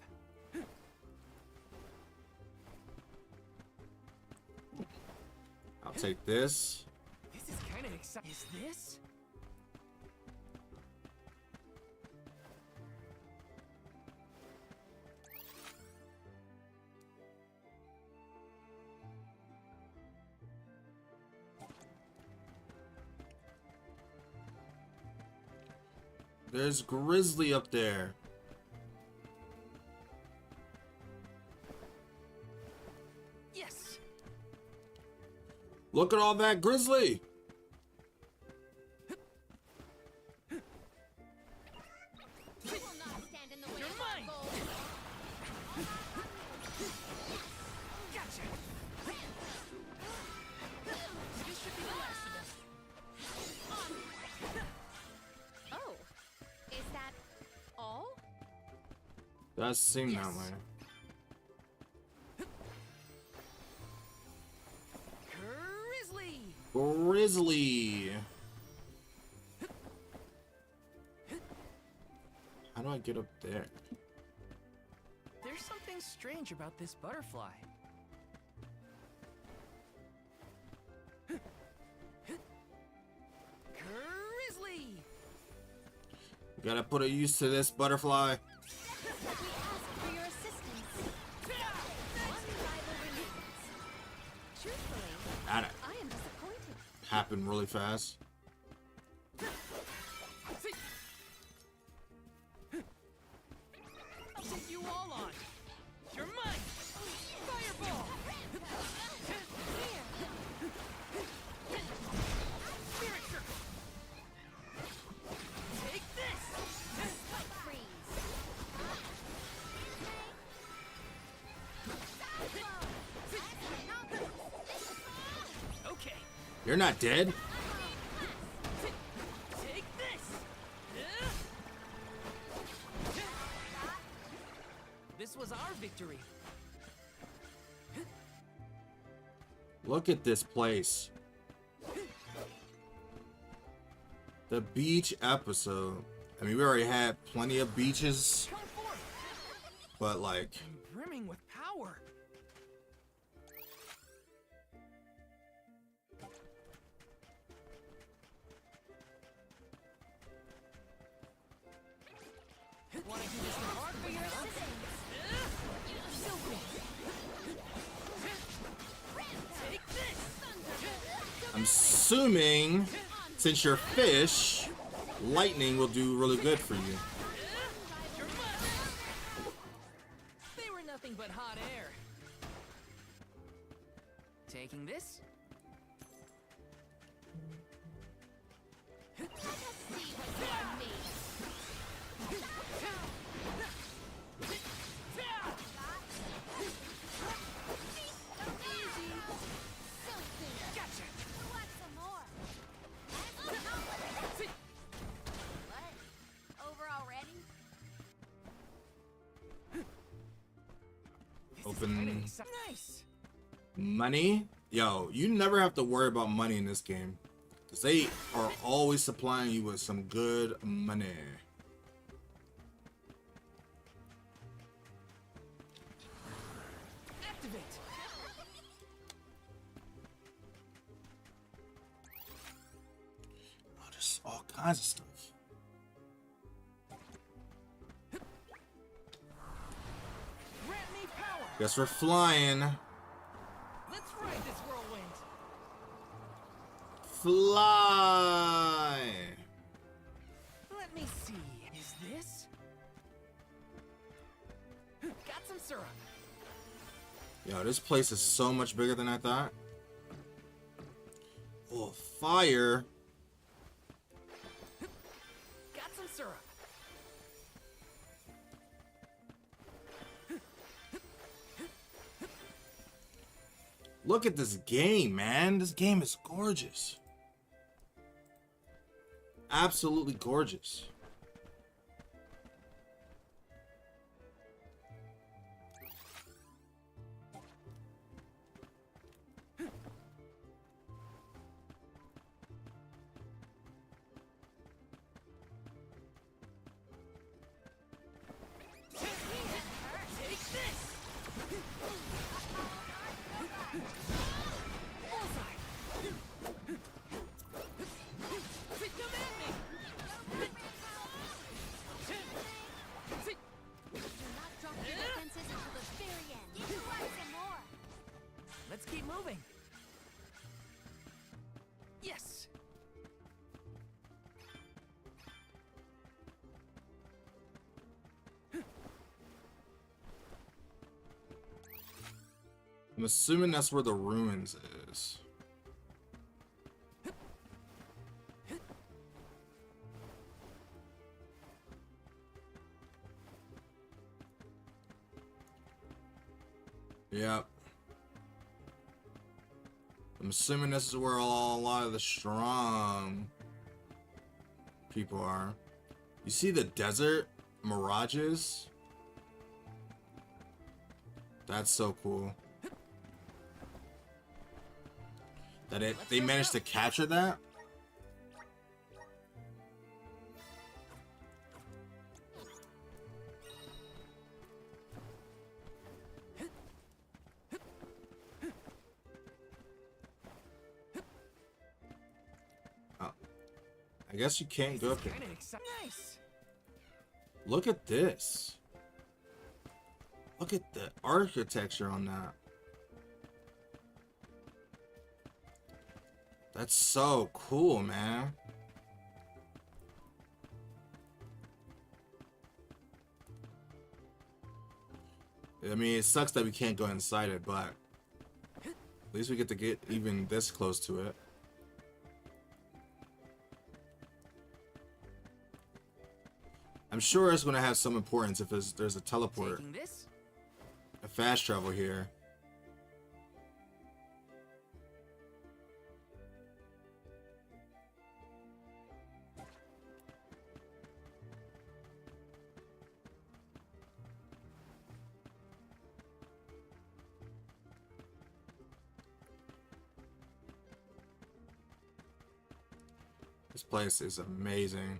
S1: I'll take this.
S2: This is kind of exciting. Is this?
S1: There's Grizzly up there.
S2: Yes.
S1: Look at all that Grizzly.
S2: You're mine. Gotcha. This should be the last of us.
S5: Oh, is that all?
S1: Does seem that way.
S2: Grizzly.
S1: Grizzly. How do I get up there?
S2: There's something strange about this butterfly. Grizzly.
S1: You gotta put a use to this butterfly.
S5: We ask for your assistance. One rival remains. Truthfully,
S1: That
S5: I am disappointed.
S1: happened really fast.
S2: I'll take you all on. You're mine. Fireball. Spirit circle. Take this.
S5: Freeze.
S2: Okay.
S1: You're not dead?
S2: Take this. This was our victory.
S1: Look at this place. The beach episode. I mean, we already had plenty of beaches,
S2: Come forth.
S1: but like,
S2: Brimming with power. Want to do this the hard
S5: For
S2: way,
S5: your
S2: huh?
S5: assistance.
S2: Take this.
S1: I'm assuming since you're fish, lightning will do really good for you.
S2: You're mine. They were nothing but hot air. Taking this?
S5: Let us see what you are made.
S2: Gotcha.
S5: Want some more? What? Over already?
S1: Open
S2: Nice.
S1: money. Yo, you never have to worry about money in this game, because they are always supplying you with some good money.
S2: Activate.
S1: Oh, there's all kinds of stuff.
S2: Grant me power.
S1: Guess we're flying.
S2: Let's ride this whirlwind.
S1: Fly.
S2: Let me see. Is this? Got some syrup.
S1: Yo, this place is so much bigger than I thought. Oh, fire.
S2: Got some syrup.
S1: Look at this game, man. This game is gorgeous. Absolutely gorgeous.
S2: Take this. Bullseye. Come at me.
S5: Do not drop your defenses until the very end. You want some more?
S2: Let's keep moving. Yes.
S1: I'm assuming that's where the ruins is. Yep. I'm assuming this is where a lot of the strong people are. You see the desert mirages? That's so cool. That they managed to capture that? Oh. I guess you can't go up there.
S2: Nice.
S1: Look at this. Look at the architecture on that. That's so cool, man. I mean, it sucks that we can't go inside it, but at least we get to get even this close to it. I'm sure it's going to have some importance if there's a teleport, a fast travel here. This place is amazing.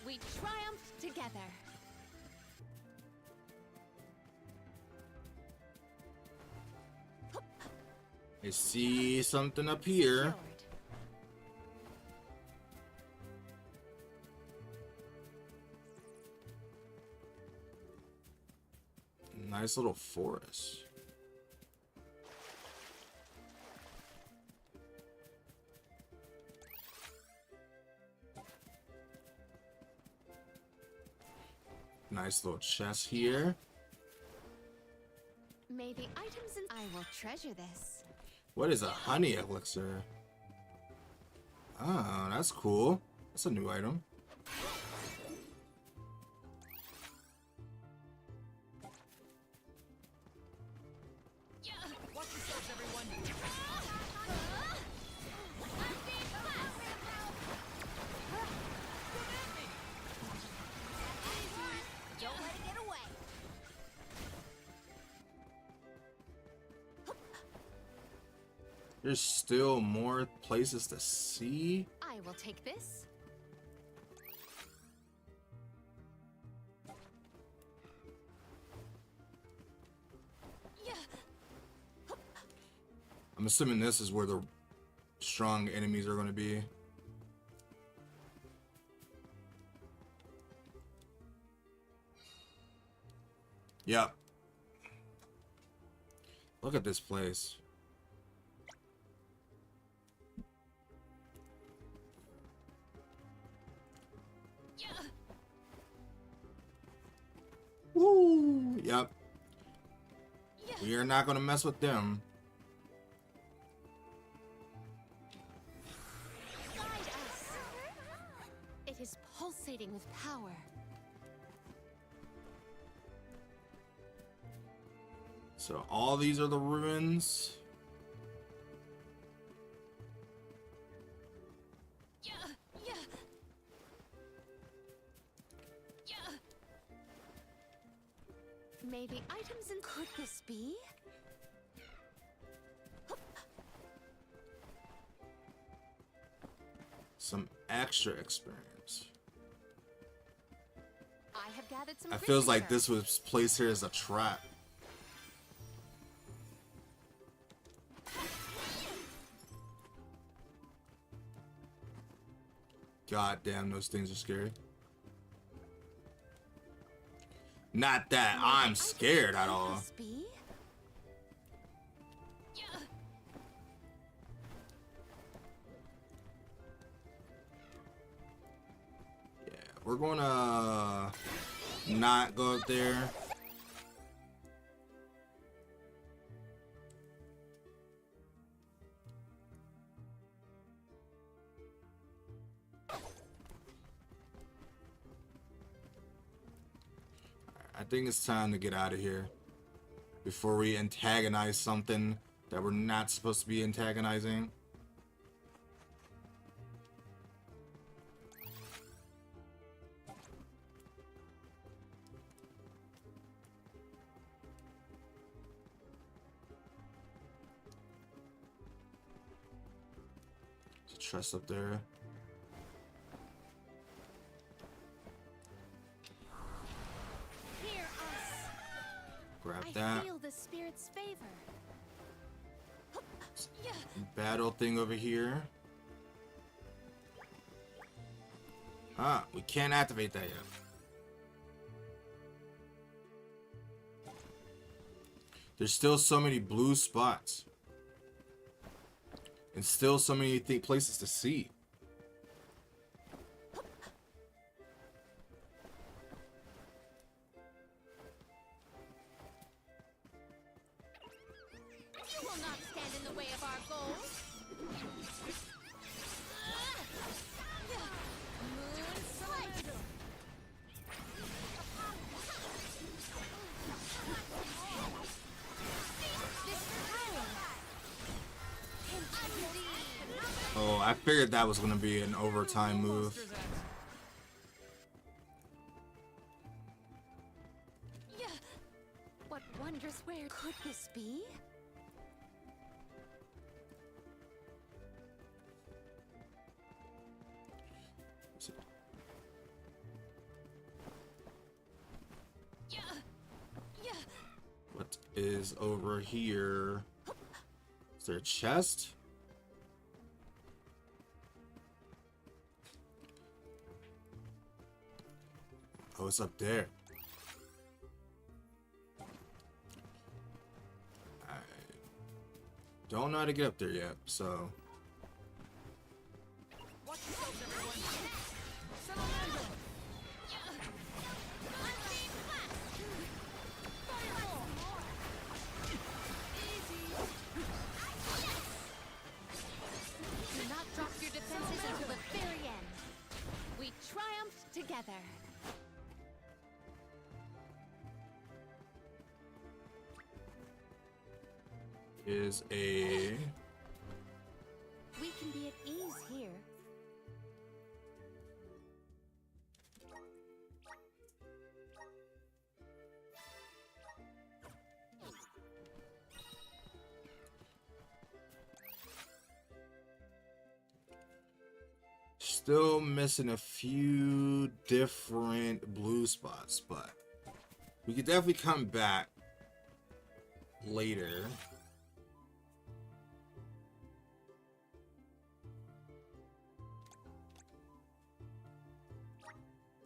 S7: We triumphed together.
S1: I see something up here. Nice little forest. Nice little chest here.
S7: May the items in I will treasure this.
S1: What is a honey elixir? Oh, that's cool. That's a new item.
S8: Watch yourselves, everyone.
S5: Don't let it get away.
S1: There's still more places to see.
S7: I will take this.
S1: I'm assuming this is where the strong enemies are going to be. Yep. Look at this place. Woo! Yep. We are not going to mess with them.
S7: Guide us. It is pulsating with power.
S1: So all these are the ruins.
S7: May the items in could this be?
S1: Some extra experience.
S7: I have gathered some.
S1: I feels like this was placed here as a trap. God damn, those things are scary. Not that I'm scared at all. Yeah, we're gonna not go up there. I think it's time to get out of here before we antagonize something that we're not supposed to be antagonizing. Chest up there.
S7: Hear us.
S1: Grab
S7: I
S1: that.
S7: feel the spirit's favor. Yeah.
S1: Battle thing over here. Ah, we can't activate that yet. There's still so many blue spots. And still so many places to see.
S7: You will not stand in the way of our goals. Moonlight.
S1: Oh, I figured that was gonna be an overtime move.
S7: Yeah. What wondrous where could this be? Yeah. Yeah.
S1: What is over here? Is there a chest? Oh, it's up there. I don't know how to get up there yet, so.
S8: Watch yourselves, everyone.
S7: Do not drop your defenses until the very end. We triumphed together.
S1: Is a.
S7: We can be at ease here.
S1: Still missing a few different blue spots, but we could definitely come back later.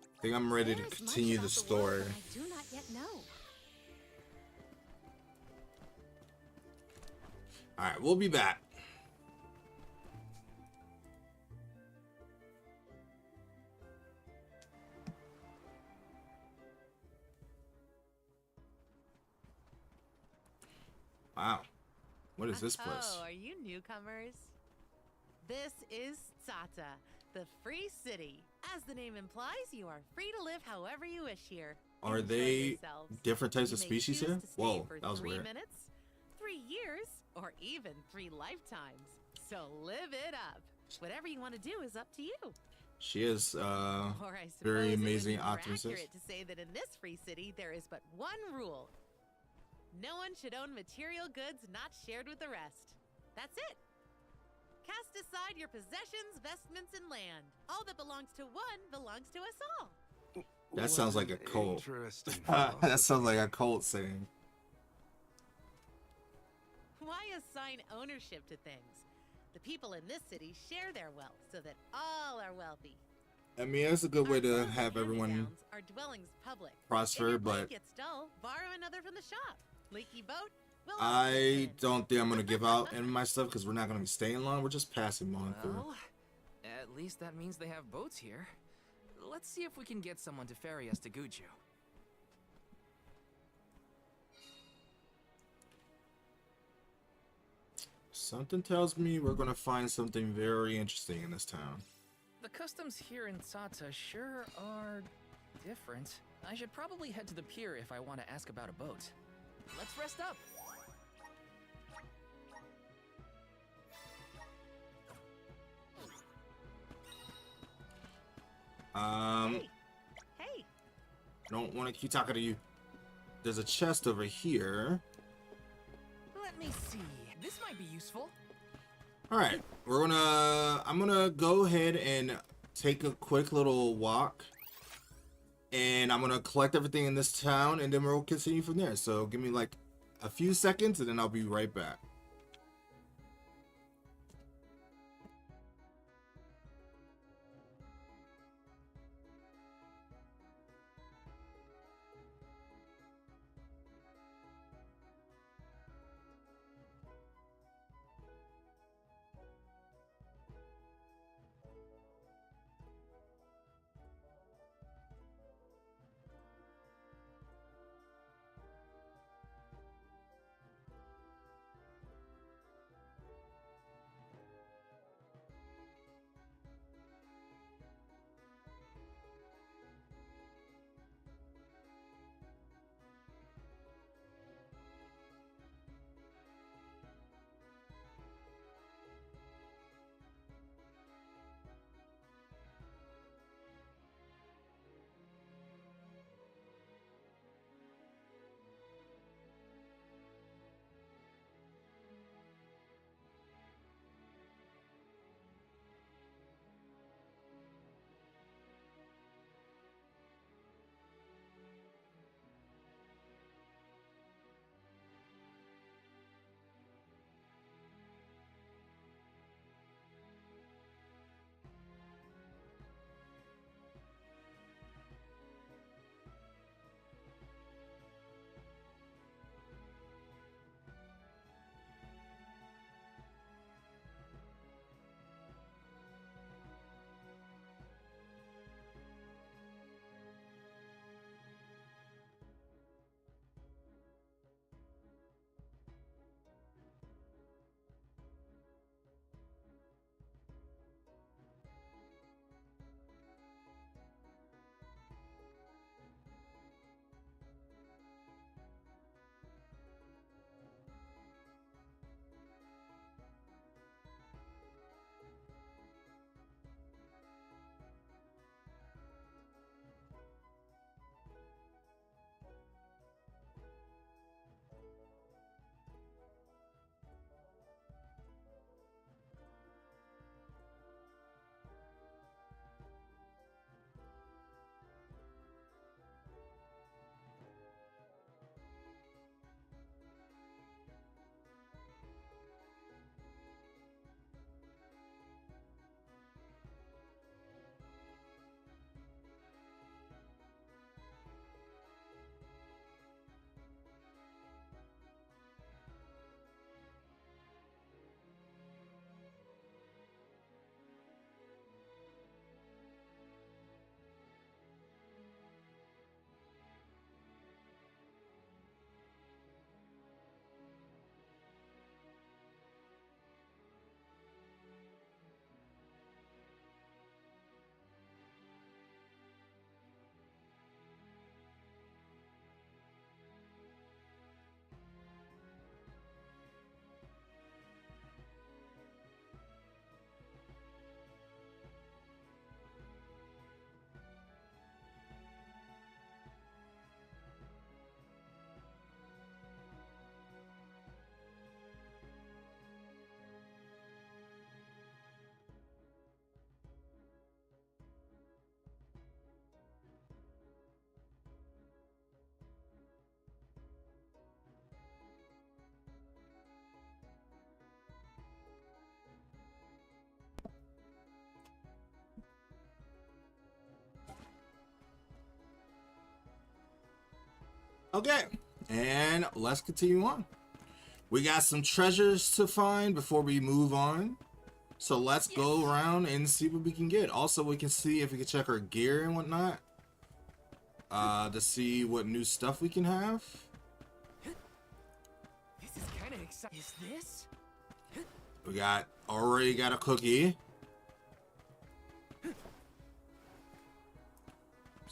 S1: I think I'm ready to continue the story.
S7: I do not yet know.
S1: Alright, we'll be back. Wow. What is this place?
S8: Oh, are you newcomers? This is Tsata, the free city. As the name implies, you are free to live however you wish here.
S1: Are
S8: Enjoy
S1: they
S8: yourselves.
S1: different types
S8: You
S1: of
S8: may
S1: species
S8: choose
S1: here?
S8: to stay
S1: Whoa,
S8: for
S1: that was
S8: 3
S1: weird.
S8: minutes, 3 years, or even 3 lifetimes. So live it up. Whatever you want to do is up to you.
S1: She is
S8: Or I suppose
S1: very
S8: it would
S1: amazing
S8: be more
S1: optimist.
S8: accurate to say that in this free city there is but one rule. No one should own material goods not shared with the rest. That's it. Cast aside your possessions, vestments, and land. All that belongs to one belongs to us all.
S1: That sounds like a cult.
S6: Interesting.
S1: That sounds like a cult saying.
S8: Why assign ownership to things? The people in this city share their wealth so that all are wealthy.
S1: I mean, that's a good way to
S8: Our
S1: have everyone
S8: hand-me-downs are dwellings public.
S1: prosper,
S8: If your
S1: but
S8: light gets dull, borrow another from the shop. Leaky boat. We'll all
S1: I
S8: fix it.
S1: don't think I'm gonna give out any of my stuff because we're not gonna be staying long. We're just passing on through.
S2: Well, at least that means they have boats here. Let's see if we can get someone to ferry us to Guju.
S1: Something tells me we're gonna find something very interesting in this town.
S2: The customs here in Tsata sure are different. I should probably head to the pier if I want to ask about a boat. Let's rest up.
S8: Hey.
S1: Don't want to keep talking to you. There's a chest over here.
S2: Let me see. This might be useful.
S1: All right, I'm gonna go ahead and take a quick little walk, and I'm gonna collect everything in this town, and then we'll continue from there. So give me like a few seconds, and then I'll be right back. Okay, and let's continue on. We got some treasures to find before we move on. So let's go around and see what we can get. Also, we can see if we can check our gear and whatnot. To see what new stuff we can have.
S2: This is kind of exciting. Is this?
S1: We already got a cookie.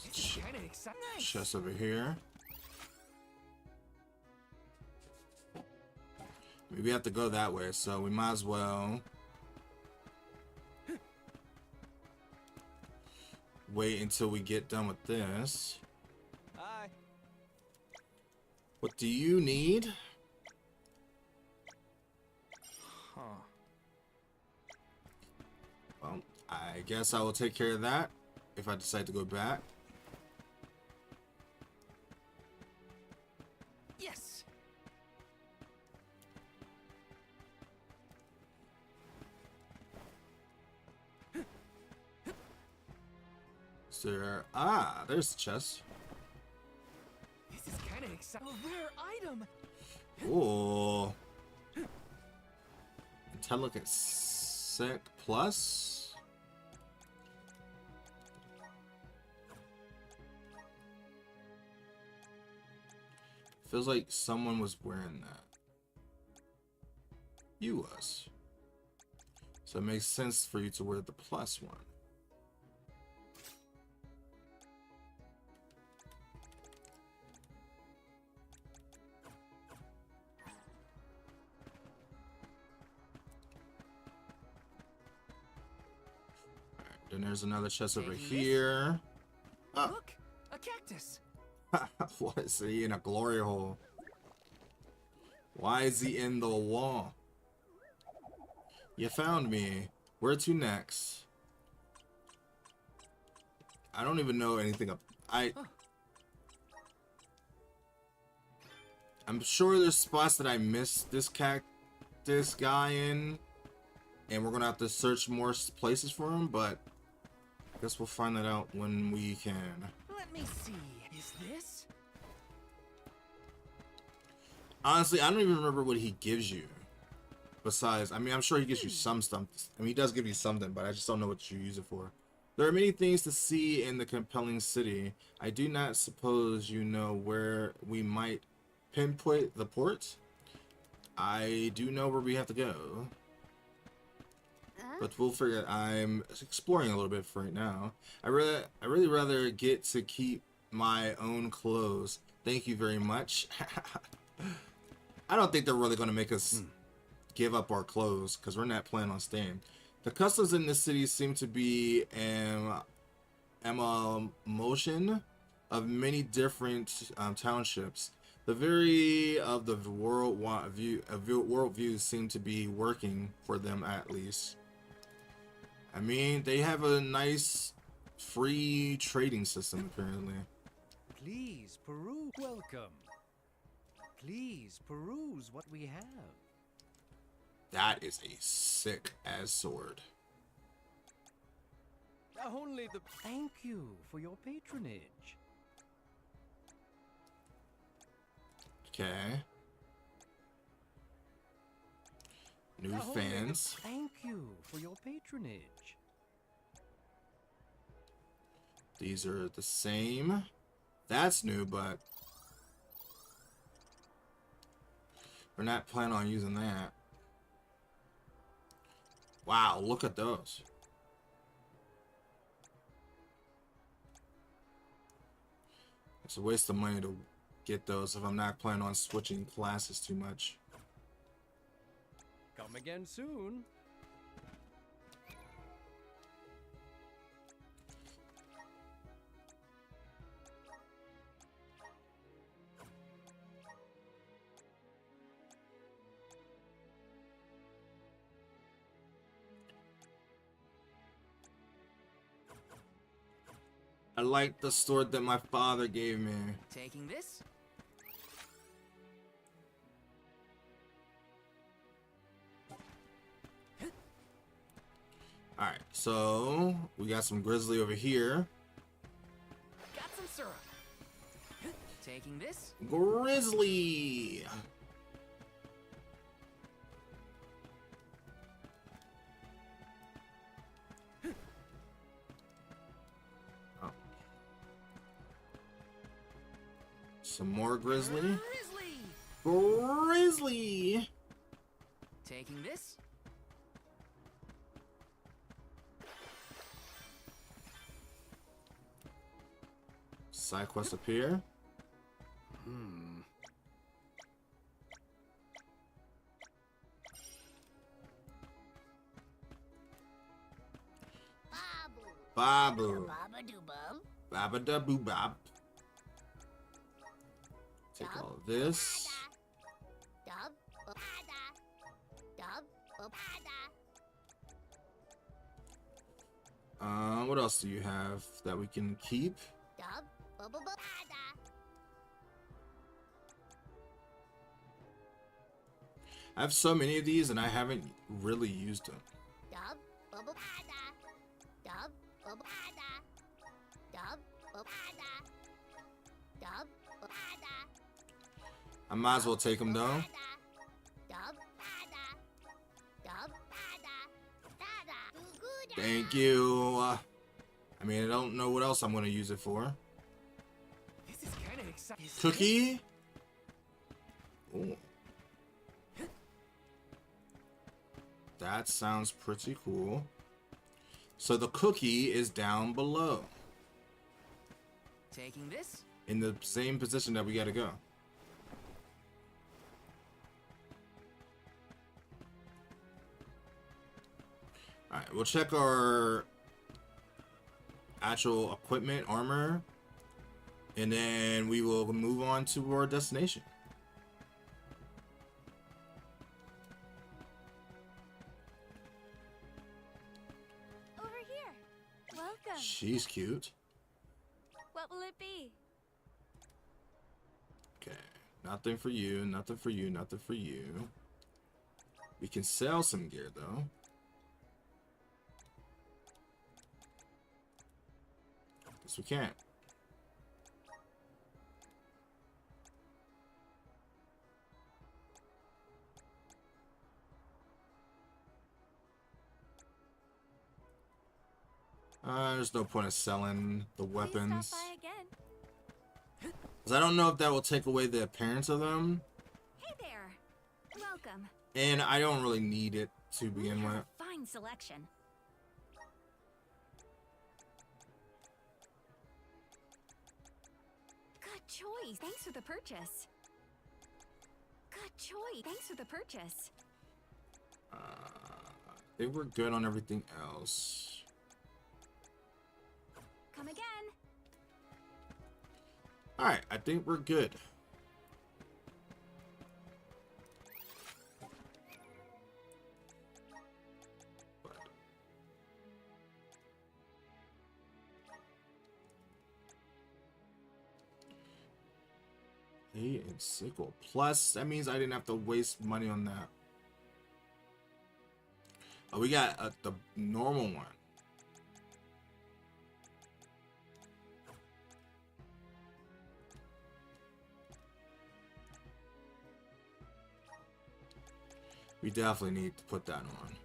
S2: This is kind of exciting. Nice.
S1: Chest over here. Maybe we have to go that way, so we might as well wait until we get done with this.
S12: Hi.
S1: What do you need?
S2: Huh.
S1: I guess I will take care of that if I decide to go back.
S2: Yes.
S1: Is there... Ah, there's the chest.
S2: This is kind of exciting. A rare item.
S1: Ooh. Intelligence Sec Plus. Feels like someone was wearing that. You was. So it makes sense for you to wear the plus one. Then there's another chest over here. Ah.
S2: Look, a cactus.
S1: What is he in a glory hole? Why is he in the wall? You found me. Where to next? I don't even know anything. I'm sure there's spots that I missed this cactus guy in, and we're gonna have to search more places for him. But I guess we'll find that out when we can.
S2: Let me see. Is this?
S1: Honestly, I don't even remember what he gives you. Besides, I mean, I'm sure he gives you some stuff. I mean, he does give you something, but I just don't know what you use it for. There are many things to see in the compelling city. I do not suppose you know where we might pinpoint the port. I do know where we have to go. But we'll figure it. I'm exploring a little bit for right now. I really rather get to keep my own clothes. Thank you very much. I don't think they're really going to make us give up our clothes because we're not planning on staying. The customs in this city seem to be an amalgamation of many different townships. The very of the world views seem to be working for them at least. I mean, they have a nice free trading system apparently.
S9: Please peruse. Welcome. Please peruse what we have.
S1: That is a sick ass sword.
S9: Only the. Thank you for your patronage.
S1: Okay. New fans.
S9: Thank you for your patronage.
S1: These are the same. That's new, but we're not planning on using that. Wow, look at those. It's a waste of money to get those if I'm not planning on switching classes too much.
S9: Come again soon.
S1: I like the sword that my father gave me.
S2: Taking this?
S1: Alright, so we got some grizzly over here.
S2: Got some syrup. Taking this?
S1: Grizzly! Oh. Some more grizzly. Grizzly!
S2: Taking this?
S1: Side quest appear. Babu. Babadaboo-bop. Take all of this. What else do you have that we can keep?
S5: Dub, bubble,
S1: I have so many of these and I haven't really used them.
S5: dub, bubble, dub, bubble, dub, bubble, dub,
S1: I might as well take them though.
S5: dub, dub,
S1: Thank you. I mean, I don't know what else I'm gonna use it for.
S2: This is kind of exciting.
S1: Cookie? Ooh. That sounds pretty cool. So the cookie is down below.
S2: Taking this?
S1: In the same position that we gotta go. Alright, we'll check our actual equipment, armor, and then we will move on to our destination.
S13: Over here. Welcome.
S1: She's cute.
S13: What will it be?
S1: Okay, nothing for you, nothing for you, nothing for you. We can sell some gear though. Yes, we can. There's no point of selling the weapons.
S13: Stop by again.
S1: 'Cause I don't know if that will take away the appearance of them.
S13: Hey there. Welcome.
S1: And I don't really need it to begin with.
S13: Fine selection. Good choice. Thanks for the purchase. Good choice. Thanks for the purchase.
S1: They were good on everything else.
S13: Come again.
S1: Alright, I think we're good. Eight and sickle. Plus, that means I didn't have to waste money on that. Oh, we got the normal one. We definitely need to put that on.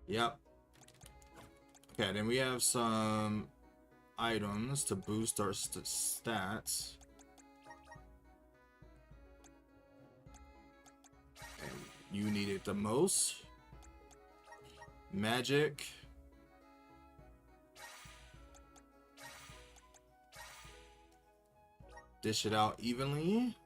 S1: Yep. Okay, then we have some items to boost our stats. And you need it the most. Magic. Dish it out evenly.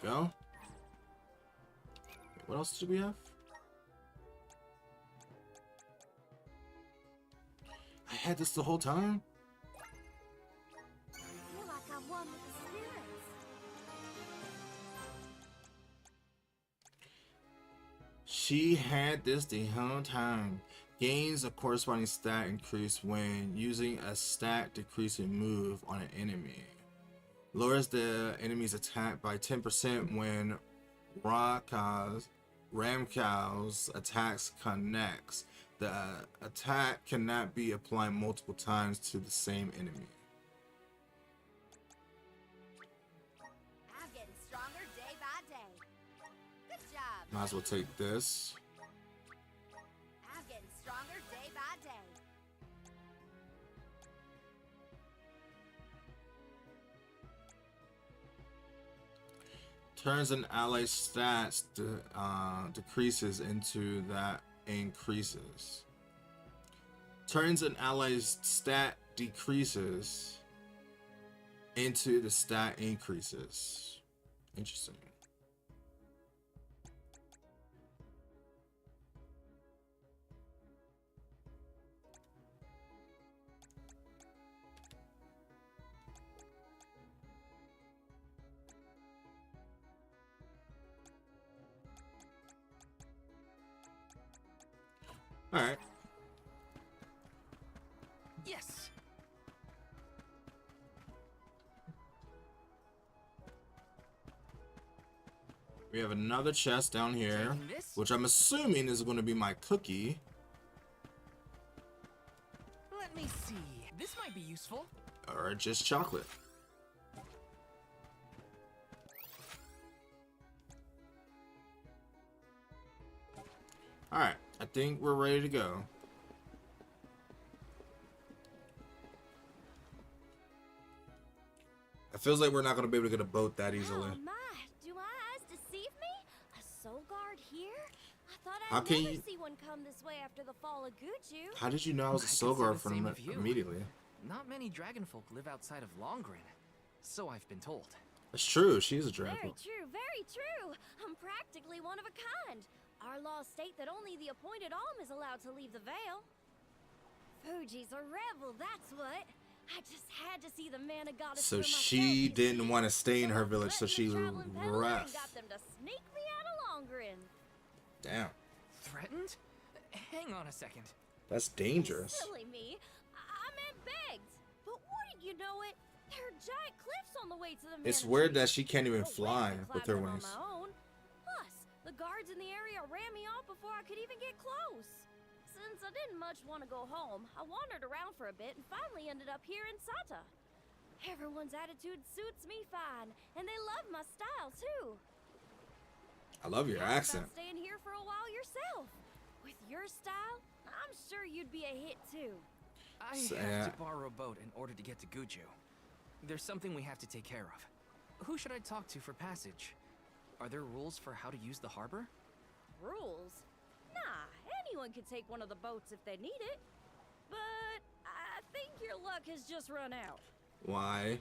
S1: Go. Wait, what else do we have? I had this the whole time.
S13: I feel like I'm one with the spirits.
S1: She had this the whole time. Gains a corresponding stat increase when using a stat decreasing move on an enemy. Lowers the enemy's attack by 10% when Ramkow's attacks connects. The attack cannot be applied multiple times to the same enemy.
S5: I'm getting stronger day by day. Good job.
S1: Might as well take this.
S5: I'm getting stronger day by day.
S1: Turns an ally's stats decreases into that increases. Turns an ally's stat decreases into the stat increases. Interesting. All right.
S2: Yes.
S1: We have another chest down here, which I'm assuming is going to be my cookie.
S2: Let me see. This might be useful.
S1: Or just chocolate. Alright, I think we're ready to go. It feels like we're not going to be able to get a boat that easily.
S13: Oh my, do my eyes deceive me? A soul guard here? I thought
S1: How
S13: I'd
S1: can
S13: never
S1: you-
S13: see one come this way after the fall of Guju.
S1: How did you know I was a
S2: I could
S1: soul
S2: say
S1: guard
S2: the same
S1: from
S2: of you.
S1: immediately?
S2: Not many dragonfolk live outside of Longren, so I've been told.
S1: That's true, she's a dragon.
S13: Very true, very true. I'm practically one of a kind. Our laws state that only the appointed Alm is allowed to leave the Vale. Fuji's a rebel, that's what. I just had to see the mana goddess.
S1: So
S13: for
S1: she
S13: myself, you
S1: didn't
S13: see.
S1: want to stay in her village, so
S13: Threatened
S1: she
S13: the traveling peddler and
S1: left.
S13: got them to sneak me out of Longren.
S1: Damn,
S2: Threatened? Hang on a second.
S1: that's dangerous.
S13: Silly me. I meant begged. But wouldn't you know it? There are giant cliffs on the way to the
S1: It's
S13: Mana
S1: weird
S13: Tree.
S1: that she can't even
S13: No way I
S1: fly
S13: could
S1: with
S13: climb
S1: her
S13: them
S1: wings.
S13: On my own. Plus, the guards in the area ran me off before I could even get close. Since I didn't much want to go home, I wandered around for a bit and finally ended up here in Sata. Everyone's attitude suits me fine, and they love my style too.
S1: I love your
S13: How
S1: accent.
S13: about staying here for a while yourself? With your style, I'm sure you'd be a hit too.
S2: I
S1: So,
S2: have to borrow a boat in order to get to Guju. There's something we have to take care of. Who should I talk to for passage? Are there rules for how to use the harbor?
S13: Rules? Nah, anyone can take one of the boats if they need it. But I think your luck has just run out.
S1: Why?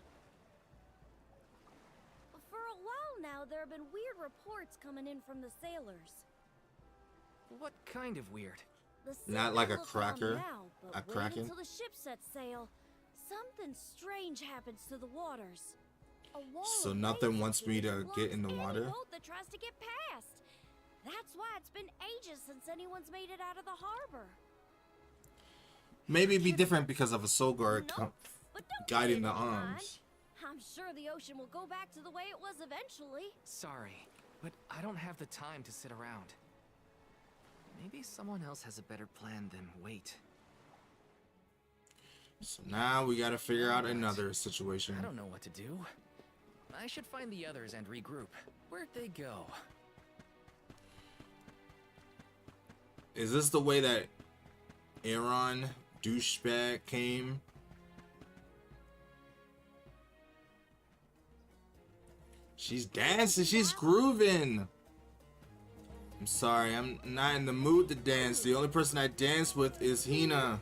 S13: For a while now, there have been weird reports coming in from the sailors.
S2: What kind of weird?
S13: The
S1: Not
S13: sea
S1: like
S13: may
S1: a
S13: look calm
S1: cracker?
S13: now, but
S1: A
S13: wait
S1: kraken?
S13: until the ship sets sail. Something strange happens to the waters. A wall
S1: So
S13: of
S1: nothing
S13: waves
S1: wants me
S13: appears
S1: to
S13: and
S1: get in the
S13: blocks
S1: water?
S13: any boat that tries to get past. That's why it's been ages since anyone's made it out of the harbor.
S1: Maybe it'd be different because of a soul guard
S13: Nope, but don't
S1: guiding
S13: pay
S1: the
S13: it any mind.
S1: arms.
S13: I'm sure the ocean will go back to the way it was eventually.
S2: Sorry, but I don't have the time to sit around. Maybe someone else has a better plan than wait.
S1: So now we gotta figure out another situation.
S2: I don't know what to do. I should find the others and regroup. Where'd they go?
S1: Is this the way that Aaron douchebag came? She's dancing, she's grooving. I'm sorry, I'm not in the mood to dance. The only person I dance with is Hina.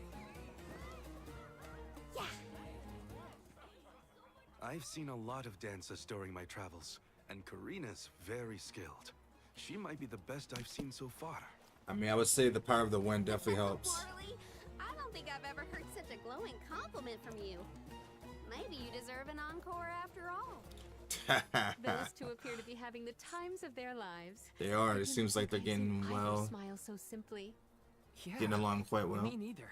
S6: I've seen a lot of dancers during my travels, and Karina's very skilled. She might be the best I've seen so far.
S1: I mean, I would say the power of the wind definitely helps.
S5: Marley, I don't think I've ever heard such a glowing compliment from you. Maybe you deserve an encore after all.
S7: Those two appear to be having the times of their lives.
S1: They are.
S7: I
S1: It seems like they're
S7: didn't
S1: getting
S7: either
S1: well,
S7: smile so simply.
S2: Yeah,
S1: getting along quite well.
S2: me neither.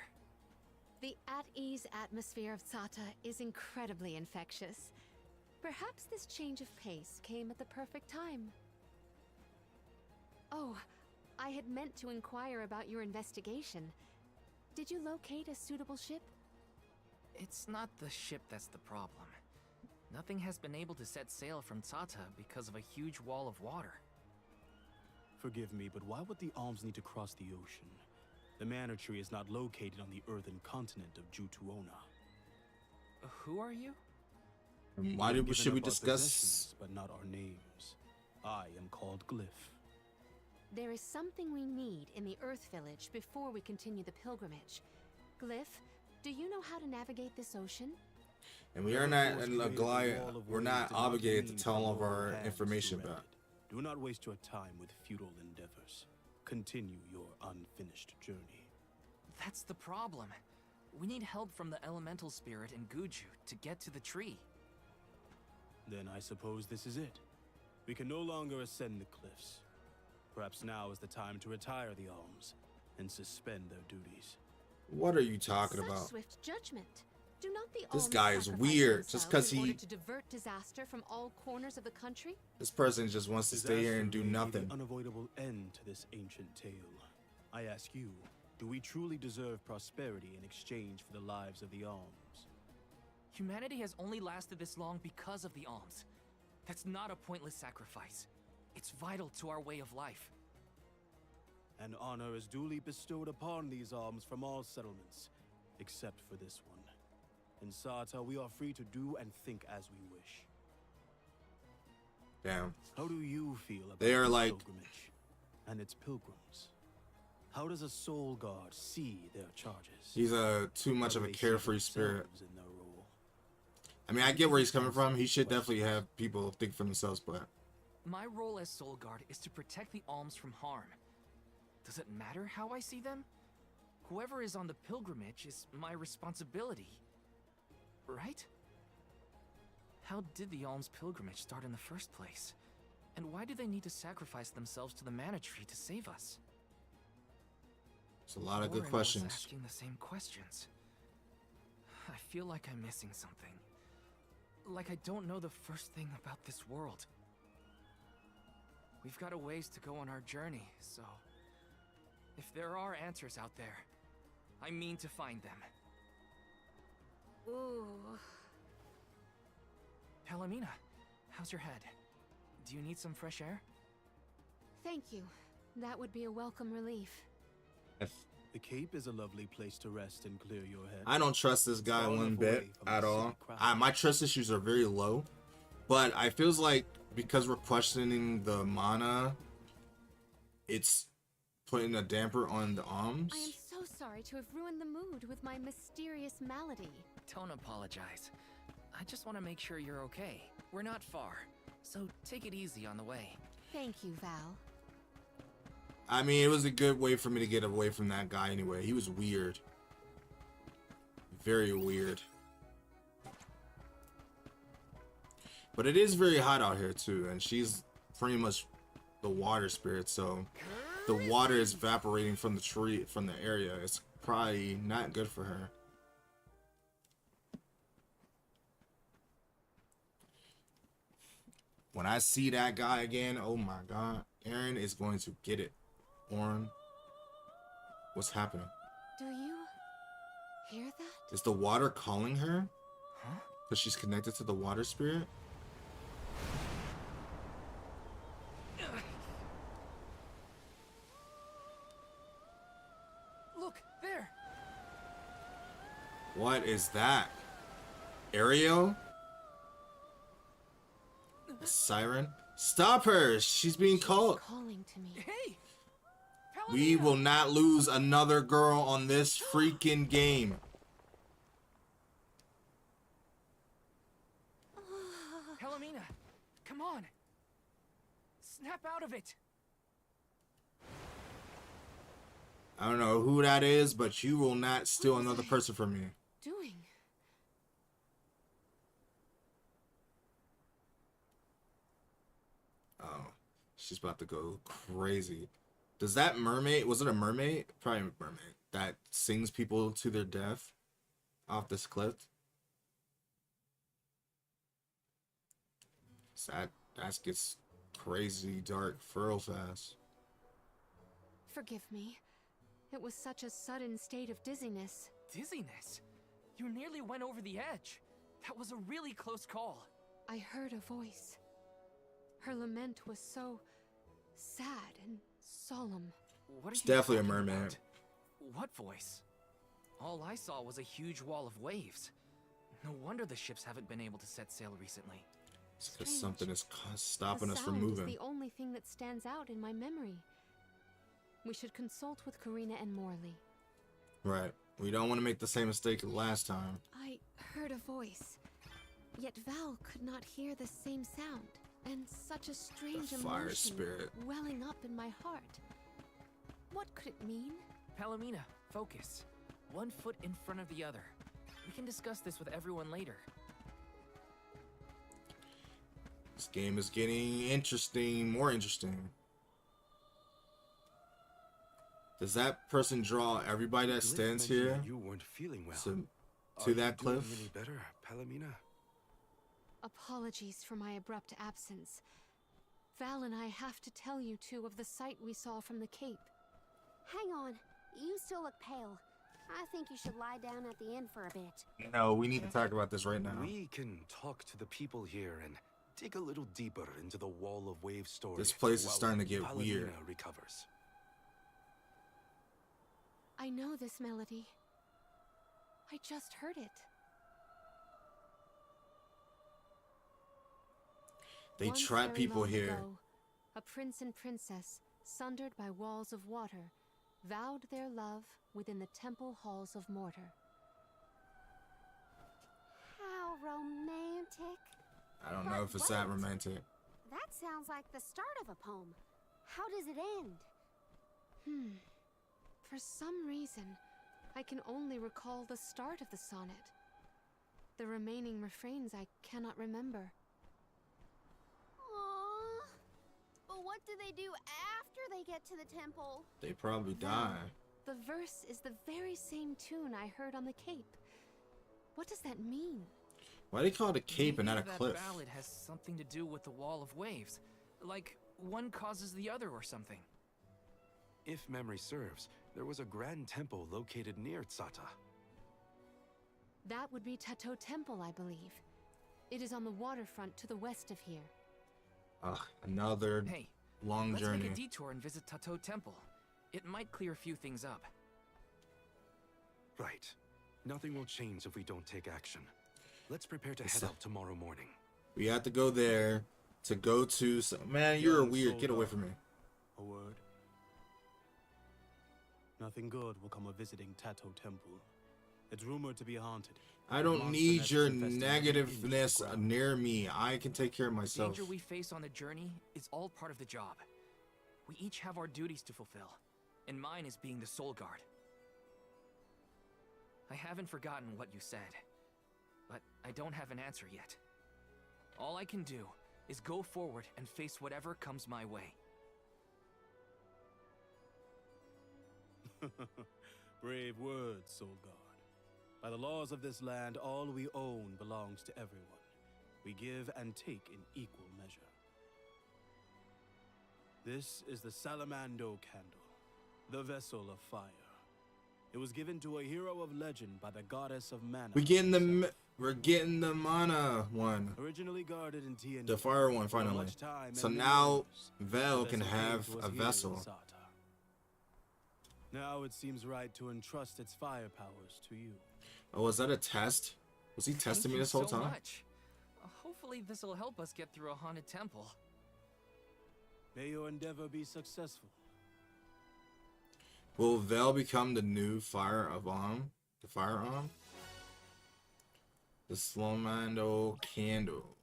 S7: The at-ease atmosphere of Sata is incredibly infectious. Perhaps this change of pace came at the perfect time. Oh, I had meant to inquire about your investigation. Did you locate a suitable ship?
S2: It's not the ship that's the problem. Nothing has been able to set sail from Tata because of a huge wall of water.
S9: Forgive me, but why would the alms need to cross the ocean? The Mana Tree is not located on the earthen continent of Jutuona.
S2: Who are you?
S1: Why
S9: We've
S1: should
S9: given
S1: we
S9: up our
S1: discuss?
S9: possessions, but not our names. I am called Glyph.
S7: There is something we need in the Earth Village before we continue the pilgrimage. Glyph, do you know how to navigate this ocean?
S1: And we are not we're not obligated to tell all of our information back.
S9: Do not waste your time with futile endeavors. Continue your unfinished journey.
S2: That's the problem. We need help from the elemental spirit and Guju to get to the tree.
S9: Then I suppose this is it. We can no longer ascend the cliffs. Perhaps now is the time to retire the alms and suspend their duties.
S1: What are you talking
S7: Such
S1: about?
S7: swift judgment. Do not the
S1: This
S7: alms
S1: guy is
S7: sacrifice
S1: weird. Just
S7: themselves
S1: because
S7: in order
S1: he,
S7: to divert disaster from all corners of the country?
S1: this person just wants to stay here and do
S9: Disaster may be
S1: nothing.
S9: the unavoidable end to this ancient tale. I ask you, do we truly deserve prosperity in exchange for the lives of the alms?
S2: Humanity has only lasted this long because of the alms. That's not a pointless sacrifice. It's vital to our way of life.
S9: An honor is duly bestowed upon these alms from all settlements, except for this one. In Sata, we are free to do and think as we wish.
S1: Damn.
S9: How do you feel about
S1: They are
S9: this
S1: like-
S9: pilgrimage and its pilgrims? How does a soul guard see their charges?
S1: He's too much of a
S9: How do they see
S1: carefree spirit.
S9: themselves in their role?
S1: I mean, I get where he's coming from. He should definitely have people think for themselves, but
S2: My role as Soul Guard is to protect the alms from harm. Does it matter how I see them? Whoever is on the pilgrimage is my responsibility. Right? How did the alms pilgrimage start in the first place? And why do they need to sacrifice themselves to the mana tree to save us?
S1: it's a lot of good
S2: Orin was
S1: questions.
S2: asking the same questions. I feel like I'm missing something. Like I don't know the first thing about this world. We've got a ways to go on our journey, so if there are answers out there, I mean to find them.
S7: Ooh.
S2: Palomina, how's your head? Do you need some fresh air?
S7: Thank you. That would be a welcome relief.
S9: The Cape is a lovely place to rest and clear your head.
S1: I don't trust this guy
S9: Far
S1: one
S9: enough
S1: bit
S9: away from the
S1: at
S9: city
S1: all.
S9: crowd.
S1: My trust issues are very low, but I feels like because we're questioning the mana, it's putting a damper on the alms.
S7: I am so sorry to have ruined the mood with my mysterious malady.
S2: Don't apologize. I just want to make sure you're okay. We're not far, so take it easy on the way.
S7: Thank you, Val.
S1: I mean, it was a good way for me to get away from that guy anyway. He was weird. Very weird. But it is very hot out here too, and she's pretty much the water spirit, so the water is evaporating from the tree, from the area. It's probably not good for her. When I see that guy again, oh my god, Aaron is going to get it. Orin, what's happening?
S7: Do you hear that?
S1: Is the water calling her?
S2: Huh?
S1: Because she's connected to the water spirit?
S2: Look, there!
S1: What is that? Ariel? A siren? Stop her! She's being called.
S7: Calling to me.
S2: Hey!
S1: We will not lose another girl on this freaking game.
S2: Palomina, come on! Snap out of it!
S1: I don't know who that is, but you will not steal another person from me.
S7: Doing?
S1: Oh, she's about to go crazy. Does that mermaid, was it a mermaid? Probably a mermaid. That sings people to their death off this cliff? So that gets crazy dark real fast.
S7: Forgive me. It was such a sudden state of dizziness.
S2: Dizziness? You nearly went over the edge. That was a really close call.
S7: I heard a voice. Her lament was so sad and solemn.
S2: What are
S1: It's
S2: you
S1: definitely a
S2: talking
S1: mermaid.
S2: about? What voice? All I saw was a huge wall of waves. No wonder the ships haven't been able to set sail recently.
S1: It's because
S7: Strange.
S1: something is stopping
S7: The
S1: us from
S7: sound
S1: moving.
S7: is the only thing that stands out in my memory. We should consult with Karina and Morley.
S1: Right. We don't want to make the same mistake as last time.
S7: I heard a voice. Yet Val could not hear the same sound, and such a strange
S1: The fire
S7: emotion
S1: spirit.
S7: welling up in my heart. What could it mean?
S2: Palomina, focus. One foot in front of the other. We can discuss this with everyone later.
S1: This game is getting interesting, more interesting. Does that person draw everybody that
S6: Glyph
S1: stands
S6: mentioned
S1: here
S6: that you weren't feeling well.
S1: to
S6: Are you
S1: that
S6: doing
S1: cliff?
S6: any better, Palomina?
S7: Apologies for my abrupt absence. Val and I have to tell you two of the sight we saw from the Cape.
S5: Hang on. You still look pale. I think you should lie down at the inn for a bit.
S1: No, we need to talk about this right now.
S6: We can talk to the people here and dig a little deeper into the Wall of Waves story.
S1: This place is
S6: while
S1: starting to get
S6: Palomina
S1: weird.
S6: recovers.
S7: I know this melody. I just heard it.
S1: They
S7: Once
S1: trap
S7: very
S1: people
S7: long
S1: here.
S7: ago, a prince and princess, sundered by walls of water, vowed their love within the temple halls of Mortar.
S5: How romantic.
S1: I don't know if it's that romantic.
S5: That sounds like the start of a poem. How does it end?
S7: For some reason, I can only recall the start of the sonnet. The remaining refrains I cannot remember.
S5: Aww. But what do they do after they get to the temple?
S1: They probably die.
S7: The verse is the very same tune I heard on the Cape. What does that mean?
S1: Why do they call it a cape and not a
S2: Maybe
S1: cliff?
S2: That ballad has something to do with the Wall of Waves. Like, one causes the other or something.
S6: If memory serves, there was a grand temple located near Tsata.
S7: That would be Tato Temple, I believe. It is on the waterfront to the west of here.
S1: Ugh, another
S2: Hey,
S1: long
S2: let's
S1: journey.
S2: make a detour and visit Tato Temple. It might clear a few things up.
S6: Right. Nothing will change if we don't take action. Let's prepare to head
S1: So-
S6: out tomorrow morning.
S1: We have to go there to go to. Man, you're
S9: Young
S1: weird. Get away
S9: Soldar.
S1: from me.
S9: A word. Nothing good will come of visiting Tato Temple. It's rumored to be haunted.
S1: I don't
S9: Monster
S1: need
S9: nests
S1: your
S9: infesting every inch of the
S1: negativeness
S9: ground.
S1: near me. I can take care of
S2: The
S1: myself.
S2: danger we face on the journey is all part of the job. We each have our duties to fulfill, and mine is being the Soul Guard. I haven't forgotten what you said, but I don't have an answer yet. All I can do is go forward and face whatever comes my way.
S9: Brave words, Soul Guard. By the laws of this land, all we own belongs to everyone. We give and take in equal measure. This is the Salamando candle, the vessel of fire. It was given to a hero of legend by the goddess of mana.
S1: We're getting the mana one.
S9: Originally guarded in Tianjin.
S1: The fire one
S9: For
S1: finally.
S9: much time
S1: So
S9: and many
S1: now
S9: years,
S1: Vel
S9: the
S1: can
S9: vessel
S1: have
S9: came to
S1: a
S9: us here in
S1: vessel.
S9: Sata. Now it seems right to entrust its fire powers to you.
S1: Oh, was that a test? Was he testing
S2: Thank
S1: me
S2: you
S1: this whole
S2: so
S1: time?
S2: much. Hopefully this will help us get through a haunted temple.
S9: May your endeavor be successful.
S1: Will Vel become the new fire of the firearm? The Slomando candle.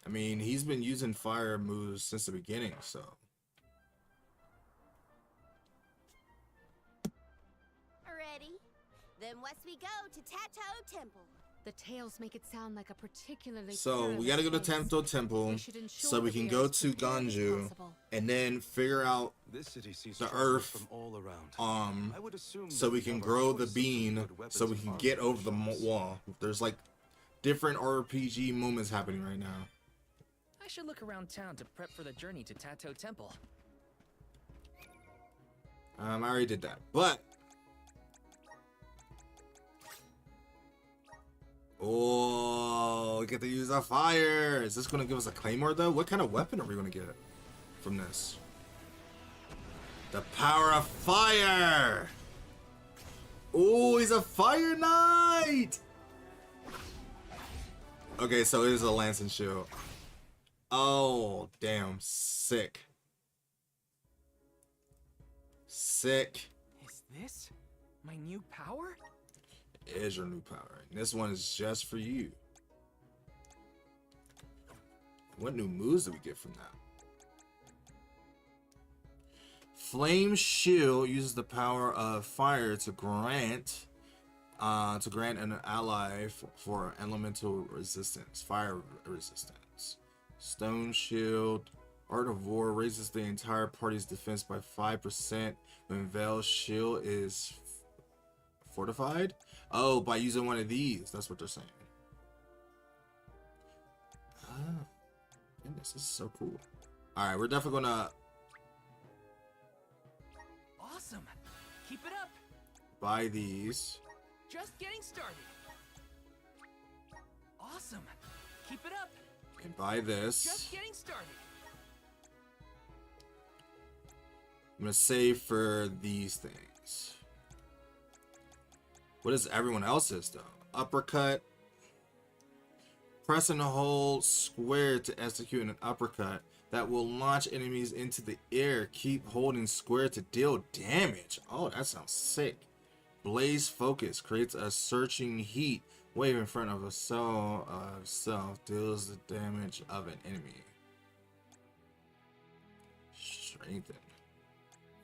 S1: I mean, he's been using fire moves since the beginning, so.
S5: Ready? Then west we go to Tato Temple.
S7: The tales make it sound like a particularly
S1: So we gotta go to
S7: perilous place.
S1: Temto Temple
S7: We should ensure
S1: so we
S7: that
S1: can
S7: are
S1: go
S7: as
S1: to
S7: prepared as
S1: Ganju
S7: possible.
S1: and then figure out
S6: This city sees
S1: the
S6: trouble
S1: earth
S6: from all around. I would assume
S1: so
S6: that
S1: we can
S6: have our
S1: grow the
S6: choices of
S1: bean
S6: good weapons
S1: so we
S6: and
S1: can
S6: armor
S1: get over the
S6: shops.
S1: wall. There's like different RPG moments happening right now.
S2: I should look around town to prep for the journey to Tato Temple.
S1: I already did that, but oh, we get to use our fire. Is this gonna give us a claymore though? What kind of weapon are we gonna get from this? The power of fire. Oh, he's a fire knight. Okay, so it is a lance and shield. Oh, damn, sick. Sick.
S2: Is this my new power?
S1: is your new power. And this one is just for you. What new moves do we get from that? Flame Shield uses the power of fire to grant an ally for elemental resistance, fire resistance. Stone Shield, Art of War raises the entire party's defense by 5% when Veil's shield is fortified. Oh, by using one of these. That's what they're saying. Ah, goodness, this is so cool. All right, we're definitely gonna
S2: Awesome. Keep it up.
S1: buy these.
S2: Just getting started. Awesome. Keep it up.
S1: And buy this.
S2: Just getting started.
S1: I'm gonna save for these things. What is everyone else's though? Uppercut. Press and hold square to execute an uppercut that will launch enemies into the air. Keep holding square to deal damage. Oh, that sounds sick. Blaze Focus creates a searching heat wave in front of a cell of self, deals the damage of an enemy. Strengthen.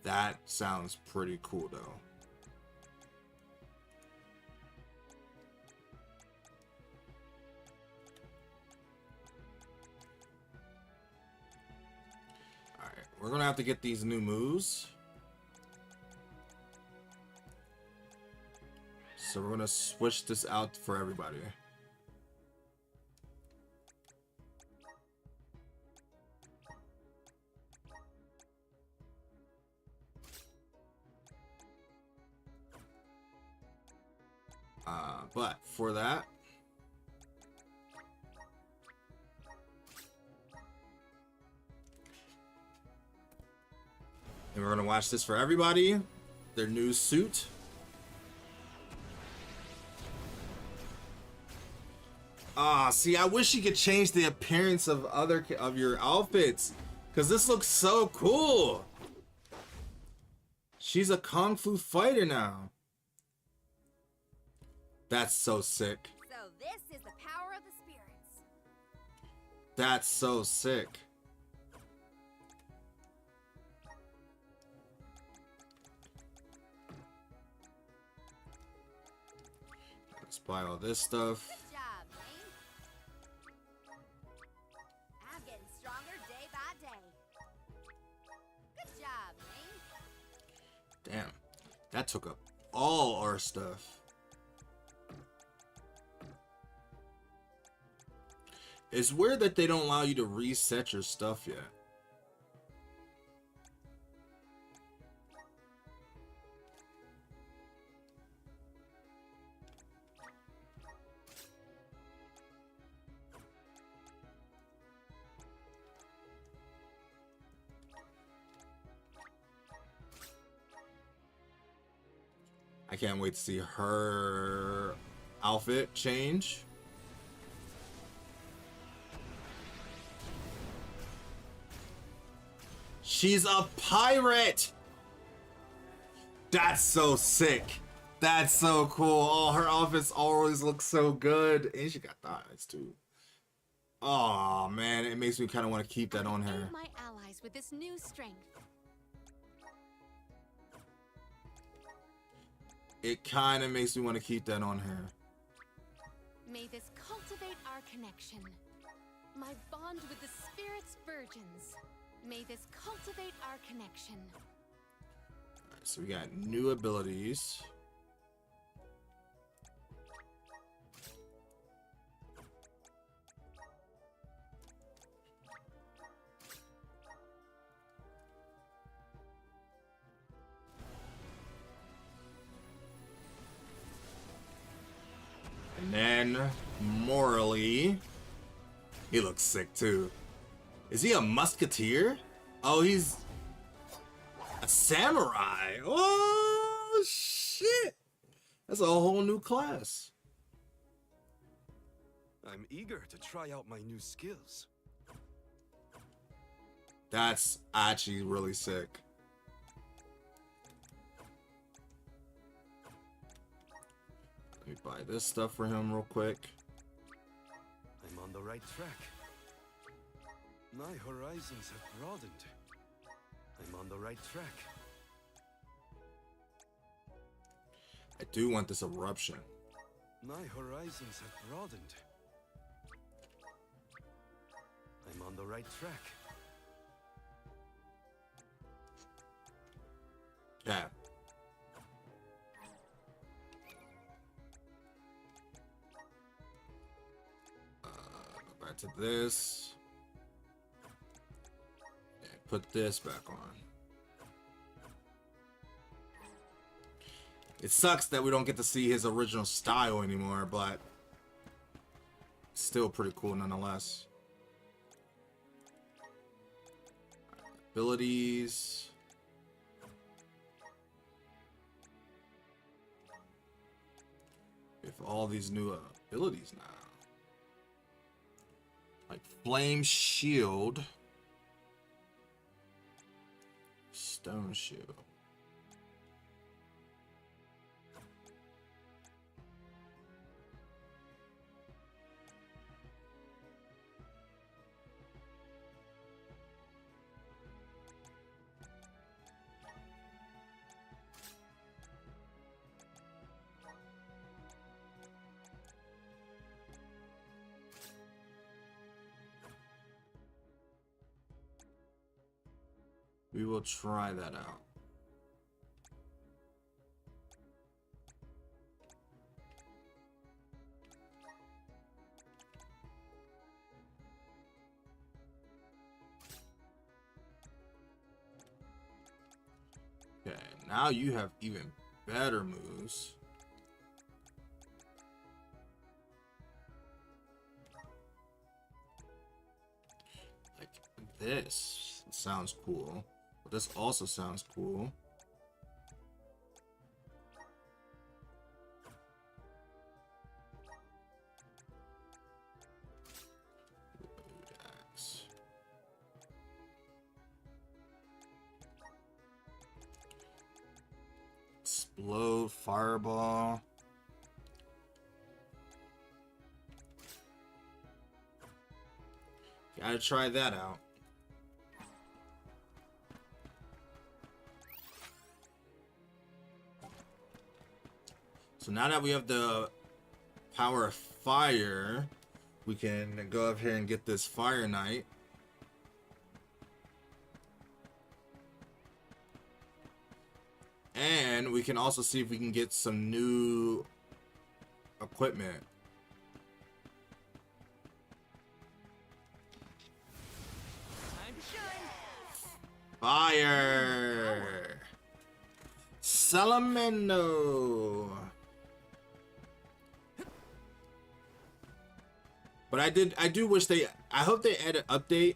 S1: That sounds pretty cool though. Alright, we're gonna have to get these new moves. So we're gonna switch this out for everybody. But for that, and we're gonna watch this for everybody. Their new suit. See, I wish you could change the appearance of your outfits, because this looks so cool. She's a kung fu fighter now. That's so sick.
S5: So this is the power of the spirits.
S1: That's so sick. Let's buy all this stuff.
S5: Good job, Lane. I'm getting stronger day by day. Good job, Lane.
S1: Damn, that took up all our stuff. It's weird that they don't allow you to reset your stuff yet. I can't wait to see her outfit change. She's a pirate! That's so sick. That's so cool. Oh, her outfits always look so good. And she got thighs too. Oh man, it makes me kind of want to keep that on her.
S7: Aid my allies with this new strength.
S1: It kind of makes me want to keep that on her.
S7: May this cultivate our connection. My bond with the spirit's virgins. May this cultivate our connection.
S1: Alright, so we got new abilities. And then, morally, he looks sick too. Is he a musketeer? Oh, he's a samurai. Oh, shit. That's a whole new class.
S6: I'm eager to try out my new skills.
S1: That's actually really sick. me buy this stuff for him real quick.
S6: I'm on the right track. My horizons have broadened. I'm on the right track.
S1: I do want this eruption.
S6: My horizons have broadened. I'm on the right track.
S1: Yeah. Back to this. And put this back on. It sucks that we don't get to see his original style anymore, but still pretty cool nonetheless. Abilities. With all these new abilities now. Like Flame Shield. Stone Shield. We will try that out. Okay, now you have even better moves. Like this sounds cool. But this also sounds cool. Explode, fireball. Gotta try that out. So now that we have the power of fire, we can go up here and get this Fire Knight. And we can also see if we can get some new equipment.
S2: Time to shine.
S1: Fire! Salamendo! But I do wish I hope they add an update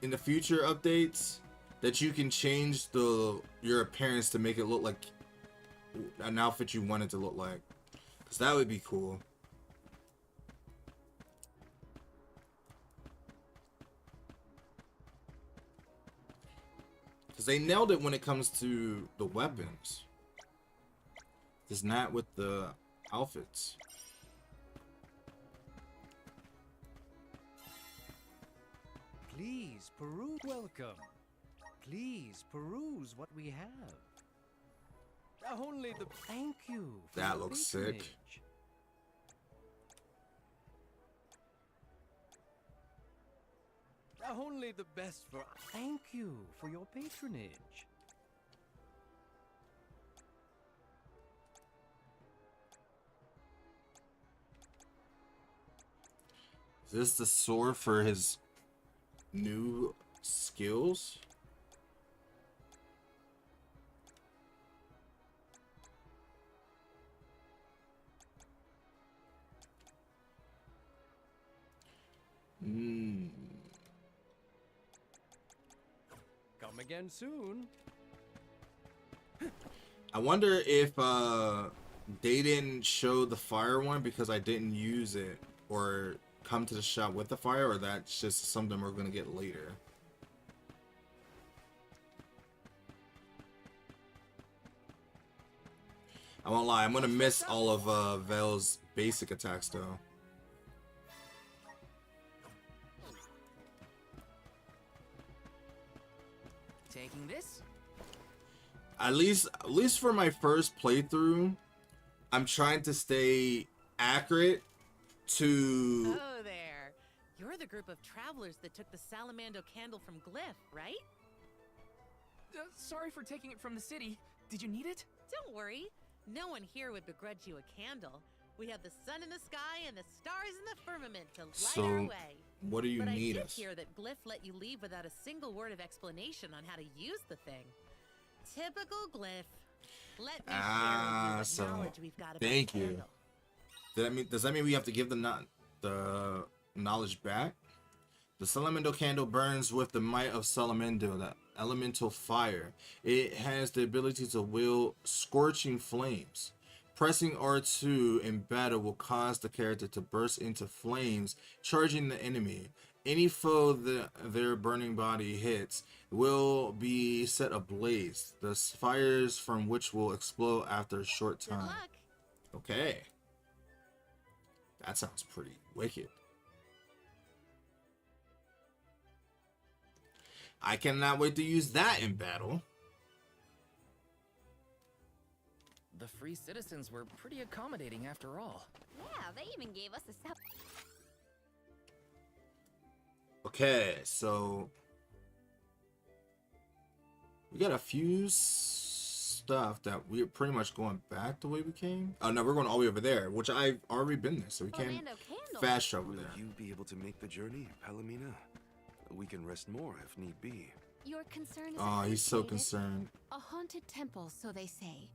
S1: in the future updates that you can change your appearance to make it look like an outfit you want it to look like. Because that would be cool. Because they nailed it when it comes to the weapons. Just not with the outfits.
S14: Please peruse. Welcome. Please peruse what we have. Only the thank you. For
S1: That
S14: your
S1: looks sick.
S14: patronage. Only the best for. Thank you for your patronage.
S1: Is this the sword for his new skills?
S14: Come again soon.
S1: I wonder if they didn't show the fire one because I didn't use it or come to the shop with the fire, or that's just something we're gonna get later. I won't lie, I'm gonna miss all of Vale's basic attacks though.
S2: Taking this?
S1: At least for my first playthrough, I'm trying to stay accurate to.
S8: Oh, there. You're the group of travelers that took the Salamando candle from Glyph, right?
S2: Sorry for taking it from the city. Did you need it?
S8: Don't worry. No one here would begrudge you a candle. We have the sun in the sky and the stars in the firmament to light our way.
S1: What do you need
S8: But I
S1: us?
S8: did hear that Glyph let you leave without a single word of explanation on how to use the thing. Typical Glyph. Let me share with you what knowledge we've got about
S1: Thank
S8: the
S1: you.
S8: candle.
S1: Does that mean we have to give the knowledge back? The Salamando candle burns with the might of Salamando, the elemental fire. It has the ability to wield scorching flames. Pressing R2 in battle will cause the character to burst into flames, charging the enemy. Any foe that their burning body hits will be set ablaze, the fires from which will explode after a short
S8: Good
S1: time.
S8: luck.
S1: Okay. That sounds pretty wicked. I cannot wait to use that in battle.
S2: The free citizens were pretty accommodating after all.
S13: Yeah, they even gave us a sub.
S1: Okay, so we got a few stuff that we're pretty much going back the way we came. Oh no, we're going all the way over there, which I've already been there, so we can't
S13: Orlando Candle.
S1: fast travel
S6: Will
S1: there.
S6: you be able to make the journey, Palomina? We can rest more if need be.
S7: Your concern is
S1: Oh, he's so
S7: appreciated.
S1: concerned.
S7: A haunted temple, so they say.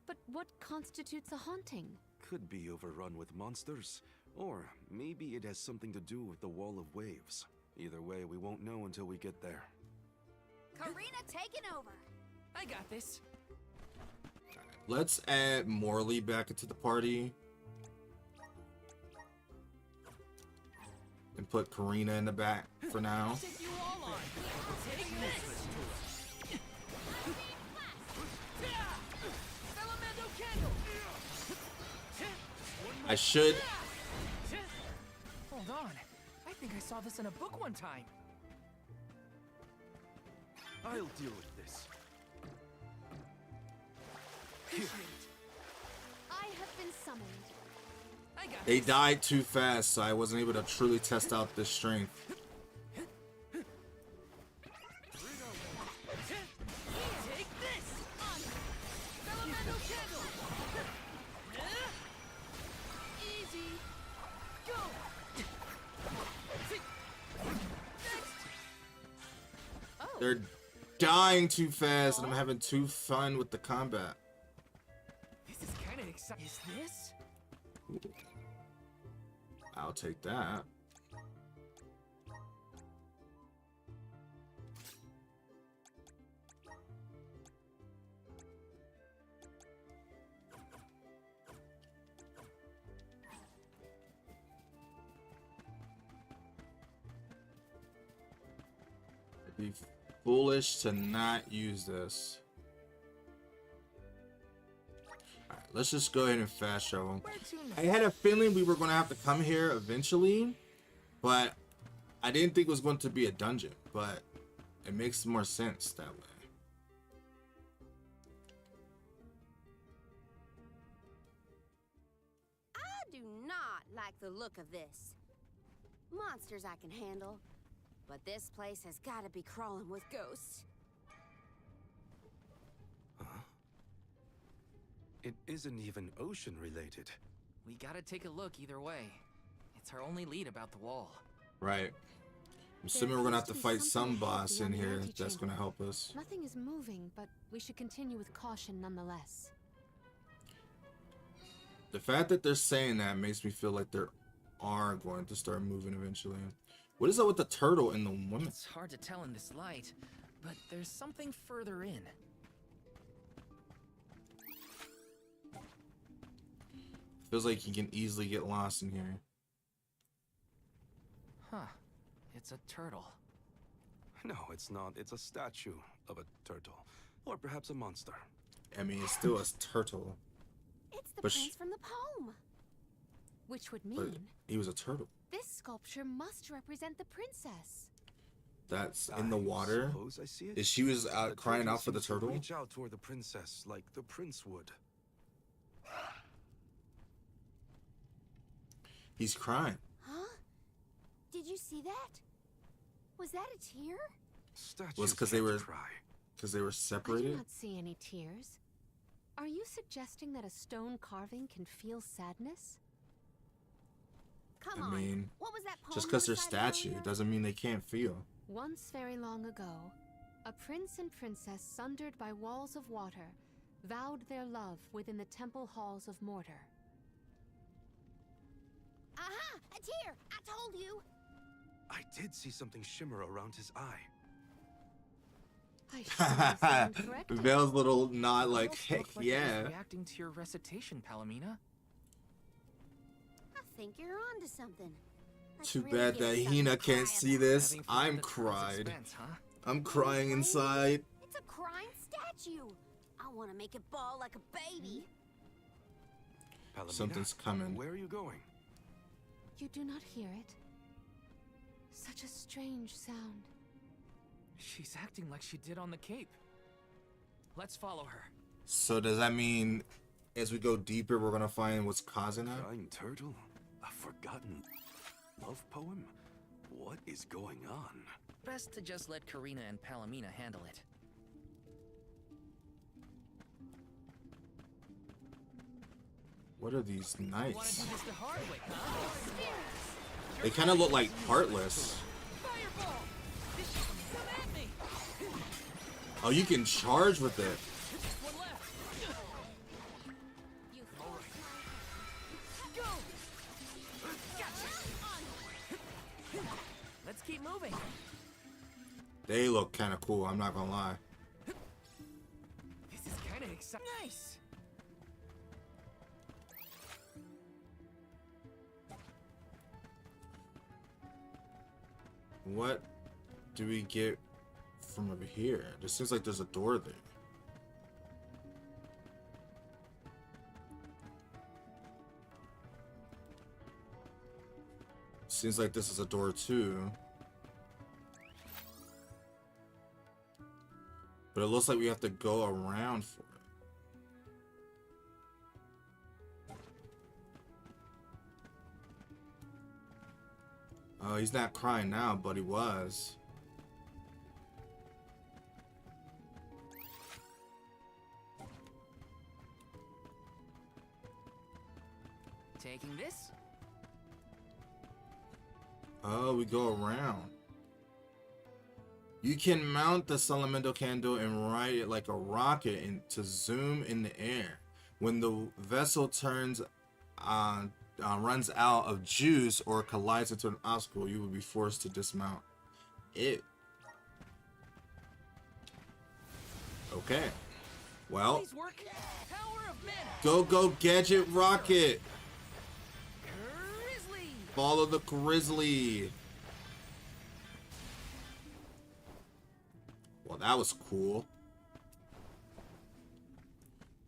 S7: But what constitutes a haunting?
S6: Could be overrun with monsters, or maybe it has something to do with the Wall of Waves. Either way, we won't know until we get there.
S5: Karina taking over.
S2: I got this.
S1: Let's add Morley back into the party. And put Karina in the back for now.
S2: Take you all on. Take this. Salamando candle.
S1: I should.
S2: Hold on. I think I saw this in a book one time.
S6: I'll deal with this.
S5: I have been summoned.
S2: I got
S1: They
S2: this.
S1: died too fast, so I wasn't able to truly test out this strength.
S2: Take this. Salamando candle. Easy. Go.
S1: They're dying too fast, and I'm having too fun with the combat.
S2: This is kind of exciting. Is this?
S1: I'll take that. It'd be foolish to not use this. Alright, let's just go ahead and fast travel.
S2: Where to
S1: I
S2: next?
S1: had a feeling we were going to have to come here eventually, but I didn't think it was going to be a dungeon, but it makes more sense that way.
S5: I do not like the look of this. Monsters I can handle, but this place has got to be crawling with ghosts.
S6: It isn't even ocean related.
S2: We gotta take a look either way. It's our only lead about the wall.
S1: Right. I'm assuming we're going to have to fight some boss in here
S7: Anti-chamber.
S1: that's going to help us.
S7: Nothing is moving, but we should continue with caution nonetheless.
S1: The fact that they're saying that makes me feel like they are going to start moving eventually. What is up with the turtle and the woman?
S2: It's hard to tell in this light, but there's something further in.
S1: Feels like you can easily get lost in here.
S2: Huh. It's a turtle.
S6: No, it's not. It's a statue of a turtle. Or perhaps a monster.
S1: I mean, it's still a turtle.
S5: It's the
S1: But
S5: prince from the poem.
S7: Which would
S1: But
S7: mean
S1: he was a turtle.
S7: this sculpture must represent the princess.
S1: That's in the water.
S6: Suppose I see it.
S1: Is she was
S6: The
S1: crying out for the
S6: seems to
S1: turtle?
S6: Reach out toward the princess like the prince would.
S1: He's crying.
S5: Huh? Did you see that? Was that a tear?
S1: Was because they were
S7: I
S1: separated.
S7: do not see any tears. Are you suggesting that a stone carving can feel sadness?
S5: Come
S1: I
S5: on.
S1: mean,
S5: What was that poem
S1: just
S5: you
S1: because they're
S5: recited
S1: statue
S5: earlier?
S1: doesn't mean they can't feel.
S7: Once very long ago, a prince and princess sundered by walls of water vowed their love within the temple halls of Mortar.
S5: Aha! A tear! I told you!
S6: I did see something shimmer around his eye.
S7: I surely stand corrected.
S1: Vale's little nod like,
S2: Almost
S1: heck
S2: looked like it was
S1: yeah.
S2: reacting to your recitation, Palomina.
S5: I think you're onto something. Let's
S1: Too
S5: really
S1: bad
S5: get
S1: that
S5: something
S1: Hina
S5: to
S1: can't
S5: cry
S1: see
S5: about.
S1: this.
S2: Having fun at
S1: I'm
S2: the town's
S1: cried.
S2: expense, huh?
S1: I'm crying inside.
S5: It's a crying statue. I want to make it bawl like a baby.
S6: Palomina,
S1: Something's coming.
S6: Where are you going?
S7: You do not hear it? Such a strange sound.
S2: She's acting like she did on the Cape. Let's follow her.
S1: So does that mean as we go deeper, we're gonna find what's causing that?
S6: Crying turtle? A forgotten love poem? What is going on?
S2: Best to just let Karina and Palomina handle it.
S1: What are these
S2: You wanna
S1: knights?
S2: do this the hard way, huh?
S1: They kind of look like Heartless.
S2: Fireball! Come at me!
S1: Oh, you can charge with it.
S2: Just one left.
S5: You
S2: Go! Gotcha! Let's keep moving.
S1: They look kind of cool. I'm not gonna lie.
S2: This is kind of exciting. Nice.
S1: What do we get from over here? It seems like there's a door there. Seems like this is a door too. But it looks like we have to go around for it. Oh, he's not crying now, but he was.
S2: Taking this?
S1: Oh, we go around. You can mount the Salamendo candle and ride it like a rocket and to zoom in the air. When the vessel turns runs out of juice or collides into an obstacle, you will be forced to dismount it. Okay. Well,
S2: Please work. Power of mana.
S1: go gadget rocket.
S2: Grizzly.
S1: Follow the grizzly. Well, that was cool.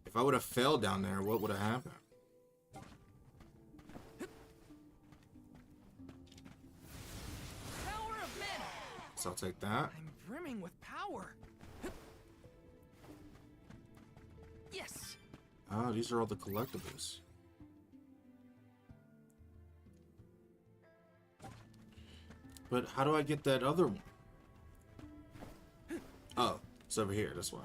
S1: If I would have fell down there, what would have happened?
S2: Power of mana.
S1: So I'll take that.
S2: I'm brimming with power. Yes.
S1: Oh, these are all the collectibles. But how do I get that other one? Oh, it's over here, that's why.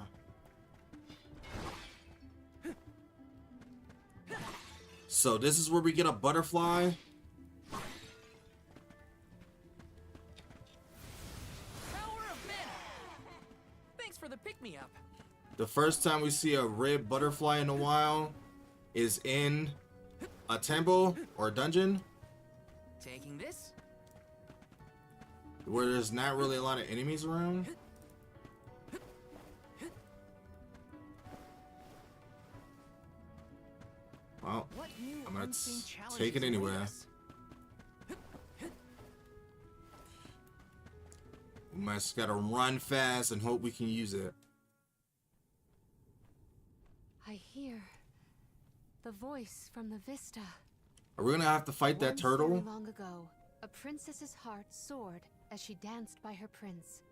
S1: So this is where we get a butterfly.
S2: Power of mana. Thanks for the pick-me-up.
S1: The first time we see a red butterfly in a while is in a temple or a dungeon
S2: Taking this?
S1: where there's not really a lot of enemies around. Well,
S2: What new
S1: I'm gonna
S2: unseen
S1: take it
S2: challenges
S1: anyway.
S2: await us?
S1: We just gotta run fast and hope we can use it.
S7: I hear The voice from the vista.
S1: Are we gonna have to fight that
S7: Once
S1: turtle?
S7: very long ago, a princess's heart soared as she danced by her prince.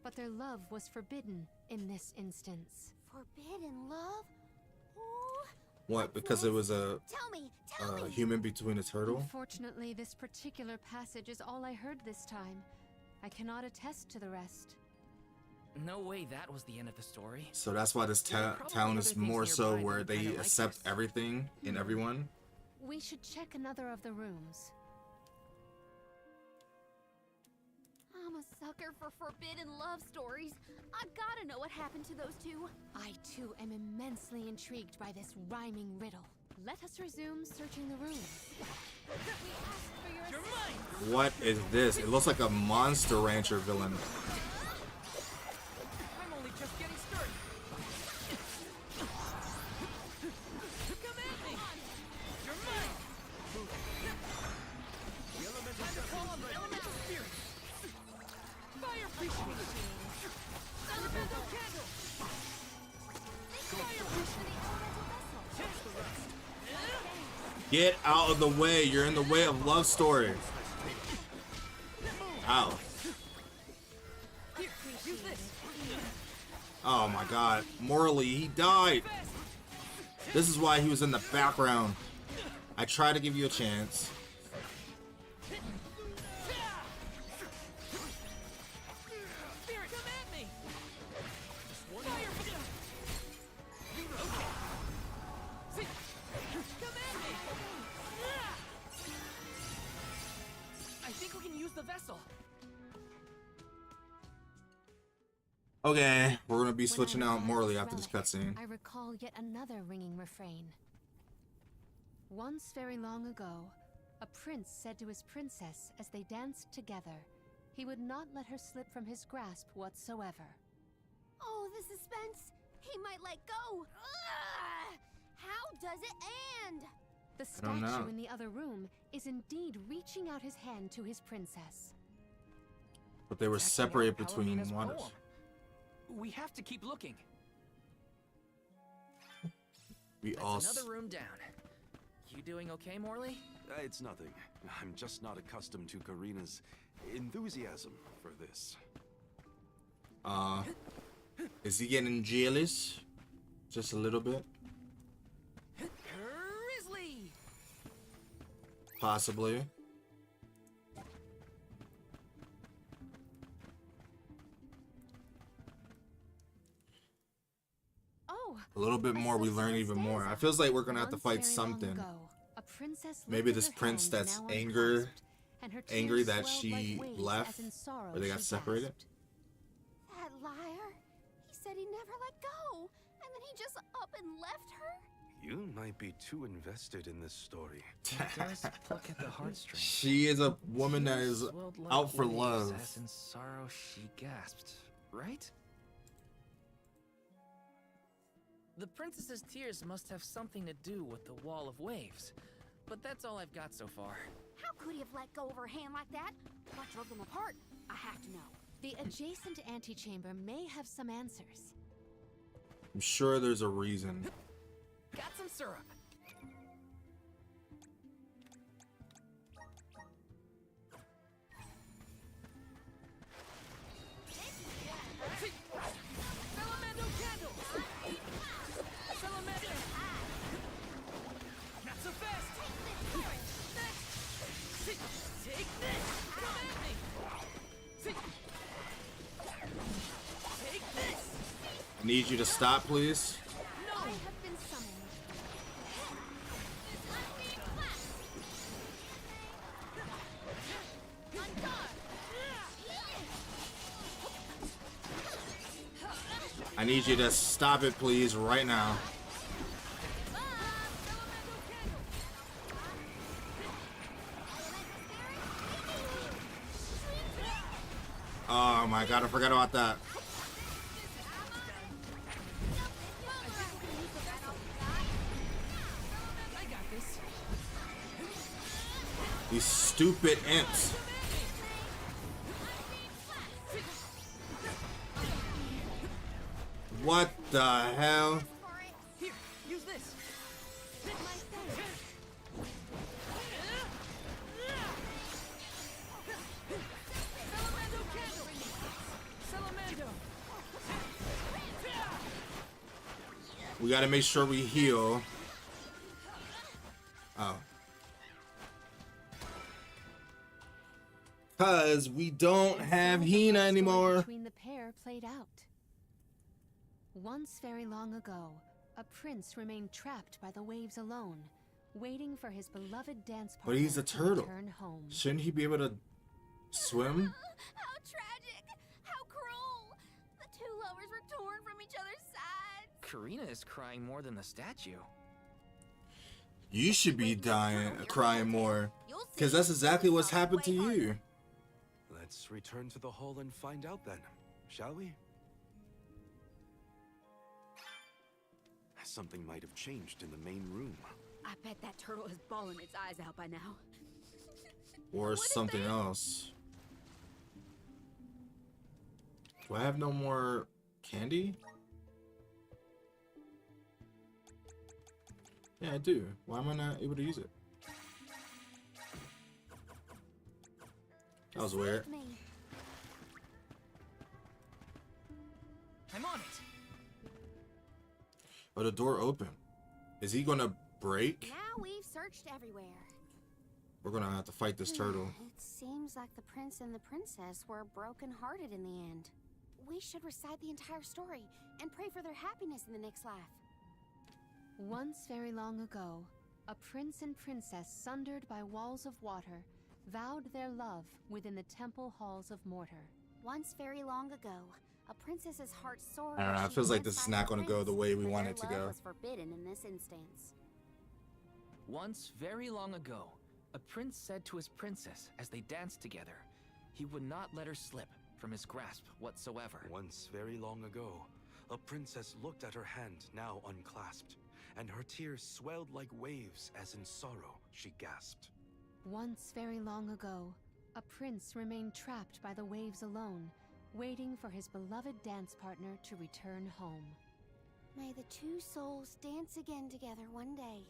S7: But their love was forbidden in this instance.
S5: Forbidden love? Ooh,
S1: What? Because it was a
S5: tell me.
S1: human between a turtle?
S7: Unfortunately, this particular passage is all I heard this time. I cannot attest to the rest.
S2: No way that was the end of the story.
S1: So that's why this town is more so where they accept everything and everyone.
S7: We should check another of the rooms.
S5: I'm a sucker for forbidden love stories. I gotta know what happened to those two.
S7: I too am immensely intrigued by this rhyming riddle. Let us resume searching the rooms. We asked for your assistance.
S1: What is this? It looks like a Monster Rancher villain.
S2: I'm only just getting started. Come at me! You're mine! Time to call on the elemental spirit! Fire appreciation! Elemental candle! Fire appreciation! Chase the rest!
S1: Get out of the way. You're in the way of love story. Ow.
S2: Here, use this!
S1: Oh my god. Morally, he died. This is why he was in the background. I tried to give you a chance.
S2: Spirit, come at me! Fire! See, come at me! I think we can use the vessel.
S1: Okay, we're gonna be
S7: When I
S1: switching out
S7: recall
S1: Morley
S7: this
S1: after this
S7: relic,
S1: cutscene.
S7: I recall yet another ringing refrain. Once very long ago, a prince said to his princess as they danced together, he would not let her slip from his grasp whatsoever.
S5: Oh, the suspense. He might let go. Ugh! How does it end?
S7: The
S1: I don't know.
S7: statue in the other room is indeed reaching out his hand to his princess.
S1: But they were
S2: It's actually
S1: separated
S2: not
S1: between
S2: Palomino's
S1: waters.
S2: poem. We have to keep looking.
S1: We
S2: That's
S1: all.
S2: another room down. You doing okay, Morley?
S6: It's nothing. I'm just not accustomed to Karina's enthusiasm for this.
S1: Is he getting jealous? Just a little bit?
S2: Grizzly!
S1: Possibly.
S7: Oh,
S1: A little bit more, we learn even more. I feels like we're gonna have to
S7: once
S1: fight
S7: very long
S1: something.
S7: ago, a princess
S1: Maybe
S7: lifted
S1: this
S7: her
S1: prince
S7: hands
S1: that's
S7: now
S1: angry
S7: unclasped, and her tears
S1: angry that
S7: swelled
S1: she
S7: like waves
S1: left,
S7: as in sorrow
S1: or they got
S7: she
S1: separated.
S7: gasped.
S5: That liar. He said he never let go. And then he just up and left her.
S6: You might be too invested in this story.
S2: It does pluck at the heartstrings.
S1: She is a woman that is
S2: Swelled like
S1: out for
S2: waves
S1: love.
S2: As in sorrow she gasped, right? The princess's tears must have something to do with the wall of waves. But that's all I've got so far.
S5: How could he have let go of her hand like that? What drove them apart? I have to know.
S7: The adjacent antechamber may have some answers.
S1: I'm sure there's a reason.
S2: Got some syrup. Salamando candle! Salamander! Not so fast! Next! Take this! Come at me! Take this!
S1: I need you to stop, please.
S5: I have been summoned.
S1: I need you to stop it, please, right now. Oh my god, I forgot about that.
S2: I got this.
S1: These stupid imps. What the hell?
S2: Here, use this.
S1: We gotta make sure we heal. Oh. Cause we don't have Hina anymore.
S7: Between the pair played out. Once very long ago, a prince remained trapped by the waves alone, waiting for his beloved dance partner
S1: But he's a
S7: to
S1: turtle.
S7: return home.
S1: Shouldn't he be able to swim?
S13: How tragic! How cruel! The two lovers were torn from each other's sides.
S2: Karina is crying more than the statue.
S1: You should be crying more. Cause that's exactly what's happened to you.
S6: Let's return to the hall and find out then, shall we? Something might have changed in the main room.
S15: I bet that turtle is bawling its eyes out by now.
S1: Or something else. Do I have no more candy? Yeah, I do. Why am I not able to use it? That was weird.
S2: I'm on it.
S1: Oh, the door open. Is he gonna break?
S5: Now we've searched everywhere.
S1: We're gonna have to fight this turtle.
S5: It seems like the prince and the princess were broken-hearted in the end. We should recite the entire story and pray for their happiness in the next life.
S7: Once very long ago, a prince and princess sundered by walls of water vowed their love within the temple halls of Mortar.
S5: Once very long ago, a princess's heart soared.
S1: I don't know,
S5: as
S1: it
S5: she
S1: feels like
S5: danced
S1: this is
S5: by
S1: not
S5: her
S1: gonna go the
S5: prince,
S1: way we
S5: but
S1: want
S5: their
S1: it to
S5: love
S1: go.
S5: was forbidden in this instance.
S2: Once very long ago, a prince said to his princess as they danced together, he would not let her slip from his grasp whatsoever.
S6: Once very long ago, a princess looked at her hand now unclasped, and her tears swelled like waves as in sorrow she gasped.
S7: Once very long ago, a prince remained trapped by the waves alone, waiting for his beloved dance partner to return home.
S5: May the two souls dance again together one day.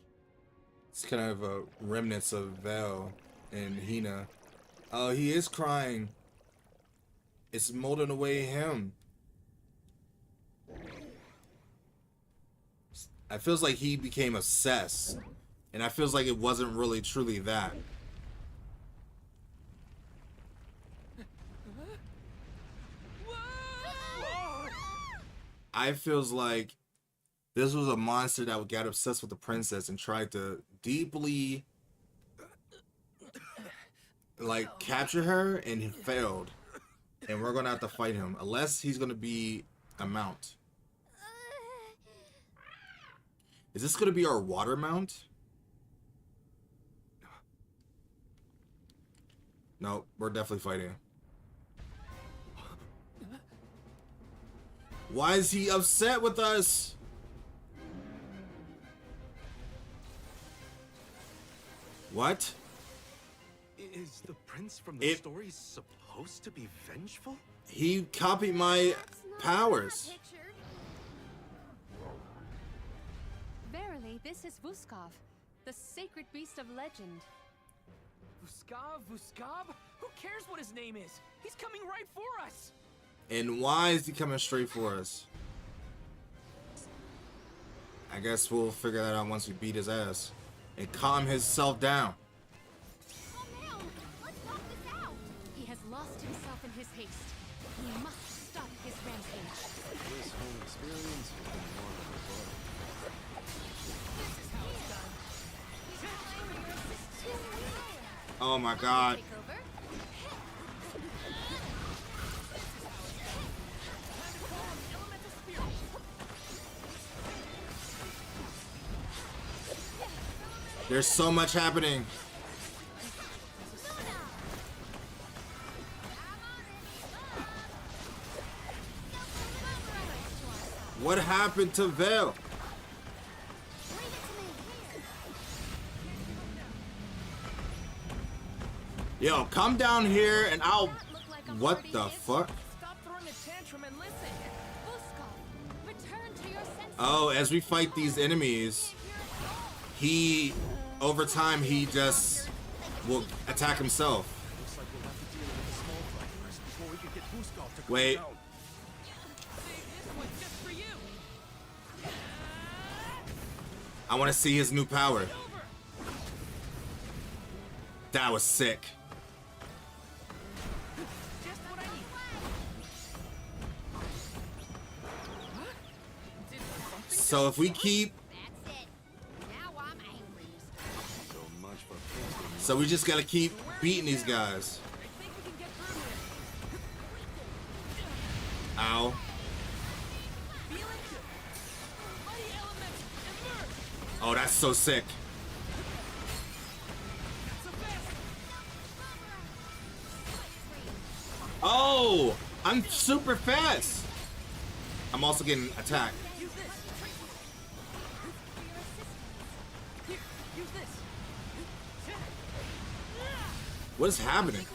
S1: It's kind of a remnants of Vel and Hina. Oh, he is crying. It's molding away him. I feels like he became obsessed. And I feels like it wasn't really truly that. I feels like this was a monster that got obsessed with the princess and tried to deeply like capture her, and he failed. And we're gonna have to fight him unless he's gonna be a mount. Is this gonna be our water mount? No, we're definitely fighting. Why is he upset with us? What?
S6: Is the prince from the story supposed to be vengeful?
S1: He copied my powers.
S7: Verily, this is Vuskov, the sacred beast of legend.
S2: Vuskov? Who cares what his name is? He's coming right for us!
S1: And why is he coming straight for us? I guess we'll figure that out once we beat his ass and calm himself down.
S7: He has lost himself in his haste. We must stop his rampage.
S6: This whole experience has been more than a blow.
S2: This is how it's done.
S1: Oh my god. There's so much happening. What happened to Vel? Yo, come down here and I'll... What the fuck?
S2: Stop throwing a tantrum and listen.
S7: Vuskov, return to your senses.
S1: Oh, as we fight these enemies, he... Over time, he just will attack himself.
S6: Looks like we'll have to deal with a small fight first before we can get Vuskov to calm
S1: Wait.
S6: down.
S2: Save this one just for you.
S1: I want to see his new power. That was sick. So if we keep... So we just gotta keep beating these guys. Ow. Oh, that's so sick. Oh, I'm super fast. I'm also getting attacked. What is happening?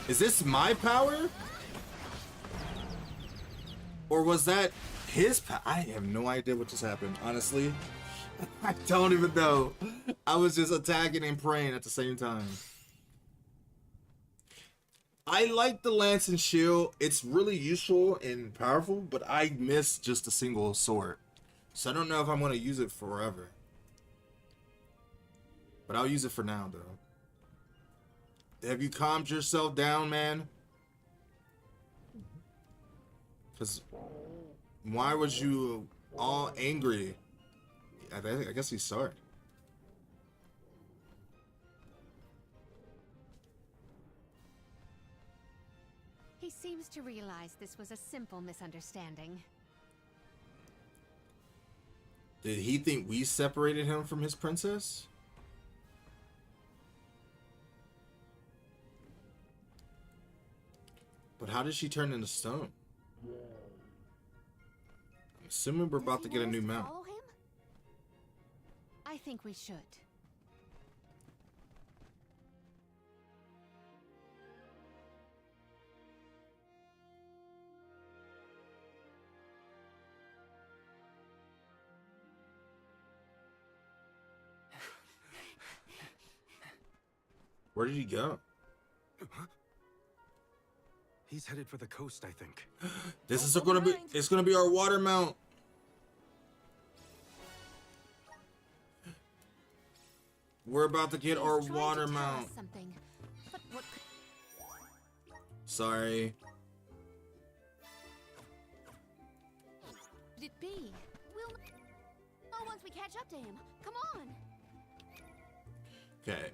S1: Is this my power? Or was that his power? I have no idea what just happened, honestly. I don't even know. I was just attacking and praying at the same time. I like the lance and shield. It's really useful and powerful, but I miss just a single sword. So I don't know if I'm going to use it forever. But I'll use it for now, though. Have you calmed yourself down, man? Because why was you all angry? I guess he's sorry.
S7: He seems to realize this was a simple misunderstanding.
S1: Did he think we separated him from his princess? But how did she turn into stone? I'm assuming we're about to get a new mount.
S7: I think we should.
S1: Where did he go?
S6: He's headed for the coast, I think.
S1: This is gonna be, it's gonna be our water mount. We're about to get our water mount. Sorry.
S5: Could it be? We'll know once we catch up to him. Come on.
S1: Okay,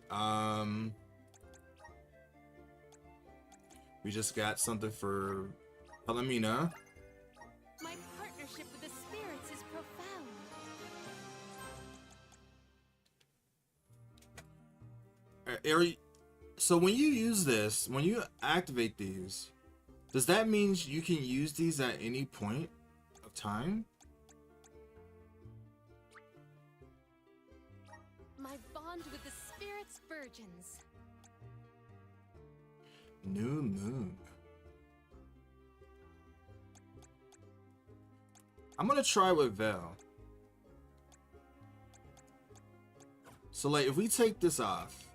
S1: we just got something for Palomina.
S7: My partnership with the spirits is profound.
S1: Ari, so when you use this, when you activate these, does that mean you can use these at any point of time?
S7: My bond with the spirits virgins.
S1: New moon. I'm gonna try with Vel. So like if we take this off,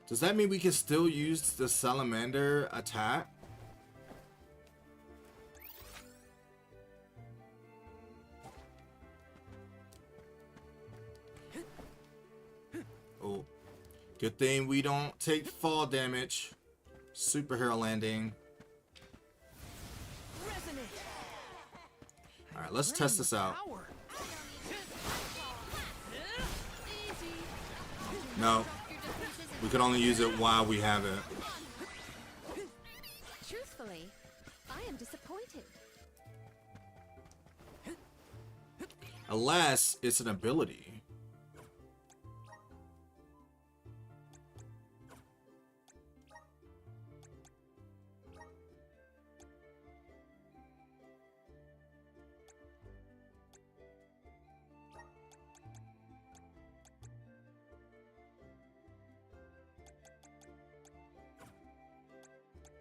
S1: does that mean we can still use the salamander attack? Oh, good thing we don't take fall damage. Superhero landing. All right, let's test this out. No, we can only use it while we have it.
S7: Truthfully, I am disappointed.
S1: Unless it's an ability.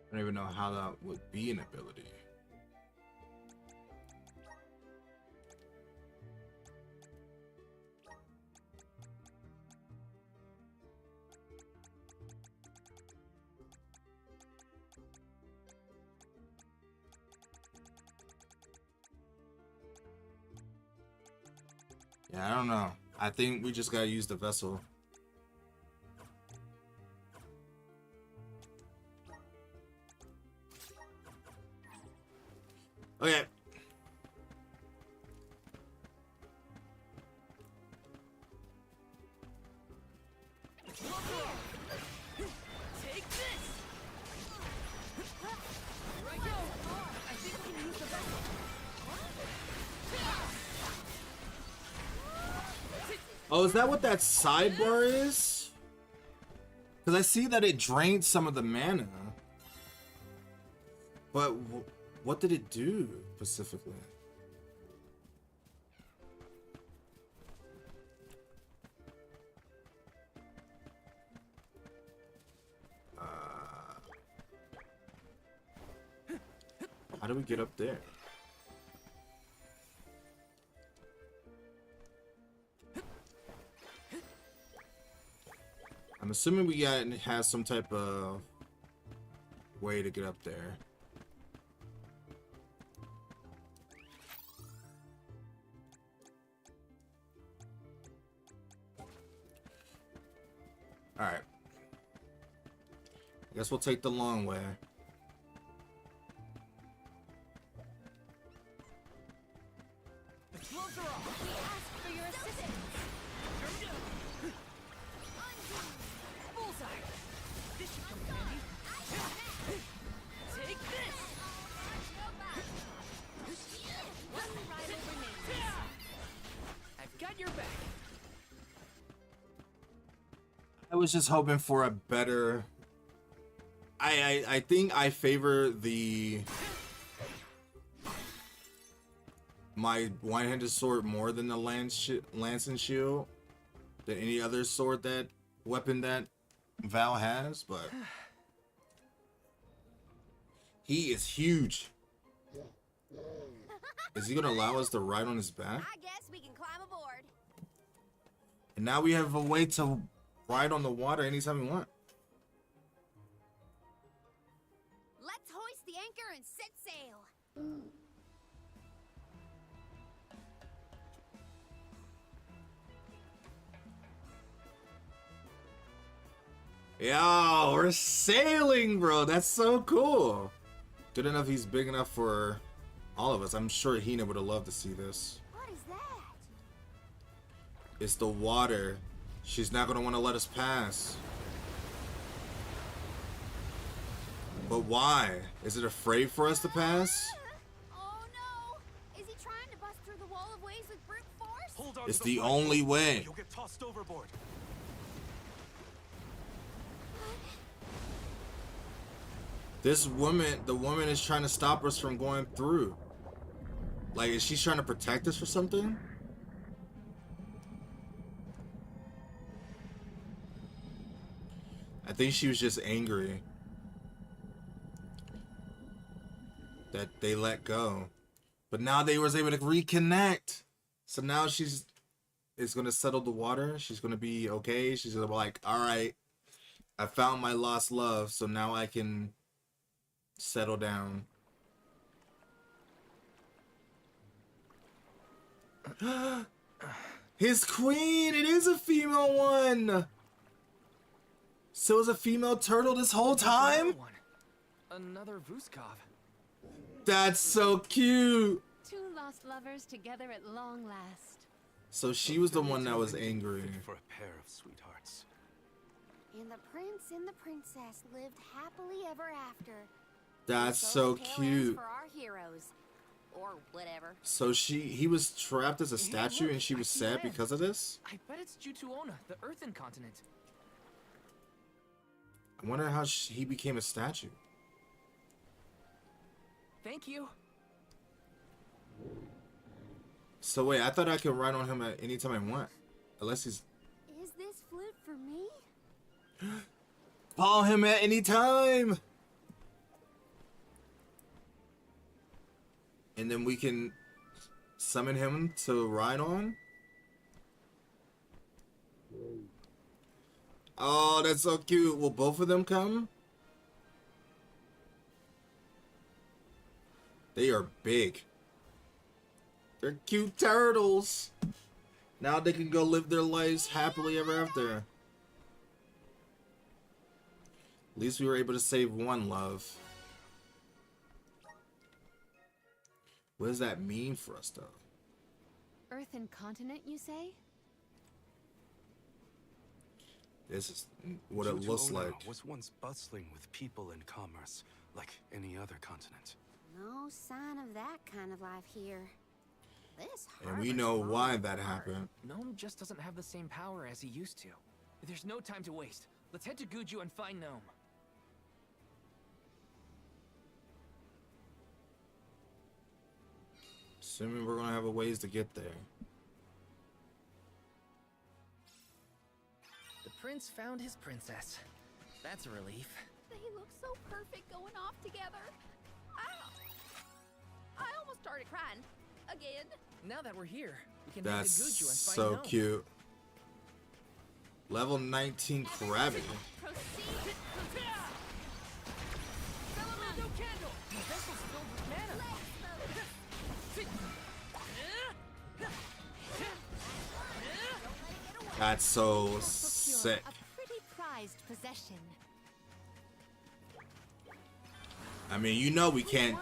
S1: I don't even know how that would be an ability. Yeah, I don't know. I think we just gotta use the vessel. Okay.
S13: Take this! Here I go! I think we can use the vessel.
S1: Oh, is that what that sidebar is? Because I see that it drained some of the mana. But what did it do specifically? How do we get up there? I'm assuming we has some type of way to get up there. All right. I guess we'll take the long way.
S13: The gloves are off. We asked for your assistance. Bullseye. This should come in handy. Take this.
S7: One rival remains.
S2: I've got your back.
S1: I was just hoping for a better. I think I favor my one-handed sword more than the lance and shield than any other weapon that Val has, but he is huge. Is he gonna allow us to ride on his back?
S5: I guess we can climb aboard.
S1: And now we have a way to ride on the water anytime we want.
S5: Let's hoist the anchor and set sail.
S1: Yo, we're sailing, bro. That's so cool. Good enough he's big enough for all of us. I'm sure Hina would have loved to see this.
S5: What is that?
S1: It's the water. She's not going to want to let us pass. But why? Is it afraid for us to pass?
S5: Oh no! Is he trying to bust through the wall of waves with brute force?
S6: Hold on
S1: It's
S6: to
S1: the
S6: flagpole.
S1: only way.
S6: You'll get tossed overboard.
S1: This woman, the woman is trying to stop us from going through. Like, is she trying to protect us or something? I think she was just angry that they let go. But now they was able to reconnect. So now it's gonna settle the water. She's gonna be okay. She's gonna be like, all right, I found my lost love, so now I can settle down. His queen! It is a female one! So is a female turtle this whole time?
S2: Another Vuskov.
S1: That's so cute!
S7: Two lost lovers together at long last.
S1: So she was the one that was angry.
S6: For a pair of sweethearts.
S5: And the prince and the princess lived happily ever after.
S1: That's
S5: Both
S1: so
S5: tail ends
S1: cute.
S5: For our heroes, or whatever.
S1: So he was trapped as a statue and she was sad because of this?
S2: I bet it's Jutuona, the Earthen continent.
S1: I wonder how he became a statue.
S2: Thank you.
S1: So wait, I thought I could ride on him at any time I want. Unless he's...
S5: Is this flute for me?
S1: Call him at any time! And then we can summon him to ride on? Oh, that's so cute. Will both of them come? They are big. They're cute turtles. Now they can go live their lives happily ever after. At least we were able to save one love. What does that mean for us, though?
S7: Earthen continent, you say?
S1: This is what it looks
S6: Tutuona
S1: like.
S6: was once bustling with people and commerce, like any other continent.
S5: No sign of that kind of life here. This
S1: And we
S5: harbor's
S1: know
S5: falling
S1: why that
S5: apart.
S1: happened.
S2: Gnome just doesn't have the same power as he used to. There's no time to waste. Let's head to Guju and find Gnome.
S1: Assuming we're gonna have a ways to get there.
S2: The prince found his princess. That's a relief.
S15: They look so perfect going off together. I almost started crying. Again.
S2: Now that we're here, we can head to
S1: That's
S2: Guju and find
S1: so
S2: Gnome.
S1: cute. Level 19 Krabby.
S2: Salamando candle! The vessel's filled with mana.
S1: That's so
S7: Procure
S1: sick.
S7: a pretty prized possession.
S1: I mean, you know we can't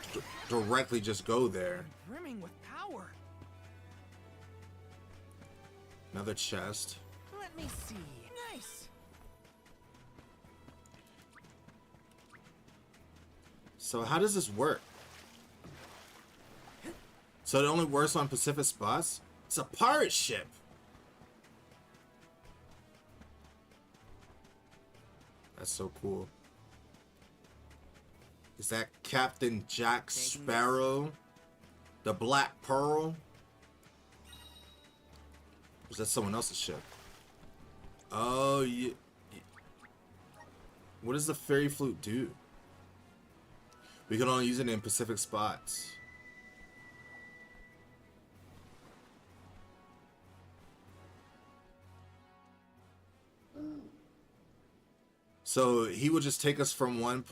S1: directly just go there.
S2: Brimming with power.
S1: Another chest.
S2: Let me see. Nice.
S1: So how does this work? So it only works on Pacific spots? It's a pirate ship. That's so cool. Is that Captain Jack Sparrow? The Black Pearl? Or is that someone else's ship? Oh, yeah. What does the fairy flute do? We can only use it in Pacific spots. So he will just take us from one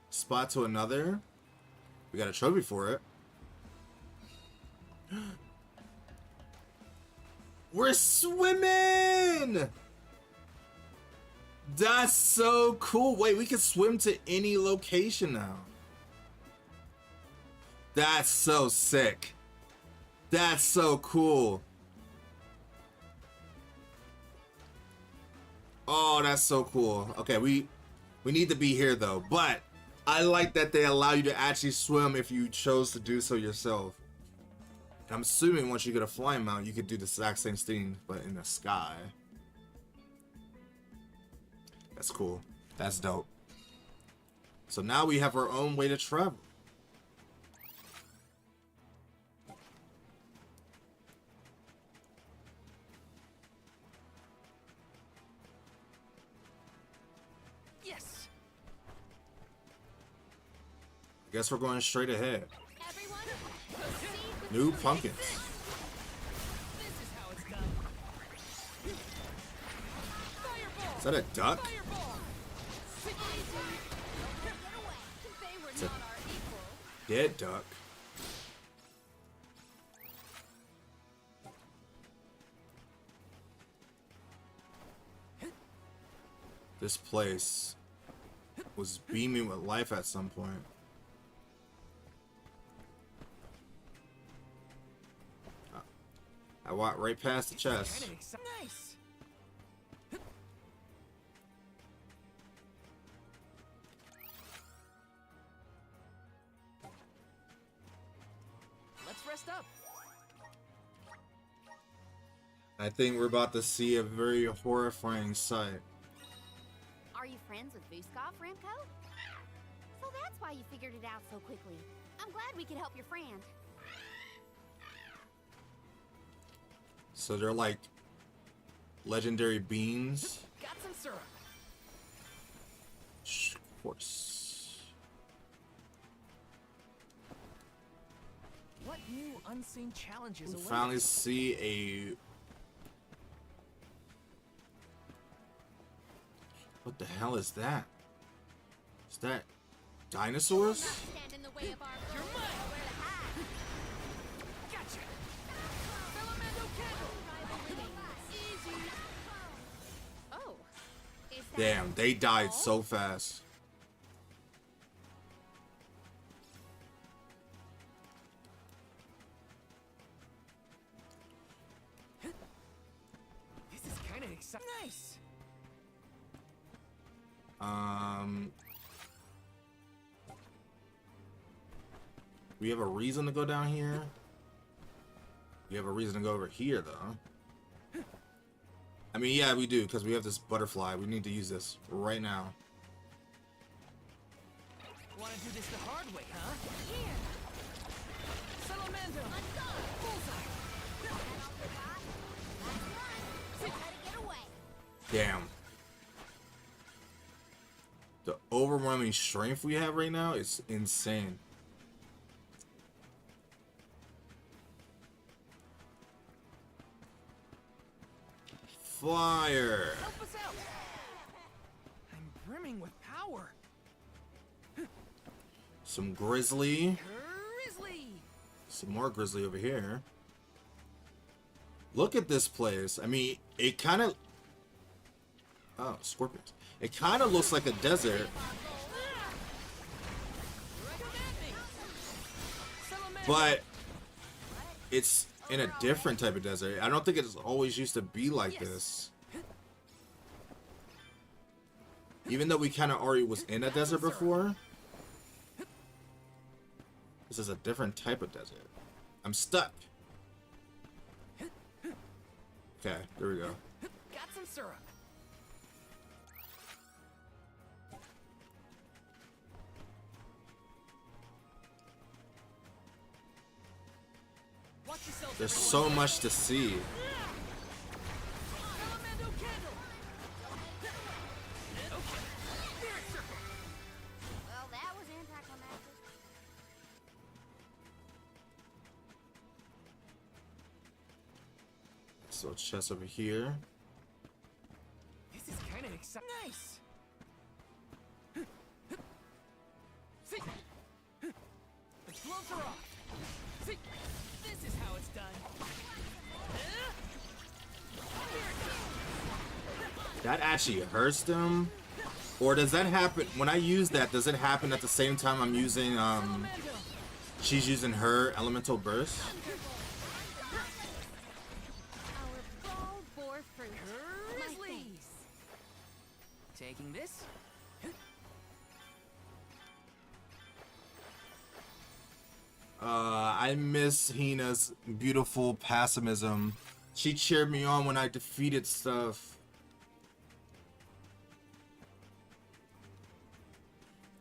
S1: spot to another. We got a trophy for it. We're swimming! That's so cool. Wait, we can swim to any location now. That's so sick. That's so cool. Oh, that's so cool. Okay, we need to be here though, but I like that they allow you to actually swim if you chose to do so yourself. And I'm assuming once you get a flying mount, you could do the exact same thing, but in the sky. That's cool. That's dope. So now we have our own way to travel.
S2: Yes.
S1: I guess we're going straight ahead.
S7: Everyone, proceed with
S1: New
S7: the
S1: pumpkins.
S2: This is how it's done. Fireball.
S1: Is that a duck?
S2: Fireball.
S15: They were
S1: It's a
S15: not our equal.
S1: dead duck. This place was beaming with life at some point. I walked right past the chest.
S2: Kinda nice. Let's rest up.
S1: I think we're about to see a very horrifying sight.
S5: Are you friends with Vuskov, Remco? So that's why you figured it out so quickly. I'm glad we could help your friend.
S1: So they're like legendary beans.
S2: Got some syrup.
S1: Of course.
S2: What new unseen challenges
S1: We
S2: await?
S1: finally see a... What the hell is that? Is that dinosaurs?
S15: Stand in the way of our
S2: You're
S15: goal.
S2: mine. Gotcha. Salamando candle.
S1: Damn, they died so fast.
S2: This is kind of exciting. Nice.
S1: We have a reason to go down here. We have a reason to go over here, though. I mean, yeah, we do, because we have this butterfly. We need to use this right now.
S2: Want to do this the hard way, huh? Here. Salamando.
S1: Damn. The overwhelming strength we have right now is insane. Fire.
S2: Help us out. I'm brimming with power.
S1: Some grizzly.
S2: Grizzly.
S1: Some more grizzly over here. Look at this place. I mean, it kind of... Oh, scorpions. It kind of looks like a desert. But it's in a different type of desert. I don't think it's always used to be like this. Even though we kind of already was in a desert before. This is a different type of desert. I'm stuck. Okay, there we go.
S2: Got some syrup. Watch yourself,
S1: There's
S2: everyone.
S1: so much to see.
S5: Well, that was anticlimactic.
S1: So chest over here.
S2: This is kind of exciting. Nice. See, the gloves are off. See, this is how it's done.
S1: That actually hurts them? Or does that happen when I use that? Does it happen at the same time I'm using she's using her elemental burst?
S7: Our ball bore fruit. My
S2: Grizzly.
S7: thanks.
S2: Taking this.
S1: I miss Hina's beautiful pessimism. She cheered me on when I defeated stuff.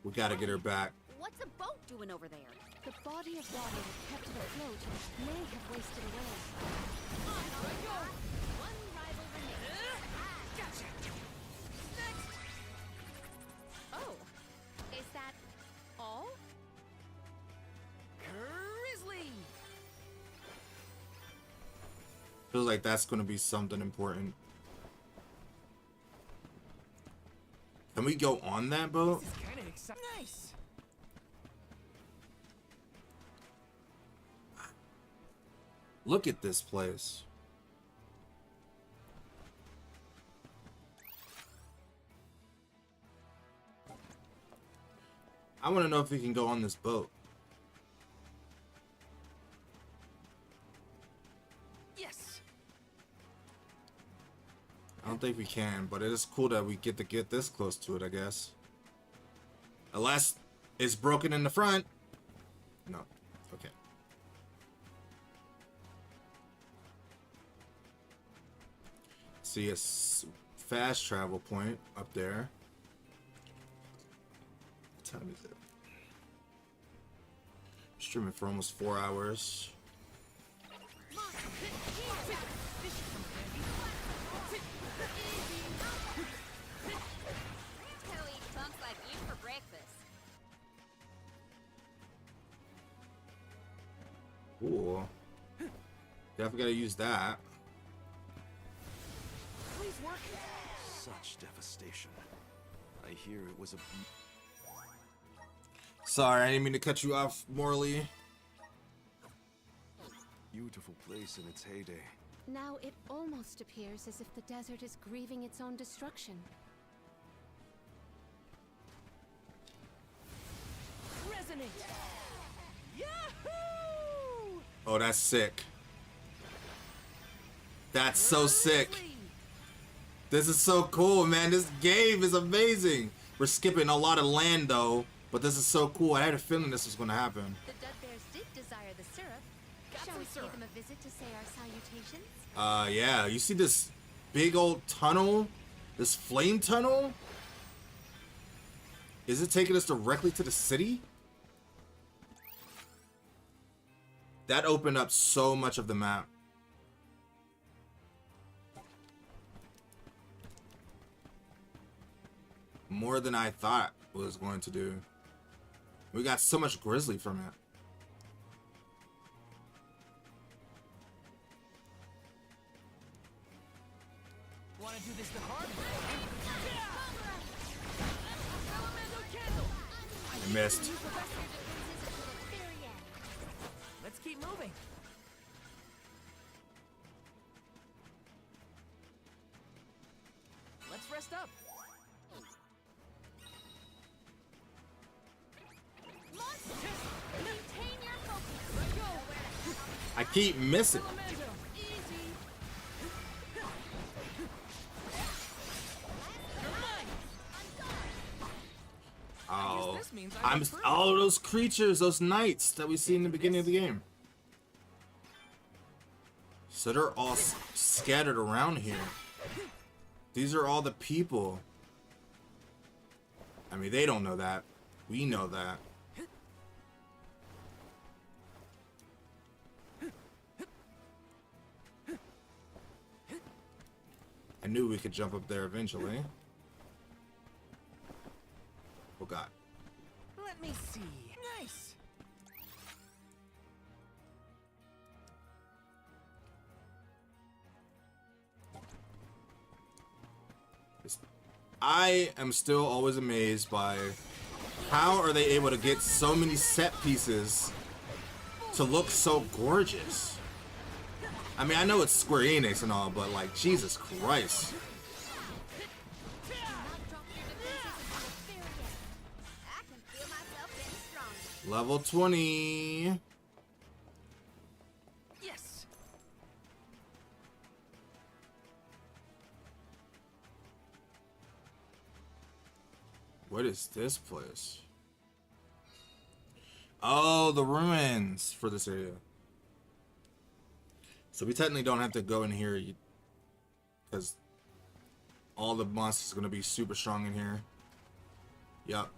S1: We gotta get her back.
S5: What's a boat doing over there?
S7: The body of water that kept it afloat may have wasted away.
S5: One rival remains.
S2: Gotcha.
S15: Oh, is that all?
S2: Grizzly.
S1: Feels like that's gonna be something important. Can we go on that boat?
S2: This is kind of exciting. Nice.
S1: Look at this place. I want to know if we can go on this boat.
S2: Yes.
S1: I don't think we can, but it is cool that we get to get this close to it, I guess. Unless it's broken in the front. No. Okay. See a fast travel point up there. What time is it? Streaming for almost 4 hours.
S5: Who eats punks like you for breakfast?
S1: Cool. Definitely gotta use that.
S2: Please work.
S6: Such devastation. I hear it was a
S1: Sorry, I didn't mean to cut you off, Morley.
S6: beautiful place in its heyday.
S7: Now it almost appears as if the desert is grieving its own destruction.
S2: Resonate. Yahoo!
S1: Oh, that's sick. That's so sick. This is so cool, man. This game is amazing. We're skipping a lot of land, though, but this is so cool. I had a feeling this was going to happen.
S15: The Dudbears did desire the syrup. Shall we pay them a visit to say our salutations?
S1: Yeah. You see this big old tunnel? This flame tunnel? Is it taking us directly to the city? That opened up so much of the map. More than I thought it was going to do. We got so much grizzly from it.
S2: Want to do this the hard way?
S1: I missed.
S2: Let's keep moving. Let's rest up.
S13: Maintain your focus.
S1: I keep missing. Oh, I'm all those creatures, those knights that we see in the beginning of the game. So they're all scattered around here. These are all the people. I mean, they don't know that. We know that. I knew we could jump up there eventually. Oh god.
S2: Let me see. Nice.
S1: I am still always amazed by how are they able to get so many set pieces to look so gorgeous. I mean, I know it's Square Enix and all, but like, Jesus Christ. Level 20.
S2: Yes.
S1: What is this place? Oh, the ruins for this area. So we technically don't have to go in here because all the monsters are going to be super strong in here. Yup.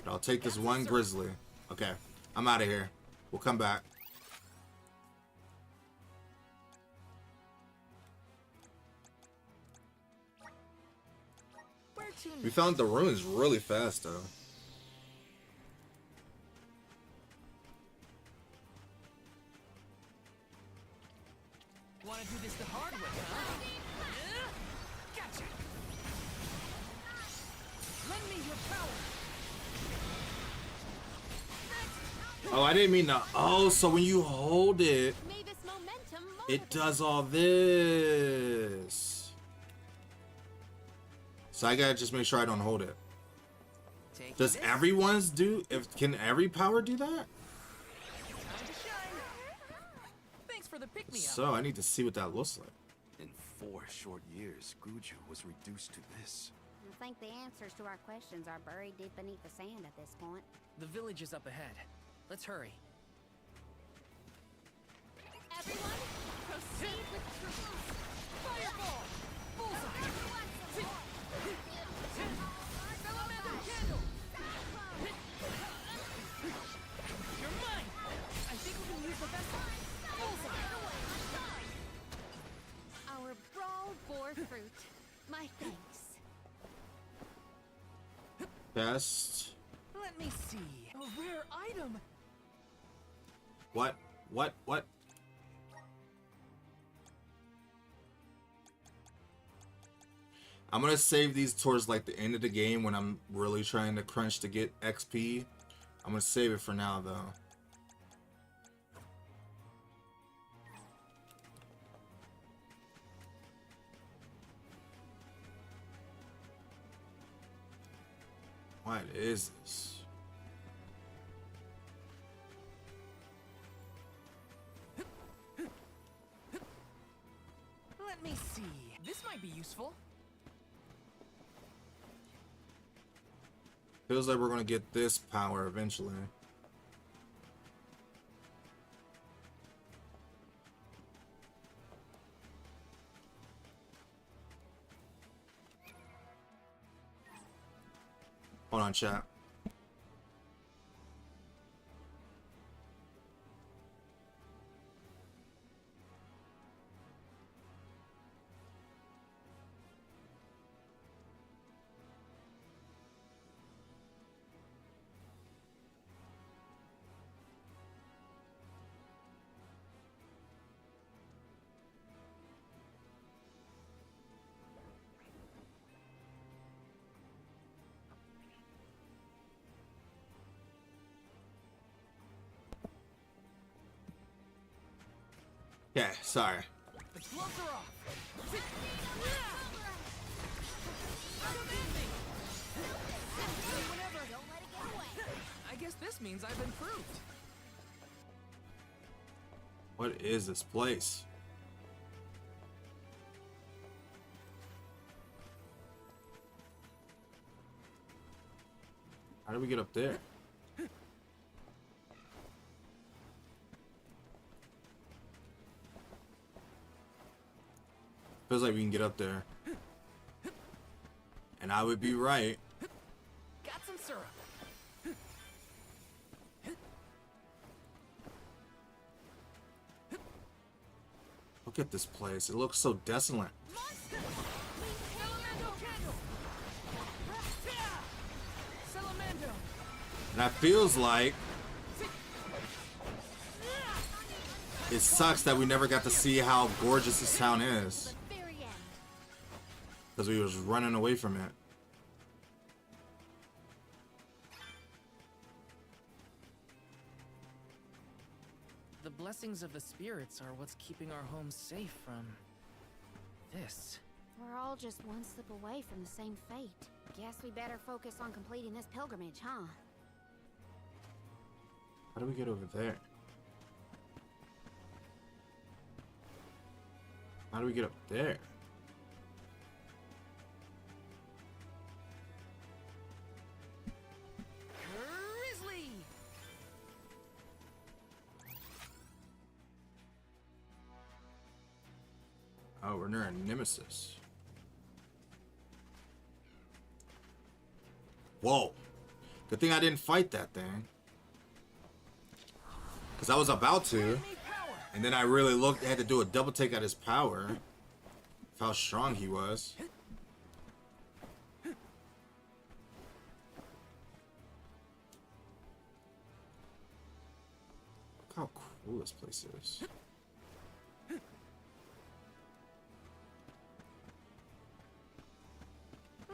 S1: But I'll take this one grizzly. Okay, I'm out of here. We'll come back. We found the ruins really fast, though.
S2: Want to do this the hard way, huh? Gotcha. Lend me your power.
S1: Oh, I didn't mean to. Oh, so when you hold it, it does all this. So I gotta just make sure I don't hold it. Does everyone's do? Can every power do that?
S2: Thanks for the pick-me-up.
S1: So I need to see what that looks like.
S6: In 4 short years, Guju was reduced to this.
S5: I think the answers to our questions are buried deep beneath the sand at this point.
S2: The village is up ahead. Let's hurry.
S13: Everyone, proceed with truth. Fireball! Bullseye! Salamander candle!
S2: You're mine! I think we can use the vessel. Bullseye!
S15: Our brawl bore fruit. My thanks.
S1: Best.
S2: Let me see. A rare item.
S1: What? I'm gonna save these towards like the end of the game when I'm really trying to crunch to get XP. I'm gonna save it for now though. What is this?
S2: Let me see. This might be useful.
S1: Feels like we're gonna get this power eventually. Hold on, chat. Okay, sorry.
S2: The gloves are off. I guess this means I've improved.
S1: What is this place? How do we get up there? Feels like we can get up there. And I would be right.
S2: Got some syrup.
S1: Look at this place. It looks so desolate. And that feels like it sucks that we never got to see how gorgeous this town is. Because we was running away from it.
S2: The blessings of the spirits are what's keeping our home safe from this.
S5: We're all just one slip away from the same fate. Guess we better focus on completing this pilgrimage, huh?
S1: How do we get over there? How do we get up there?
S2: Grizzly!
S1: Oh, we're near a nemesis. Whoa. Good thing I didn't fight that thing. Because I was about to. And then I really looked, had to do a double take at his power. Of how strong he was. Look how cool this place is.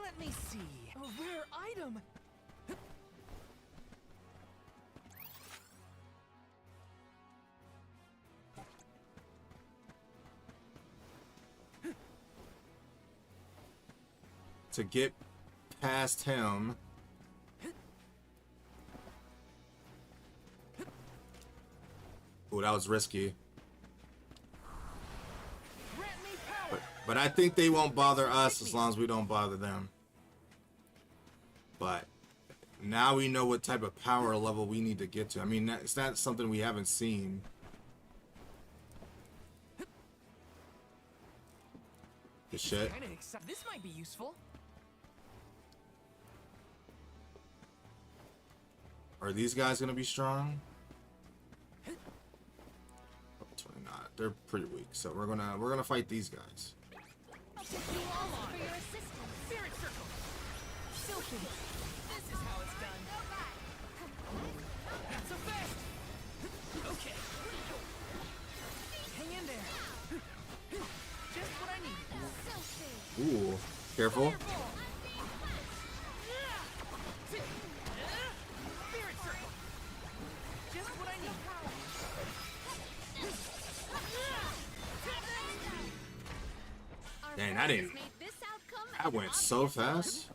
S2: Let me see. A rare item.
S1: To get past him. Ooh, that was risky. But I think they won't bother us as long as we don't bother them. But now we know what type of power level we need to get to. I mean, it's not something we haven't seen. Good shit.
S2: This might be useful.
S1: Are these guys gonna be strong? Totally not. They're pretty weak, so we're gonna fight these guys.
S2: I'll take you all on for your assistance. Spirit circle. Silky. This is how it's done. Not so fast. Okay. Hang in there. Just what I need.
S1: Ooh, careful.
S2: Spirit circle. Just what I need.
S1: Dang, I didn't. That went so fast.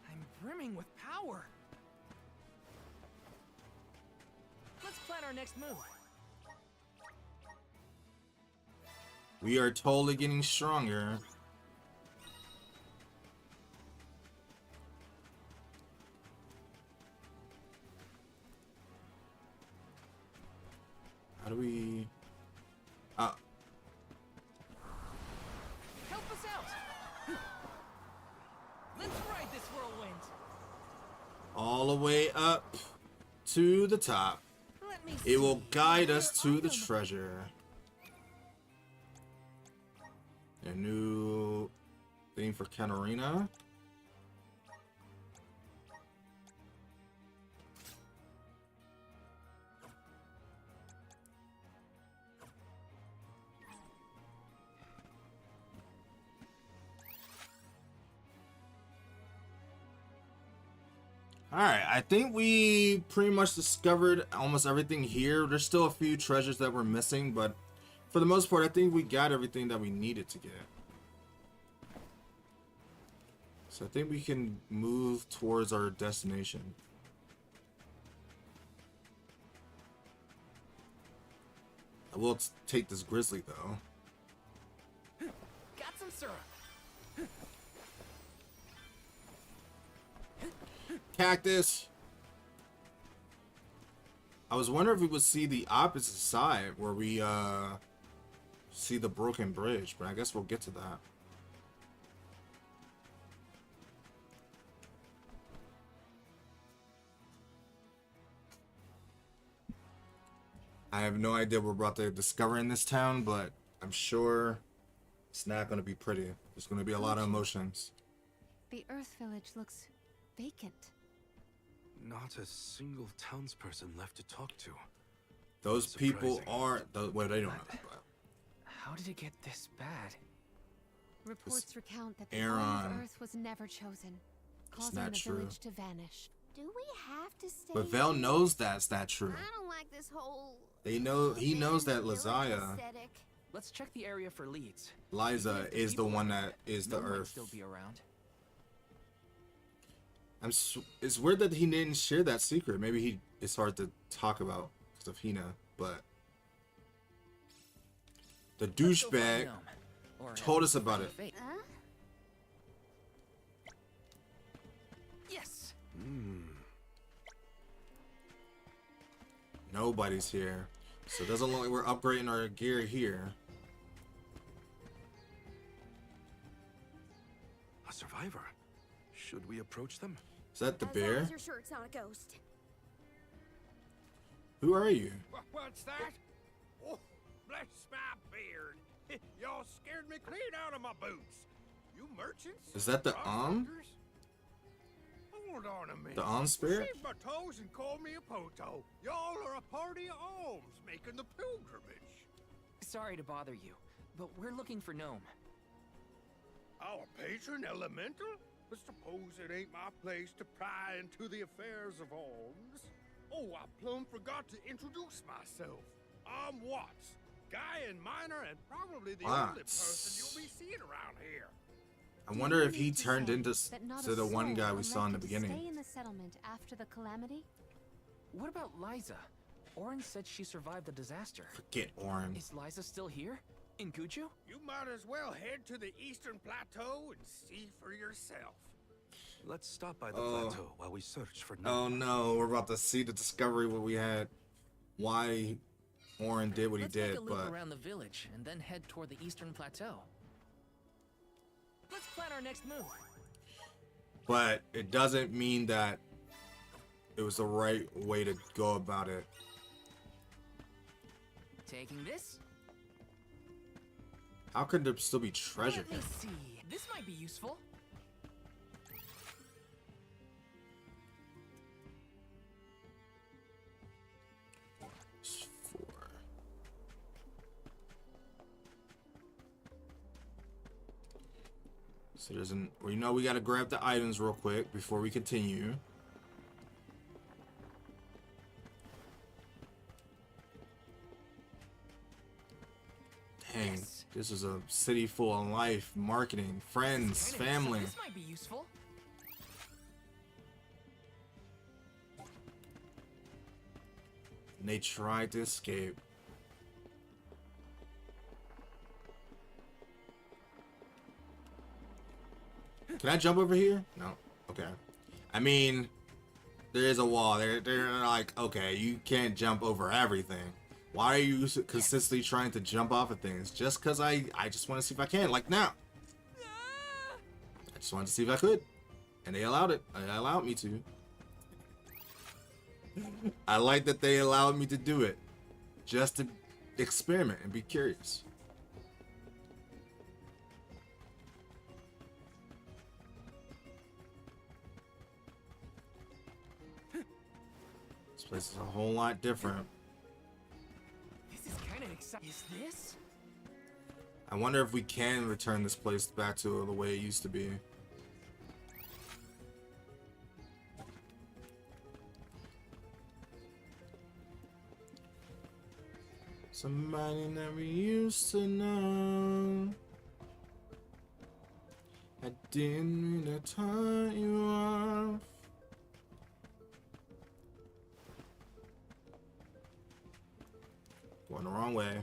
S2: I'm brimming with power. our next move.
S1: We are totally getting stronger. How do we...
S2: Help us out! Let's ride this whirlwind!
S1: all the way up to the top. It will guide us to the treasure. A new thing for Katarina. Alright, I think we pretty much discovered almost everything here. There's still a few treasures that we're missing, but for the most part, I think we got everything that we needed to get. So I think we can move towards our destination. I will take this grizzly, though.
S2: Got some syrup.
S1: Cactus. I was wondering if we would see the opposite side where we see the broken bridge, but I guess we'll get to that. I have no idea what we're about to discover in this town, but I'm sure it's not going to be pretty. There's going to be a lot of emotions.
S15: The Earth Village looks vacant.
S6: Not a single townsperson left to talk to.
S1: Those people are... Well, they don't know. But
S2: how did it get this bad?
S15: Reports recount that the
S1: Aaron,
S15: Arm of Earth was never chosen, causing the village to vanish.
S5: Do we have to stay?
S1: But Vel knows that's not true.
S5: I don't like this whole...
S1: They know... He knows that Lizaya...
S2: Let's check the area for leads.
S1: Liza is the one that is the
S2: Might
S1: Earth.
S2: still be around.
S1: It's weird that he didn't share that secret. Maybe it's hard to talk about because of Hina, but the douchebag told us about it.
S2: Yes.
S1: Nobody's here, so it doesn't look like we're upgrading our gear here.
S6: A survivor. Should we approach them?
S1: Is that the
S5: As
S1: bear?
S5: long as you're sure it's not a ghost.
S1: Who are you?
S16: What's that? Oh, bless my beard. Y'all scared me clean out of my boots. You merchants?
S1: Is that the
S16: Rocklanders? Hold on a minute.
S1: The spirit?
S16: Shave my toes and call me a poto. Y'all are a party of alms making the pilgrimage.
S2: Sorry to bother you, but we're looking for Gnome.
S16: Our patron elemental? But suppose it ain't my place to pry into the affairs of alms. Oh, I plumb forgot to introduce myself. I'm Watts, guy and miner, and probably the only person you'll be seeing around here.
S1: I wonder if he turned into
S15: That
S1: to the one guy we saw in the
S15: Stay
S1: beginning.
S15: in the settlement after the calamity.
S2: What about Liza? Orin said she survived the disaster.
S1: Forget Orin.
S2: Is Liza still here? In Guju?
S16: You might as well head to the Eastern Plateau and see for yourself.
S6: Let's stop by the plateau while we search for
S1: Oh no, we're about to see the discovery what we had. Why Orin did what he
S2: Let's
S1: did,
S2: make a loop
S1: but
S2: around the village and then head toward the Eastern Plateau. Let's plan our next move.
S1: it doesn't mean that it was the right way to go about it.
S2: Taking this?
S1: How could there still be treasure
S2: Let me
S1: here?
S2: see. This might be useful.
S1: So there's an... Well, you know we gotta grab the items real quick before we continue. Dang, this is a city full of life, marketing, friends, family.
S2: This might be useful.
S1: And they tried to escape. Can I jump over here? No. Okay. I mean, there is a wall. They're like, okay, you can't jump over everything. Why are you consistently trying to jump off of things? Just because I just want to see if I can. Like now. I just wanted to see if I could. And they allowed it. They allowed me to. I like that they allowed me to do it. Just to experiment and be curious. This place is a whole lot different.
S2: This is kind of exciting. Is this?
S1: I wonder if we can return this place back to the way it used to be. Somebody that we used to know. I didn't mean to turn you off. Going the wrong way.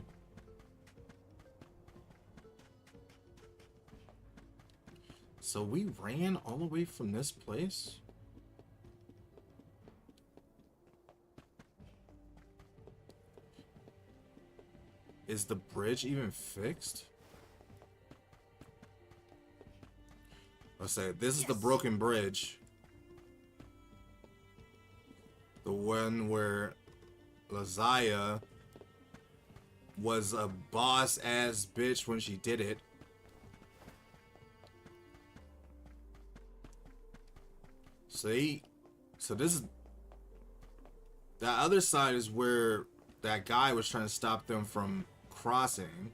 S1: So we ran all the way from this place? Is the bridge even fixed? Let's say this is the broken bridge. The one where Lazaya was a boss ass bitch when she did it. See? So this is the other side is where that guy was trying to stop them from crossing.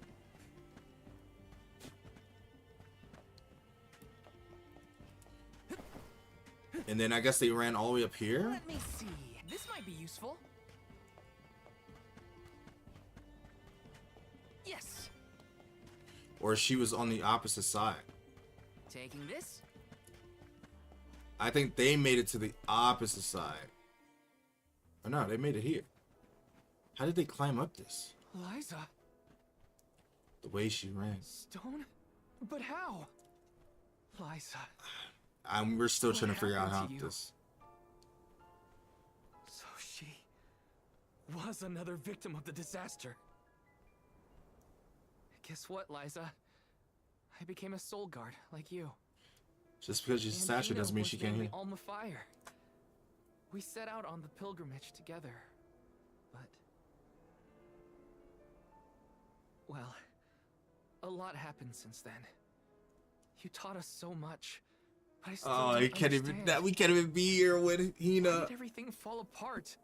S1: And then I guess they ran all the way up here.
S2: Let me see. This might be useful. Yes.
S1: Or she was on the opposite side.
S2: Taking this?
S1: I think they made it to the opposite side. Oh no, they made it here. How did they climb up this?
S2: Liza.
S1: The way she ran.
S2: Stone? But how? Liza.
S1: We're still trying to figure out how
S2: happened to you?
S1: this.
S2: So she was another victim of the disaster. Guess what, Liza? I became a soul guard like you.
S1: Just because she's a statue doesn't mean she can't hear.
S2: Alma Fire. We set out on the pilgrimage together, but well, a lot happened since then. You taught us so much, but I still
S1: Oh,
S2: don't
S1: you can't even
S2: understand.
S1: that we can't even be here with
S2: Why
S1: Hina.
S2: did everything fall apart?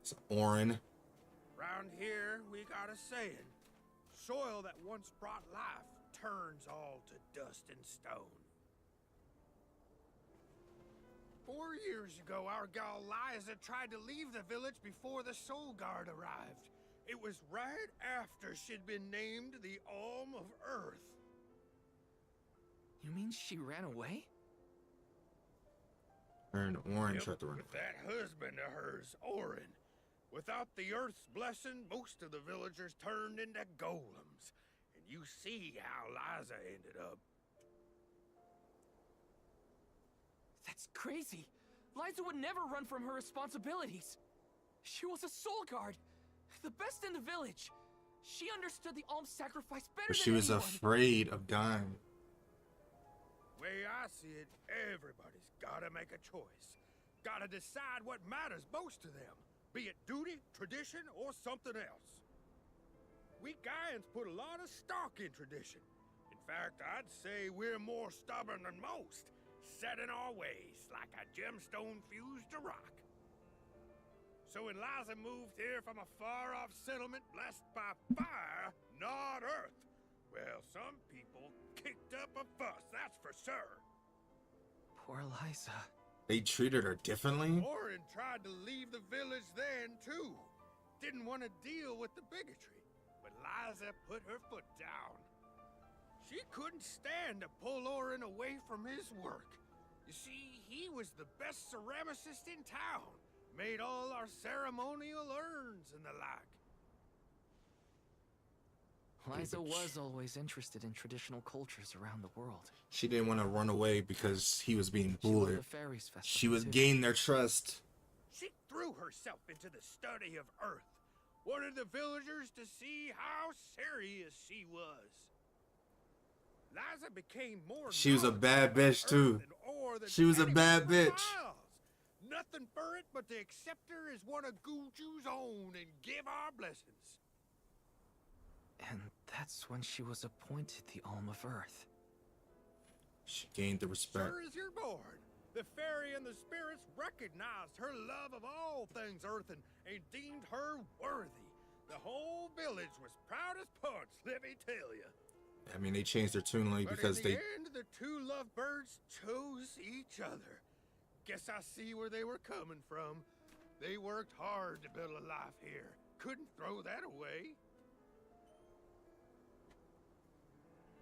S1: It's Orin.
S16: Round here, we got a saying. Soil that once brought life turns all to dust and stone. 4 years ago, our gal Liza tried to leave the village before the Soul Guard arrived. It was right after she'd been named the Alm of Earth.
S2: You mean she ran away?
S1: Her and Orin tried to run
S16: With that husband of hers, Orin. Without the Earth's blessing, most of the villagers turned into golems. And you see how Liza ended up.
S2: That's crazy. Liza would never run from her responsibilities. She was a soul guard, the best in the village. She understood the alms sacrifice better
S1: But
S2: than
S1: she was
S2: anyone.
S1: afraid of dying.
S16: Way I see it, everybody's gotta make a choice. Gotta decide what matters most to them. Be it duty, tradition, or something else. We Gaians put a lot of stock in tradition. In fact, I'd say we're more stubborn than most, set in our ways like a gemstone fused to rock. So when Liza moved here from a far-off settlement blessed by fire, not earth, well, some people kicked up a fuss, that's for sure.
S2: Poor Liza.
S1: They treated her differently?
S16: Orin tried to leave the village then, too. Didn't want to deal with the bigotry. But Liza put her foot down. She couldn't stand to pull Orin away from his work. You see, he was the best ceramicist in town. Made all our ceremonial urns and the like.
S2: Liza was always interested in traditional cultures around the world.
S1: She didn't want to run away because he was being
S2: She loved
S1: bullied.
S2: the fairies festival
S1: She was
S2: too.
S1: gaining their trust.
S16: She threw herself into the study of Earth, wanted the villagers to see how serious she was. Liza became more.
S1: She was a bad bitch too. She was a bad bitch.
S16: Nothing for it but to accept her as one of Guju's own and give our blessings.
S2: And that's when she was appointed the Alm of Earth.
S1: She gained the respect.
S16: Sure as you're born. The fairy and the spirits recognized her love of all things earthen and deemed her worthy. The whole village was proud as punch, let me tell you.
S1: I mean, they changed their tune only because
S16: but in
S1: they.
S16: the end, the two lovebirds chose each other. Guess I see where they were coming from. They worked hard to build a life here. Couldn't throw that away.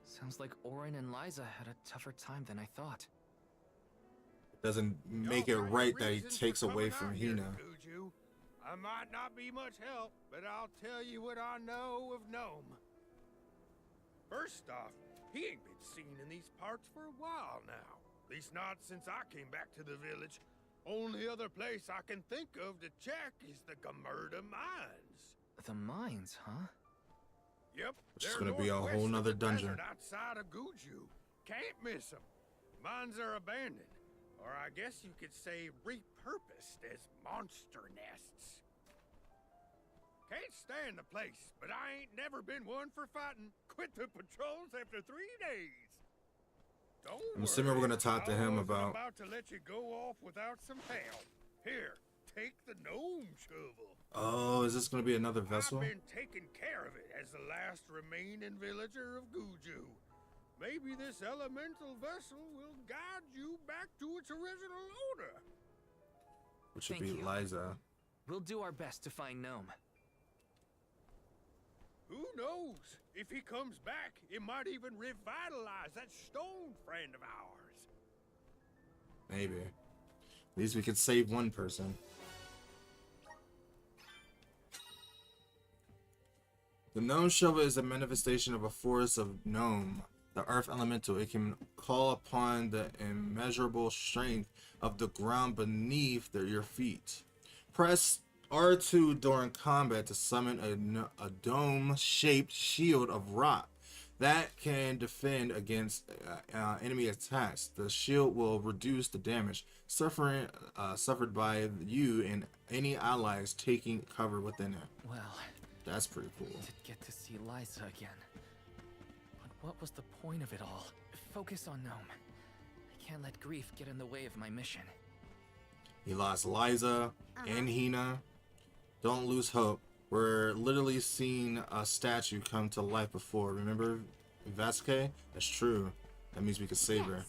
S2: Sounds like Orin and Liza had a tougher time than I thought.
S1: Doesn't make it right that he takes away from Hina.
S16: Guju. I might not be much help, but I'll tell you what I know of Gnome. First off, he ain't been seen in these parts for a while now. At least not since I came back to the village. Only other place I can think of to check is the Gamerda Mines.
S2: The mines, huh?
S16: Yep.
S1: Which is
S16: they're
S1: gonna be a
S16: northwest
S1: whole
S16: of
S1: nother
S16: the
S1: dungeon.
S16: desert outside of Guju. Can't miss them. Mines are abandoned. Or I guess you could say repurposed as monster nests. Can't stand the place, but I ain't never been one for fighting. Quit the patrols after 3 days. Don't
S1: I'm assuming we're gonna talk to
S16: I
S1: him
S16: wasn't
S1: about.
S16: about to let you go off without some help. Here, take the gnome shovel.
S1: Oh, is this gonna be another vessel?
S16: I've been taking care of it as the last remaining villager of Guju. Maybe this elemental vessel will guide you back to its original owner.
S1: Which would
S2: Thank
S1: be
S2: you.
S1: Liza.
S2: We'll do our best to find Gnome.
S16: Who knows? If he comes back, it might even revitalize that stone friend of ours.
S1: Maybe. At least we could save one person. The Gnome Shovel is a manifestation of a force of Gnome, the earth elemental. It can call upon the immeasurable strength of the ground beneath your feet. Press R2 during combat to summon a dome-shaped shield of rock that can defend against enemy attacks. The shield will reduce the damage suffered by you and any allies taking cover within it.
S2: Well,
S1: that's pretty cool.
S2: Did get to see Liza again. But what was the point of it all? Focus on Gnome. I can't let grief get in the way of my mission.
S1: He lost Liza and Hina. Don't lose hope. We're literally seeing a statue come to life before. Remember Vasquez? That's true. That means we could save her.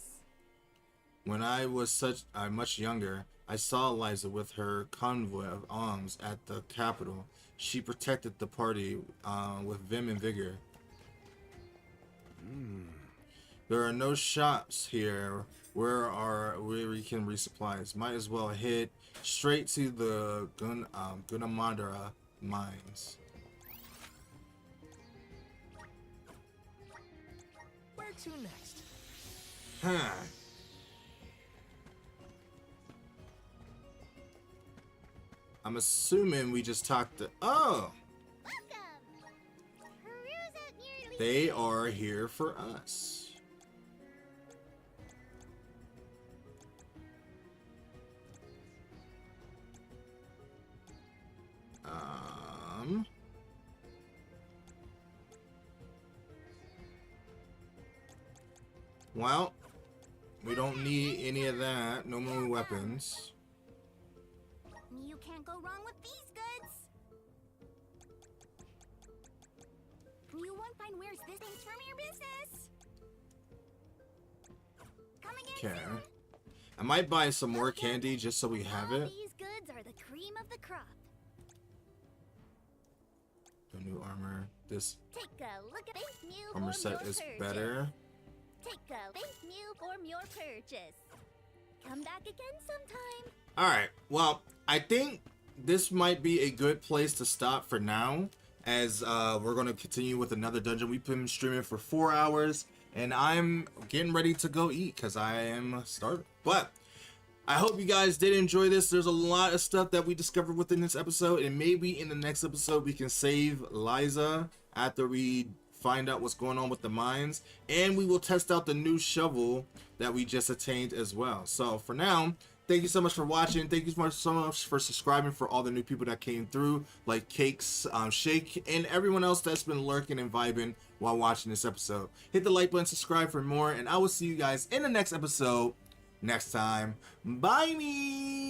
S1: When I was much younger, I saw Liza with her convoy of alms at the capital. She protected the party with vim and vigor. There are no shops here where we can resupplies. Might as well head straight to the Gunamandara mines.
S2: Where to next?
S1: Huh. I'm assuming we just talked to. Oh! They are here for us. Well, we don't need any of that. No more weapons.
S13: You can't go wrong with these goods. You won't find where's this thing's from your business. Come again
S1: Okay.
S13: soon.
S1: I might buy some more candy just so we have it.
S13: These goods are the cream of the crop.
S1: The new armor. This
S13: Take a look at this new
S1: armor set is better.
S13: Take a this new form your purchase. Come back again sometime.
S1: Alright, well, I think this might be a good place to stop for now, as we're going to continue with another dungeon. We've been streaming for 4 hours, and I'm getting ready to go eat because I am starving. But I hope you guys did enjoy this. There's a lot of stuff that we discovered within this episode, and maybe in the next episode we can save Liza after we find out what's going on with the mines, and we will test out the new shovel that we just attained as well. So for now, thank you so much for watching. Thank you so much for subscribing, for all the new people that came through, like Cakes, Shake, and everyone else that's been lurking and vibing while watching this episode. Hit the like button, subscribe for more, and I will see you guys in the next episode next time. Bye me.